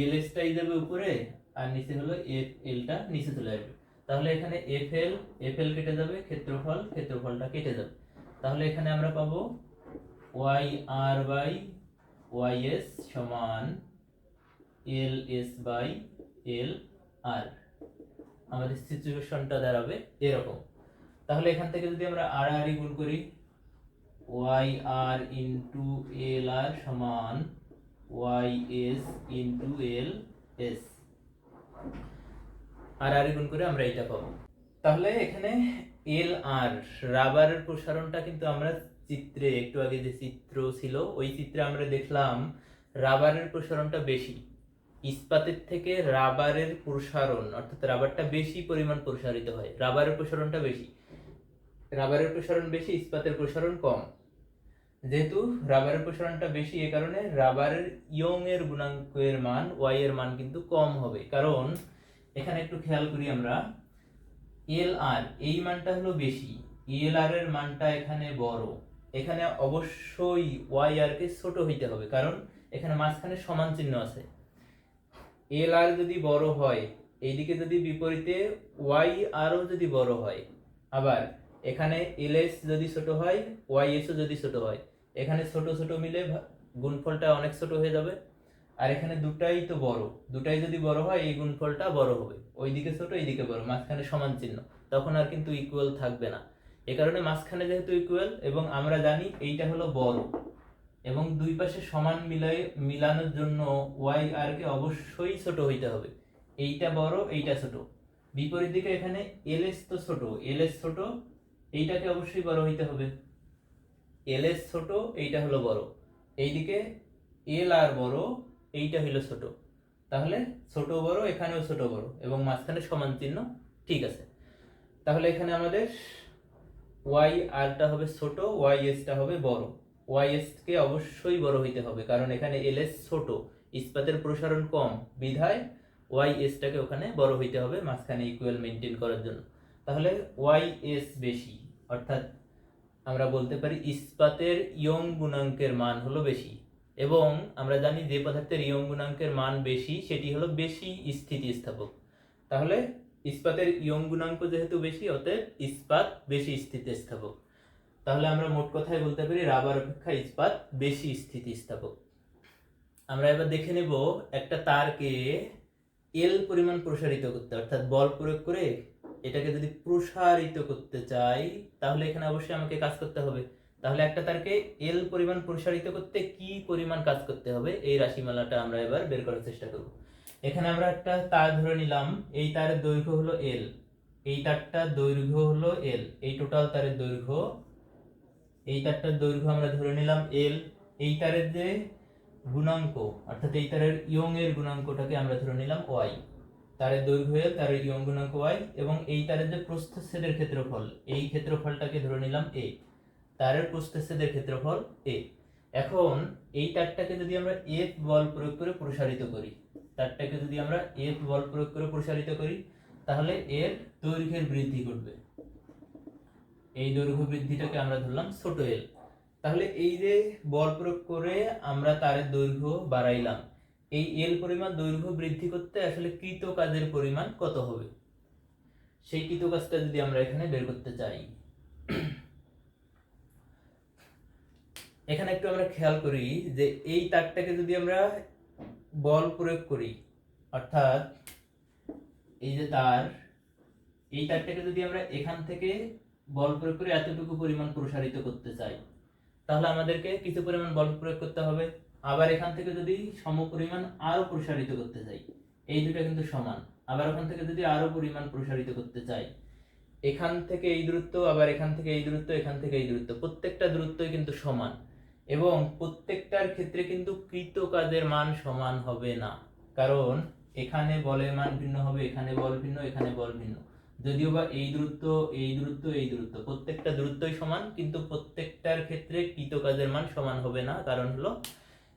এল এসটাই যাবে উপরে আর নিচে হলো এফ এলটা নিচে চলে আসবে। তাহলে এখানে এফ এল কেটে যাবে, ক্ষেত্রফলটা কেটে যাবে। তাহলে এখানে আমরা পাবো Y R by Y S সমান এল এস বাই এল আর। আমাদের সিচুয়েশনটা দাঁড়াবে এরকম। তাহলে এখান থেকে যদি আমরা আর আর গুণ করি, ওয়াই আর ইন্টু এল আর সমান Y S into L S, R আর গুণ করে আমরা এটা পাবো। তাহলে এখানে এল আর রাবারের প্রসারণটা কিন্তু আমরা চিত্রে একটু আগে যে চিত্র ছিল ওই চিত্রে আমরা দেখলাম রাবারের প্রসারণটা বেশি, ইস্পাতের থেকে রাবারের প্রসারণ অর্থাৎ রাবারটা বেশি পরিমাণ প্রসারিত হয়, রাবারের প্রসারণটা বেশি, রাবারের প্রসারণ বেশি, ইস্পাতের প্রসারণ কম। যেহেতু রাবারের প্রসারণটা বেশি এ কারণে রাবারের ইয়ং এর গুণাঙ্কের মান ওয়াই এর মান কিন্তু কম হবে। কারণ এখানে একটু খেয়াল করি আমরা, এল আর এই মানটা হলো বেশি, এল আর এর মানটা এখানে বড়, এখানে অবশ্যই ওয়াই আর কে ছোট হইতে হবে, কারণ এখানে মাঝখানে সমান চিহ্ন আছে। এল আর যদি বড় হয়, এইদিকে যদি বিপরীতে ওয়াই আরও যদি বড় হয়, আবার এখানে এল এস যদি ছোট হয়, ওয়াই এসও যদি ছোট হয়, এখানে ছোট ছোট মিলে গুণফলটা অনেক ছোট হয়ে যাবে। আর এখানে দুটাই তো বড়, দুটাই যদি বড় হয় এই গুণফলটা বড় হবে, ওইদিকে ছোট এইদিকে বড়, মাঝখানে সমান চিহ্ন, তখন আর কিন্তু ইকুয়াল থাকবে না। এ কারণে মাঝখানে যেহেতু ইকুয়াল এবং আমরা জানি এইটা হলো বড় এবং দুই পাশে সমান মিলানোর জন্য ওয়াই আর কে অবশ্যই ছোট হইতে হবে, এইটা বড় এইটা ছোট। বিপরীত দিকে এখানে এল এস তো ছোট, এল এস ছোট, এইটাকে অবশ্যই বড় হইতে হবে, এল এস ছোট এইটা হলো বড়, এইদিকে এল আর বড় এইটা হলো ছোট। তাহলে ছোট বড় এখানেও ছোট বড় এবং মাঝখানে সমান চিহ্ন, ঠিক আছে। তাহলে এখানে আমাদের ওয়াই আরটা হবে ছোট, ওয়াই এসটা হবে বড়। ওয়াই এস কে অবশ্যই বড় হইতে হবে কারণ এখানে এল এস ছোট, ইস্পাতের প্রসারণ কম, বিধায় ওয়াই এসটাকে ওখানে বড় হইতে হবে মাঝখানে ইকুয়াল মেনটেন করার জন্য। তাহলে ওয়াই এস বেশি, অর্থাৎ আমরা বলতে পারি ইস্পাতের ইয়ং গুণাঙ্কের মান হলো বেশি, এবং আমরা জানি যে পদার্থের ইয়ং গুণাঙ্কের মান বেশি সেটি হলো বেশি স্থিতিস্থাপক। তাহলে ইস্পাতের ইয়ং গুণাঙ্ক যেহেতু বেশি, অতএব ইস্পাত বেশি স্থিতিস্থাপক। তাহলে আমরা মোট কথায় বলতে পারি রাবার অপেক্ষা ইস্পাত বেশি স্থিতিস্থাপক। আমরা এবার দেখে নেব একটা তারকে এল পরিমাণ প্রসারিত করতে, অর্থাৎ বল প্রয়োগ করে এটাকে যদি প্রসারিত করতে চাই তাহলে এখানে অবশ্যই আমাকে কাজ করতে হবে। তাহলে একটা তারকে এল পরিমাণ প্রসারিত করতে কি পরিমাণ কাজ করতে হবে এই রাশিমালাটা আমরা এবার বের করার চেষ্টা করব। এখানে আমরা একটা তার ধরে নিলাম, এই তারের দৈর্ঘ্য হলো এল, এই তারটার দৈর্ঘ্য হলো এল, এই টোটাল তারের দৈর্ঘ্য, এই তারটার দৈর্ঘ্য আমরা ধরে নিলাম এল। এই তারের যে গুণাঙ্ক অর্থাৎ এই তারের ইয়ং এর গুণাঙ্কটাকে আমরা ধরে নিলাম ওয়াই, তারের দৈর্ঘ্য এল, তারের ইয়ং গুণাঙ্ক ওয়াই, এবং এই তারের যে প্রস্থচ্ছেদের ক্ষেত্রফল, এই ক্ষেত্রফলটাকে ধরে নিলাম এ, তারের প্রস্থচ্ছেদের ক্ষেত্রফল এ। এখন এই তারটাকে যদি আমরা এফ বল প্রয়োগ করে প্রসারিত করি, তারটাকে যদি আমরা এফ বল প্রয়োগ করে প্রসারিত করি তাহলে এর দৈর্ঘ্যের বৃদ্ধি ঘটবে, এই দৈর্ঘ্য বৃদ্ধিটাকে আমরা ধরলাম ছোট এল। তাহলে এই যে বল প্রয়োগ করে আমরা তারের দৈর্ঘ্য বাড়াইলাম, এই এল পরিমাণ দৈর্ঘ্য বৃদ্ধি করতে আসলে কৃত কাজের পরিমাণ কত হবে, সেই কৃত কাজটা যদি আমরা এখানে বের করতে চাই, এখানে একটু আমরা খেয়াল করি যে এই তারটাকে যদি আমরা বল প্রয়োগ করি, অর্থাৎ এই যে তার, এই তারটাকে যদি আমরা এখান থেকে বল প্রয়োগ করে এতটুকু পরিমাণ প্রসারিত করতে চাই তাহলে আমাদেরকে কিছু পরিমাণ বল প্রয়োগ করতে হবে। আবার এখান থেকে যদি সম পরিমাণ আরো প্রসারিত করতে চাই, এই দুটো কিন্তু সমান, আবার ওখান থেকে যদি আরো পরিমাণ প্রসারিত করতে চাই, এখান থেকে এই দূরত্ব, আবার এখান থেকে এই দূরত্ব, এখান থেকে এই দূরত্ব, প্রত্যেকটা দূরত্বই কিন্তু সমান, এবং প্রত্যেকটার ক্ষেত্রে কিন্তু কৃত কাজের মান সমান হবে না, কারণ এখানে বলের মান ভিন্ন হবে, এখানে বল ভিন্ন, এখানে বল ভিন্ন। যদিও বা এই দূরত্ব, এই দূরত্ব, এই দূরত্ব, প্রত্যেকটা দূরত্বই সমান, কিন্তু প্রত্যেকটার ক্ষেত্রে কৃত কাজের মান সমান হবে না, কারণ হলো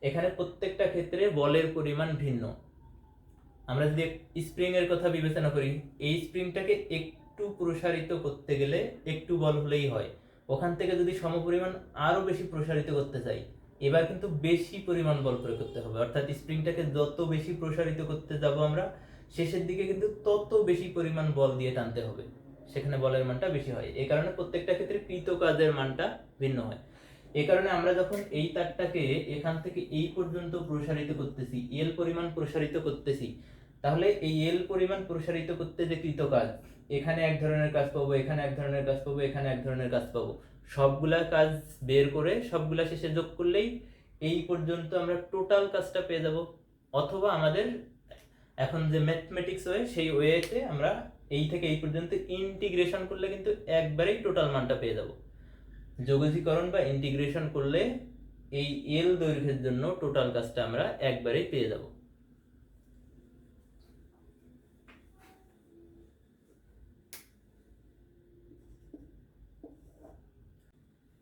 এখানে প্রত্যেকটা ক্ষেত্রে বলের পরিমাণ ভিন্ন। আমরা যদি স্প্রিং এর কথা বিবেচনা করি, এই স্প্রিংটাকে একটু প্রসারিত করতে গেলে একটু বল হলেই হয়, ওখান থেকে যদি সমপরিমাণ আরো বেশি প্রসারিত করতে চাই এবার কিন্তু বেশি পরিমাণ বল প্রয়োগ করতে হবে, অর্থাৎ স্প্রিংটাকে যত বেশি প্রসারিত করতে যাব আমরা শেষের দিকে কিন্তু তত বেশি পরিমাণ বল দিয়ে টানতে হবে, সেখানে বলের মানটা বেশি হয়। এই কারণে প্রত্যেকটা ক্ষেত্রে কৃত কাজের মানটা ভিন্ন হয়। এই কারণে আমরা যখন এই তারটাকে এখান থেকে এই পর্যন্ত প্রসারিত করতেছি, এল পরিমাণ প্রসারিত করতেছি, তাহলে এই এল পরিমাণ প্রসারিত করতে যে কৃত কাজ, এখানে এক ধরনের কাজ পাবো, এখানে এক ধরনের কাজ পাবো, এখানে এক ধরনের কাজ পাবো, সবগুলা কাজ বের করে সবগুলা শেষে যোগ করলেই এই পর্যন্ত আমরা টোটাল কাজটা পেয়ে যাব। অথবা আমাদের এখন যে ম্যাথমেটিক্স ওয়ে, সেই ওয়েতে আমরা এই থেকে এই পর্যন্ত ইন্টিগ্রেশন করলে কিন্তু একবারেই টোটাল মানটা পেয়ে যাব। যোগজীকরণ বা ইন্টিগ্রেশন করলে এই এল দৈর্ঘ্যের জন্য টোটাল কাজটা আমরা একবারেই পেয়ে যাব।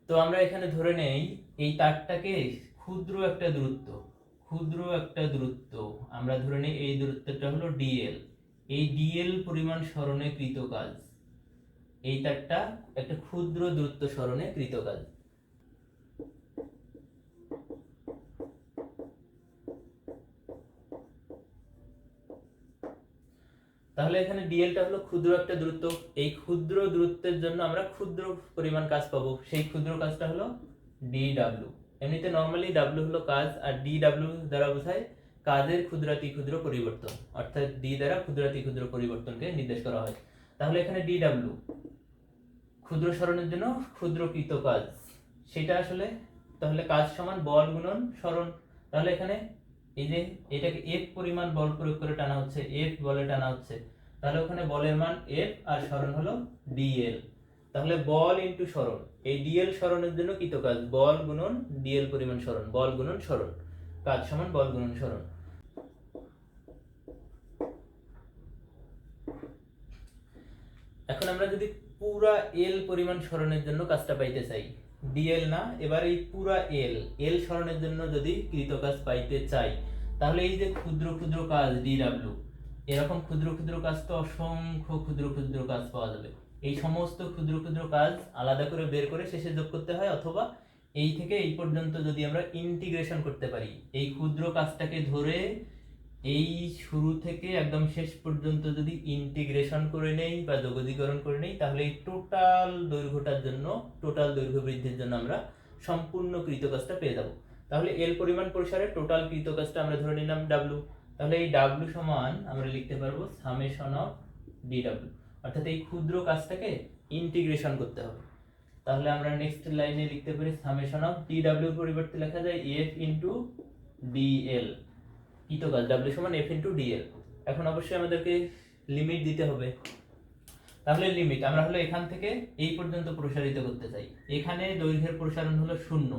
তো আমরা এখানে ধরে নেই এই তারটাকে ক্ষুদ্র একটা দূরত্ব আমরা ধরে নেই, এই দূরত্বটা হলো ডিএল, এই ডিএল পরিমাণ সরণে কৃত কাজ, এই তারটা একটা ক্ষুদ্র দূরত্ব সরণে কৃত কাজ। তাহলে এখানে ডিএলটা হলো ক্ষুদ্র একটা দূরত্ব, এই ক্ষুদ্র দূরত্বের জন্য আমরা ক্ষুদ্র পরিমাণ কাজ পাবো, সেই ক্ষুদ্র কাজটা হলো ডিডব্লিউ। এমনিতে নর্মালি ডাব্লিউ হলো কাজ, আর ডিডব্লিউ দ্বারা বোঝায় কাজের ক্ষুদ্রাতি ক্ষুদ্র পরিবর্তন, অর্থাৎ ডি দ্বারা ক্ষুদ্রাতি ক্ষুদ্র পরিবর্তনকে নির্দেশ করা হয়। তাহলে এখানে ডিডব্লিউ ক্ষুদ্র সরণের জন্য ক্ষুদ্রকৃত কাজ, সেটা আসলে তাহলে কাজ সমান বল গুণন সরণ। তাহলে এখানে এই যে এটাকে এফ পরিমাণ বল প্রয়োগ করে টানা হচ্ছে, এফ বলে টানা হচ্ছে, তাহলে ওখানে বলের মান এফ আর সরণ হলো ডিএল। তাহলে বল ইনটু সরণ, এই ডিএল সরণের জন্য কৃত কাজ বল গুণন ডিএল পরিমাণ সরণ, বল গুণন সরণ, কাজ সমান বল গুণন সরণ। এখন আমরা যদি পুরা এল পরিমাণ সরণের জন্য কাজটা পাইতে চাই, ডিএল না, এবার এই পুরা এল সরণের জন্য যদি কৃত কাজ পাইতে চাই তাহলে এই যে ক্ষুদ্র ক্ষুদ্র কাজ ডিডব্লিউ, এরকম ক্ষুদ্র ক্ষুদ্র কাজ তো অসংখ্য ক্ষুদ্র ক্ষুদ্র কাজ পাওয়া যাবে। এই সমস্ত ক্ষুদ্র ক্ষুদ্র কাজ আলাদা করে বের করে শেষে যোগ করতে হয়, অথবা এই থেকে এই পর্যন্ত যদি আমরা ইন্টিগ্রেশন করতে পারি, এই ক্ষুদ্র কাজটাকে ধরে এই শুরু থেকে একদম শেষ পর্যন্ত যদি ইন্টিগ্রেশন করে নেই বা যোগজীকরণ করে নেই, তাহলে এই টোটাল দৈর্ঘ্যটার জন্য, টোটাল দৈর্ঘ্য বৃদ্ধির জন্য আমরা সম্পূর্ণ কৃতকাজটা পেয়ে যাব। তাহলে এল পরিমাণ প্রসারে টোটাল কৃতকাজটা আমরা ধরে নিলাম ডাব্লু। তাহলে এই ডাব্লু সমান আমরা লিখতে পারবো সামেশন অফ ডি ডাব্লু, অর্থাৎ এই ক্ষুদ্র কাজটাকে ইন্টিগ্রেশন করতে হবে। তাহলে আমরা নেক্সট লাইনে লিখতে পারি সামেশন অফ ডি ডাব্লিউর পরিবর্তে লেখা যায় এফ ইন্টু ডিএল, কৃতকাজ ডাব্লিউ সমান এফ ইন্টু ডিএল। এখন অবশ্যই আমাদেরকে লিমিট দিতে হবে। তাহলে লিমিট আমরা হলো এখান থেকে এই পর্যন্ত প্রসারিত করতে চাই, এখানে দৈর্ঘ্যের প্রসারণ হলো 0,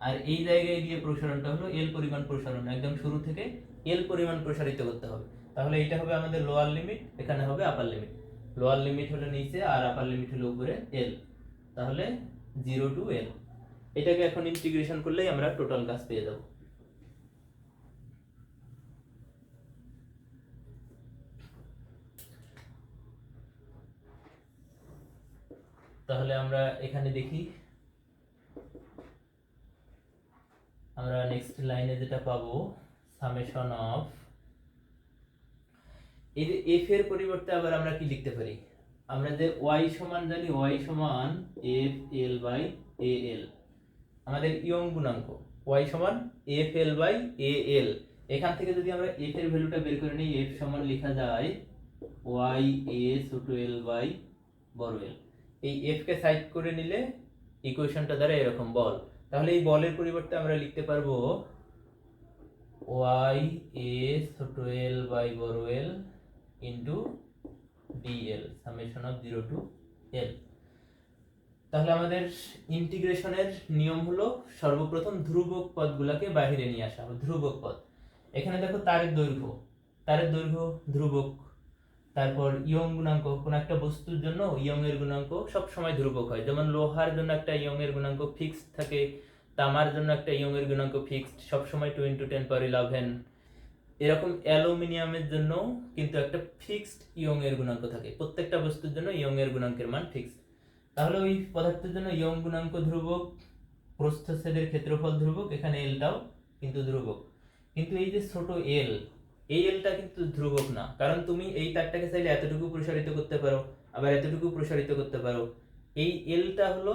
আর এই জায়গায় গিয়ে প্রসারণটা হলো এল পরিমাণ প্রসারণ, একদম শুরু থেকে এল পরিমাণ প্রসারিত করতে হবে। তাহলে এটা হবে আমাদের লোয়ার লিমিট, এখানে হবে আপার লিমিট। লোয়ার লিমিট হলো নিচে আর আপার লিমিট হলো উপরে এল, তাহলে 0 টু এল। এটাকে এখন ইন্টিগ্রেশন করলেই আমরা টোটাল কাজ পেয়ে যাব। তাহলে আমরা এখানে দেখি, আমরা নেক্সট লাইনে যেটা পাবো সামেশন অফ, এই যে এফ এর পরিবর্তে আবার আমরা কি লিখতে পারি, আমরা যে ওয়াই সমান জানি ওয়াই সমান এফ এল বাই এ এল, আমাদের ইয়ং গুণাঙ্ক ওয়াই সমান এফ এল বাই এ এল। এখান থেকে যদি আমরা এফ এর ভ্যালুটা বের করে নিই, এফ সমান লেখা যায় ওয়াই এ ছোট এল বাই বড় এল। এই এফ কে সাইড করে নিলে ইকুয়েশনটা দ্বারা এরকম বল, তাহলে এই বলের পরিবর্তে আমরা লিখতে পারবো ওয়াই এ ছোট এল বাই বড় L into DL summation of 0 to L. তাহলে আমাদের ইন্টিগ্রেশনের নিয়ম হলো সর্বপ্রথম ধ্রুবক পদগুলোকে বাইরে নিয়ে আসা, ধ্রুবক পদ। এখানে দেখো তারের দৈর্ঘ্য ধ্রুবক, তারপর ইয়ং গুণাঙ্ক, কোন একটা বস্তুর জন্য ইয়ং এর গুণাঙ্ক সব সময় ধ্রুবক হয়, যেমন লোহার জন্য একটা ইয়ং এর গুণাঙ্ক ফিক্সড থাকে, তামার জন্য একটা ইয়ং এর গুণাঙ্ক ফিক্সড সব সময় 2 × 10⁻11। এরকম অ্যালুমিনিয়ামের জন্য কিন্তু একটা ফিক্সড ইয়ং এর গুণাঙ্ক থাকে, প্রত্যেকটা বস্তুর জন্য ইয়ং এর গুণাঙ্কের মান ফিক্সড। তাহলে ওই পদার্থের জন্য ইয়ং গুণাঙ্ক ধ্রুবক, প্রস্থচ্ছেদের ক্ষেত্রফল ধ্রুবক, এখানে এলটাও কিন্তু ধ্রুবক। কিন্তু এই যে ছোট এল, এই এলটা কিন্তু ধ্রুবক না, কারণ তুমি এই তারটাকে চাইলে এতটুকু প্রসারিত করতে পারো, আবার এতটুকু প্রসারিত করতে পারো। এই এলটা হলো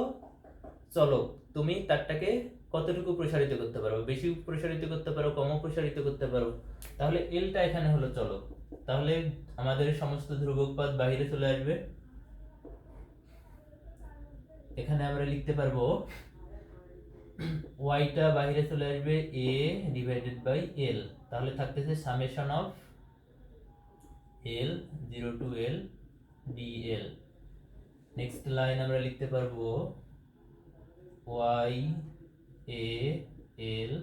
চলক, তুমি তারটাকে কতটুকু প্রসারিত করতে পারো, বেশি প্রসারিত করতে পারো, কমও প্রসারিত করতে পারো। তাহলে এলটা এখানে হলো চলক, তাহলে আমাদের সমস্ত ধ্রুবক পদ বাইরে চলে আসবে। এখানে আমরা লিখতে পারবো ওয়াইটা বাইরে চলে আসবে এ ডিভাইডেড বাই এল, তাহলে থাকতেছে summation of L 0 to L DL. Next line আমরা লিখতে পারবো ওয়াই এ এল।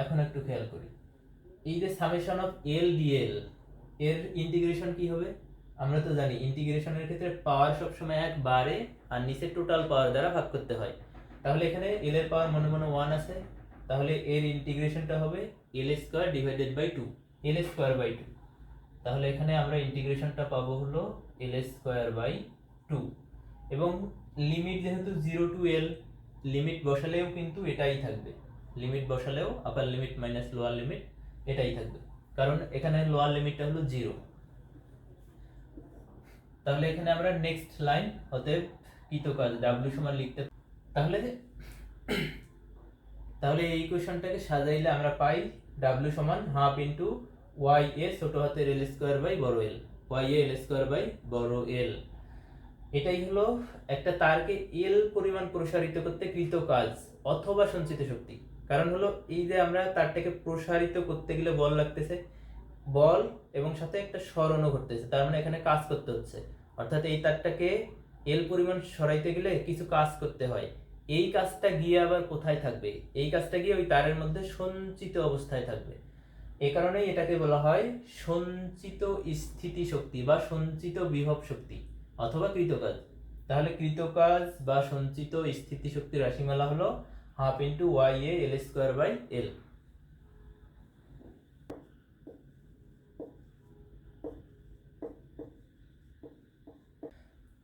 এখন একটু খেয়াল করি, এই যে সামেশন অফ এল ডিএল এর ইন্টিগ্রেশন কি হবে, আমরা তো জানি ইন্টিগ্রেশনের ক্ষেত্রে পাওয়ার সবসময় 1 বাড়ে আর নিচে টোটাল পাওয়ার দ্বারা ভাগ করতে হয়। তাহলে এখানে এল এর পাওয়ার মনে মনে 1 আছে, তাহলে এর ইন্টিগ্রেশনটা হবে L square divided by 2, L square by 2। তাহলে এখানে আমরা ইন্টিগ্রেশনটা পাবো হলো এল স্কোয়ার বাই 2, এবং লিমিট যেহেতু 0 টু এল, লিমিট বসালেও কিন্তু এটাই থাকবে, লিমিট বসালেও upper limit minus lower limit এটাই থাকবে, কারণ এখানে লোয়ার লিমিটটা হলো 0। তাহলে এখানে আমরা নেক্সট লাইন হতে কৃতকাজ ডাব্লিউ সমান লিখতে, তাহলে এই ইকুয়েশনটাকে সাজাইলে আমরা পাই ডাব্লিউ সমান হাফ ইন্টু ওয়াই এ ছোট হাতের এল স্কোয়ার বাই বড় L, Y A L square by বড় এল। এটাই হলো একটা তারকে এল পরিমাণ প্রসারিত করতে কৃত কাজ অথবা সঞ্চিত শক্তি। কারণ হলো এই যে আমরা তারটাকে প্রসারিত করতে গেলে বল লাগতেছে, বল এবং সাথে একটা সরণও ঘটতেছে, তার মানে এখানে কাজ করতে হচ্ছে, অর্থাৎ এই তারটাকে এল পরিমাণ সরাইতে গেলে কিছু কাজ করতে হয়। এই কাজটা গিয়ে আবার কোথায় থাকবে, এই কাজটা গিয়ে ওই তারের মধ্যে সঞ্চিত অবস্থায় থাকবে। এই কারণেই এটাকে বলা হয় সঞ্চিত স্থিতি শক্তি বা সঞ্চিত বিভব শক্তি অথবা কৃতকাজ। তাহলে কৃতকাজ বা সঞ্চিত স্থিতি শক্তির রাশিমালা হলো half into Y A L square by L.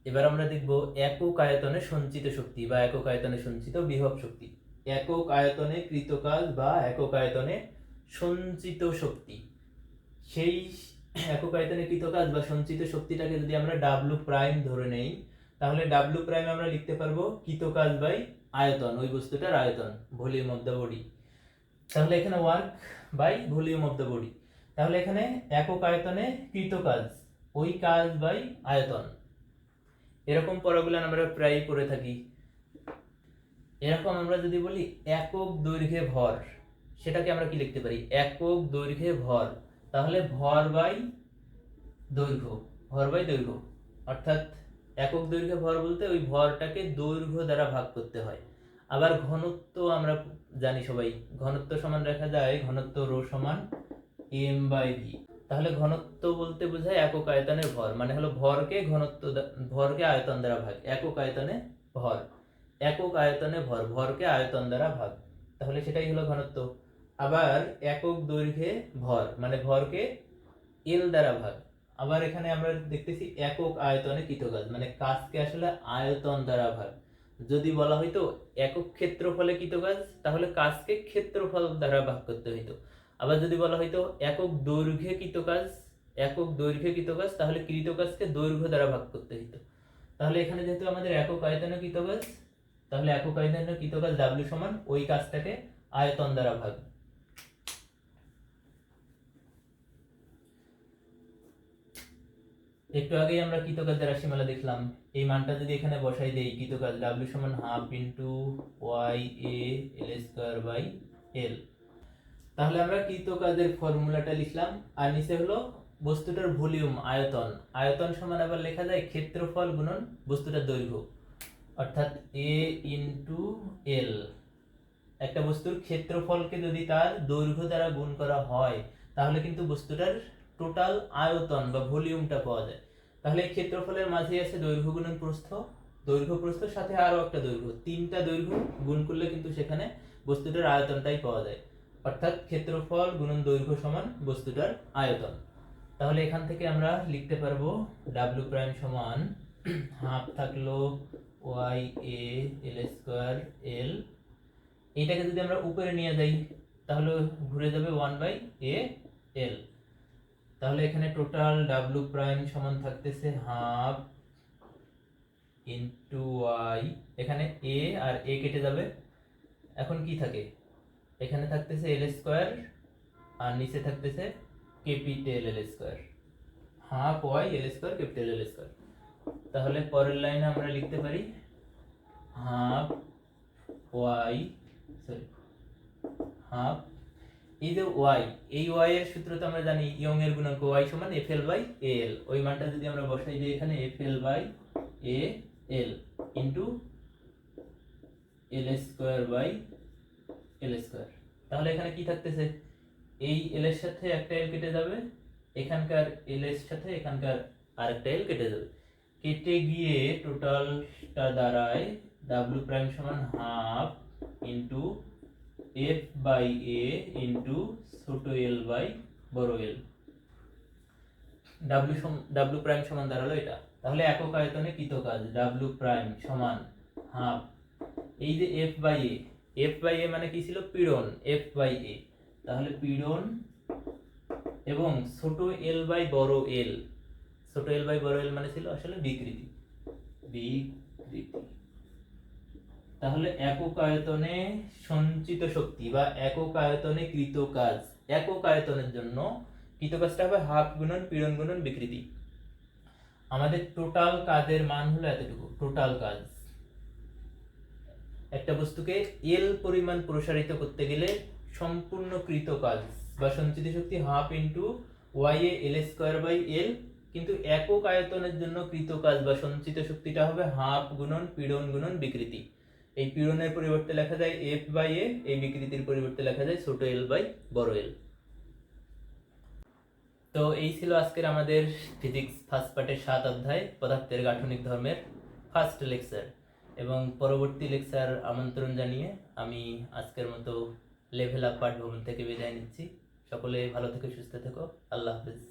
এবার আমরা দেখব একক আয়তনে সঞ্চিত শক্তি বা একক আয়তনে সঞ্চিত বিভব শক্তি। একক আয়তনে কৃত কাজ বা একক আয়তনে সঞ্চিত শক্তি। সেই একক আয়তনে কৃত কাজ বা সঞ্চিত শক্তিটাকে যদি আমরা ডাব্লু প্রাইম ধরে নেই, তাহলে ডাব্লু প্রাইম আমরা লিখতে পারবো কৃত কাজ বাই আয়তন, ওই বস্তুটার আয়তন, ভলিউম অফ দ্য বডি। তাহলে এখানে work by volume of the body. তাহলে এখানে একক আয়তনে কৃত কাজ, ওই কাজ বাই আয়তন। এরকম পড়াগুলো আমরা প্রায় করে থাকি। এরকম আমরা যদি বলি একক দৈর্ঘ্যে ভর, সেটাকে আমরা কি লিখতে পারি? একক দৈর্ঘ্যে ভর। তাহলে ভর বাই দৈর্ঘ্য, ভর বাই দৈর্ঘ্য, অর্থাৎ একক দৈর্ঘ্যে ভর বলতে ওই ভরটাকে দৈর্ঘ্য দ্বারা ভাগ করতে হয়। আবার ঘনত্ব আমরা জানি সবাই, ঘনত্ব সমান রাখা যায় ঘনত্ব রো সমান এম বাই ভি। তাহলে ঘনত্ব বলতে বোঝায় একক আয়তনে ভর, মানে হলো ভরকে ভরকে আয়তন দ্বারা ভাগ। একক আয়তনে ভর, একক আয়তনে ভর, ভরকে আয়তন দ্বারা ভাগ, তাহলে সেটাই হলো ঘনত্ব। আবার একক দৈর্ঘ্যে ভর মানে ভরকে এল দ্বারা ভাগ। আবার এখানে আমরা দেখতেছি একক আয়তনে কৃত কাজ, মানে কাজকে আসলে আয়তন দ্বারা ভাগ। যদি বলা হইতো একক ক্ষেত্রফলে কৃত কাজ, তাহলে কাজকে ক্ষেত্রফল দ্বারা ভাগ করতে হইতো। আবার যদি বলা হইতো একক দৈর্ঘ্যে কৃত কাজ, একক দৈর্ঘ্যে কৃত কাজ, তাহলে কৃত কাজকে দৈর্ঘ্য দ্বারা ভাগ করতে হইতো। তাহলে এখানে যেহেতু আমাদের একক আয়তনে কৃত কাজ, তাহলে একক আয়তনে কৃত কাজ ডাব্লিউ সমান ওই কাজটাকে আয়তন দ্বারা ভাগ। একটু আগেই আমরা কৃতকাজের রাশিমালা দেখলাম, এই মানটা যদি এখানে বসাই দেই, কৃতকাজ ডাব্লিউ সমান half into Y A L square by L, তাহলে আমরা কৃতকাজের ফর্মুলাটা লিখলাম। আর নিচে হলো বস্তুটার ভলিউম, আয়তন। আয়তন সমান আবার লেখা যায় ক্ষেত্রফল গুণন বস্তুটার দৈর্ঘ্য, অর্থাৎ এ ইন্টু এল। একটা বস্তুর ক্ষেত্রফলকে যদি তার দৈর্ঘ্য দ্বারা গুণ করা হয়, তাহলে কিন্তু বস্তুটার টোটাল আয়তন বা ভলিউমটা পাওয়া যায়। তাহলে এই ক্ষেত্রফলের মাঝে আছে দৈর্ঘ্য গুণন প্রস্থ, দৈর্ঘ্য প্রস্থের সাথে আরো একটা দৈর্ঘ্য, তিনটা দৈর্ঘ্য গুণ করলে কিন্তু সেখানে বস্তুটার আয়তনটাই পাওয়া যায়। অর্থাৎ ক্ষেত্রফল গুণন দৈর্ঘ্য সমান বস্তুটার আয়তন। তাহলে এখান থেকে আমরা লিখতে পারবো ডাব্লিউ প্রাইম সমান হাফ থাকলো ওয়াই এ এল স্কোয়ার এল, এইটাকে যদি আমরা উপরে নিয়ে যাই তাহলে ঘুরে যাবে 1/a/l। তাহলে এখানে টোটাল ডাব্লিউ প্রাইম সমান থাকতেছে হাফ ইন্টু ওয়াই, এখানে এ আর এ কেটে যাবে, এখন কি থাকে? এখানে থাকতেছে এল স্কোয়ার আর নিচে থাকতেছে capital L square, half Y L square capital L square. তাহলে পরের লাইনে আমরা লিখতে পারি হাফ ওয়াই, সরি হাফ, এই যে ওয়াই, এই ওয়াই এর সূত্র তো আমরা জানি ইয়ং এর গুণাঙ্ক ওয়াই সমান এফএল বাই এল। ওই মানটা যদি আমরা বসাই দিই এখানে FL by L into L square by L square. তাহলে এখানে কি থাকতেছে? এই এল এর সাথে একটা এল কেটে যাবে, এখানকার এল এর সাথে এখানকার আরেকটা এল কেটে যাবে, কেটে গিয়ে টোটালটা দাঁড়ায় ডাব্লিউ প্রাইম সমান half into F by A into ছোট এল বাই বড় এল। ডাব্লিউ প্রাইম সমান দাঁড়ালো এটা। তাহলে একক আয়তনে কৃত কাজ ডাব্লিউ প্রাইম সমান হাফ, এই যে F by A, F by A মানে কি ছিল? পীড়ন, এফ বাই এ, তাহলে পীড়ন এবং ছোট এল বাই বড় এল, ছোট এল বাই বড় এল মানে ছিল আসলে বিকৃতি, বিকৃতি। তাহলে একক আয়তনে সঞ্চিত শক্তি বা একক আয়তনে কৃত কাজ, একক আয়তনের জন্য কৃত কাজটা হবে হাফ গুণন পীড়ন গুণন বিকৃতি। আমাদের টোটাল কাজের মান হলো এতটুকু, টোটাল কাজ। একটা বস্তুকে এল পরিমাণ প্রসারিত করতে গেলে সম্পূর্ণ কৃত কাজ বা সঞ্চিত শক্তি half into Y A L square by L, কিন্তু একক আয়তনের জন্য কৃত কাজ বা সঞ্চিত শক্তিটা হবে হাফ গুণন পীড়ন গুণন বিকৃতি। এই পীড়নের পরিবর্তে লেখা যায় এফ বাই এ, এই বিকৃতির পরিবর্তে লেখা যায় ছোট এল বাই বড় এল। তো এই ছিল আজকের আমাদের ফিজিক্স ফার্স্ট পার্টের 7 অধ্যায় পদার্থের গাঠনিক ধর্মের ফার্স্ট লেকচার, এবং পরবর্তী লেকচার আমন্ত্রণ জানিয়ে আমি আজকের মতো লেভেল আপ পাঠভবন থেকে বিদায় নিচ্ছি। সকলে ভালো থেকো, সুস্থ থেকো, আল্লাহ হাফেজ।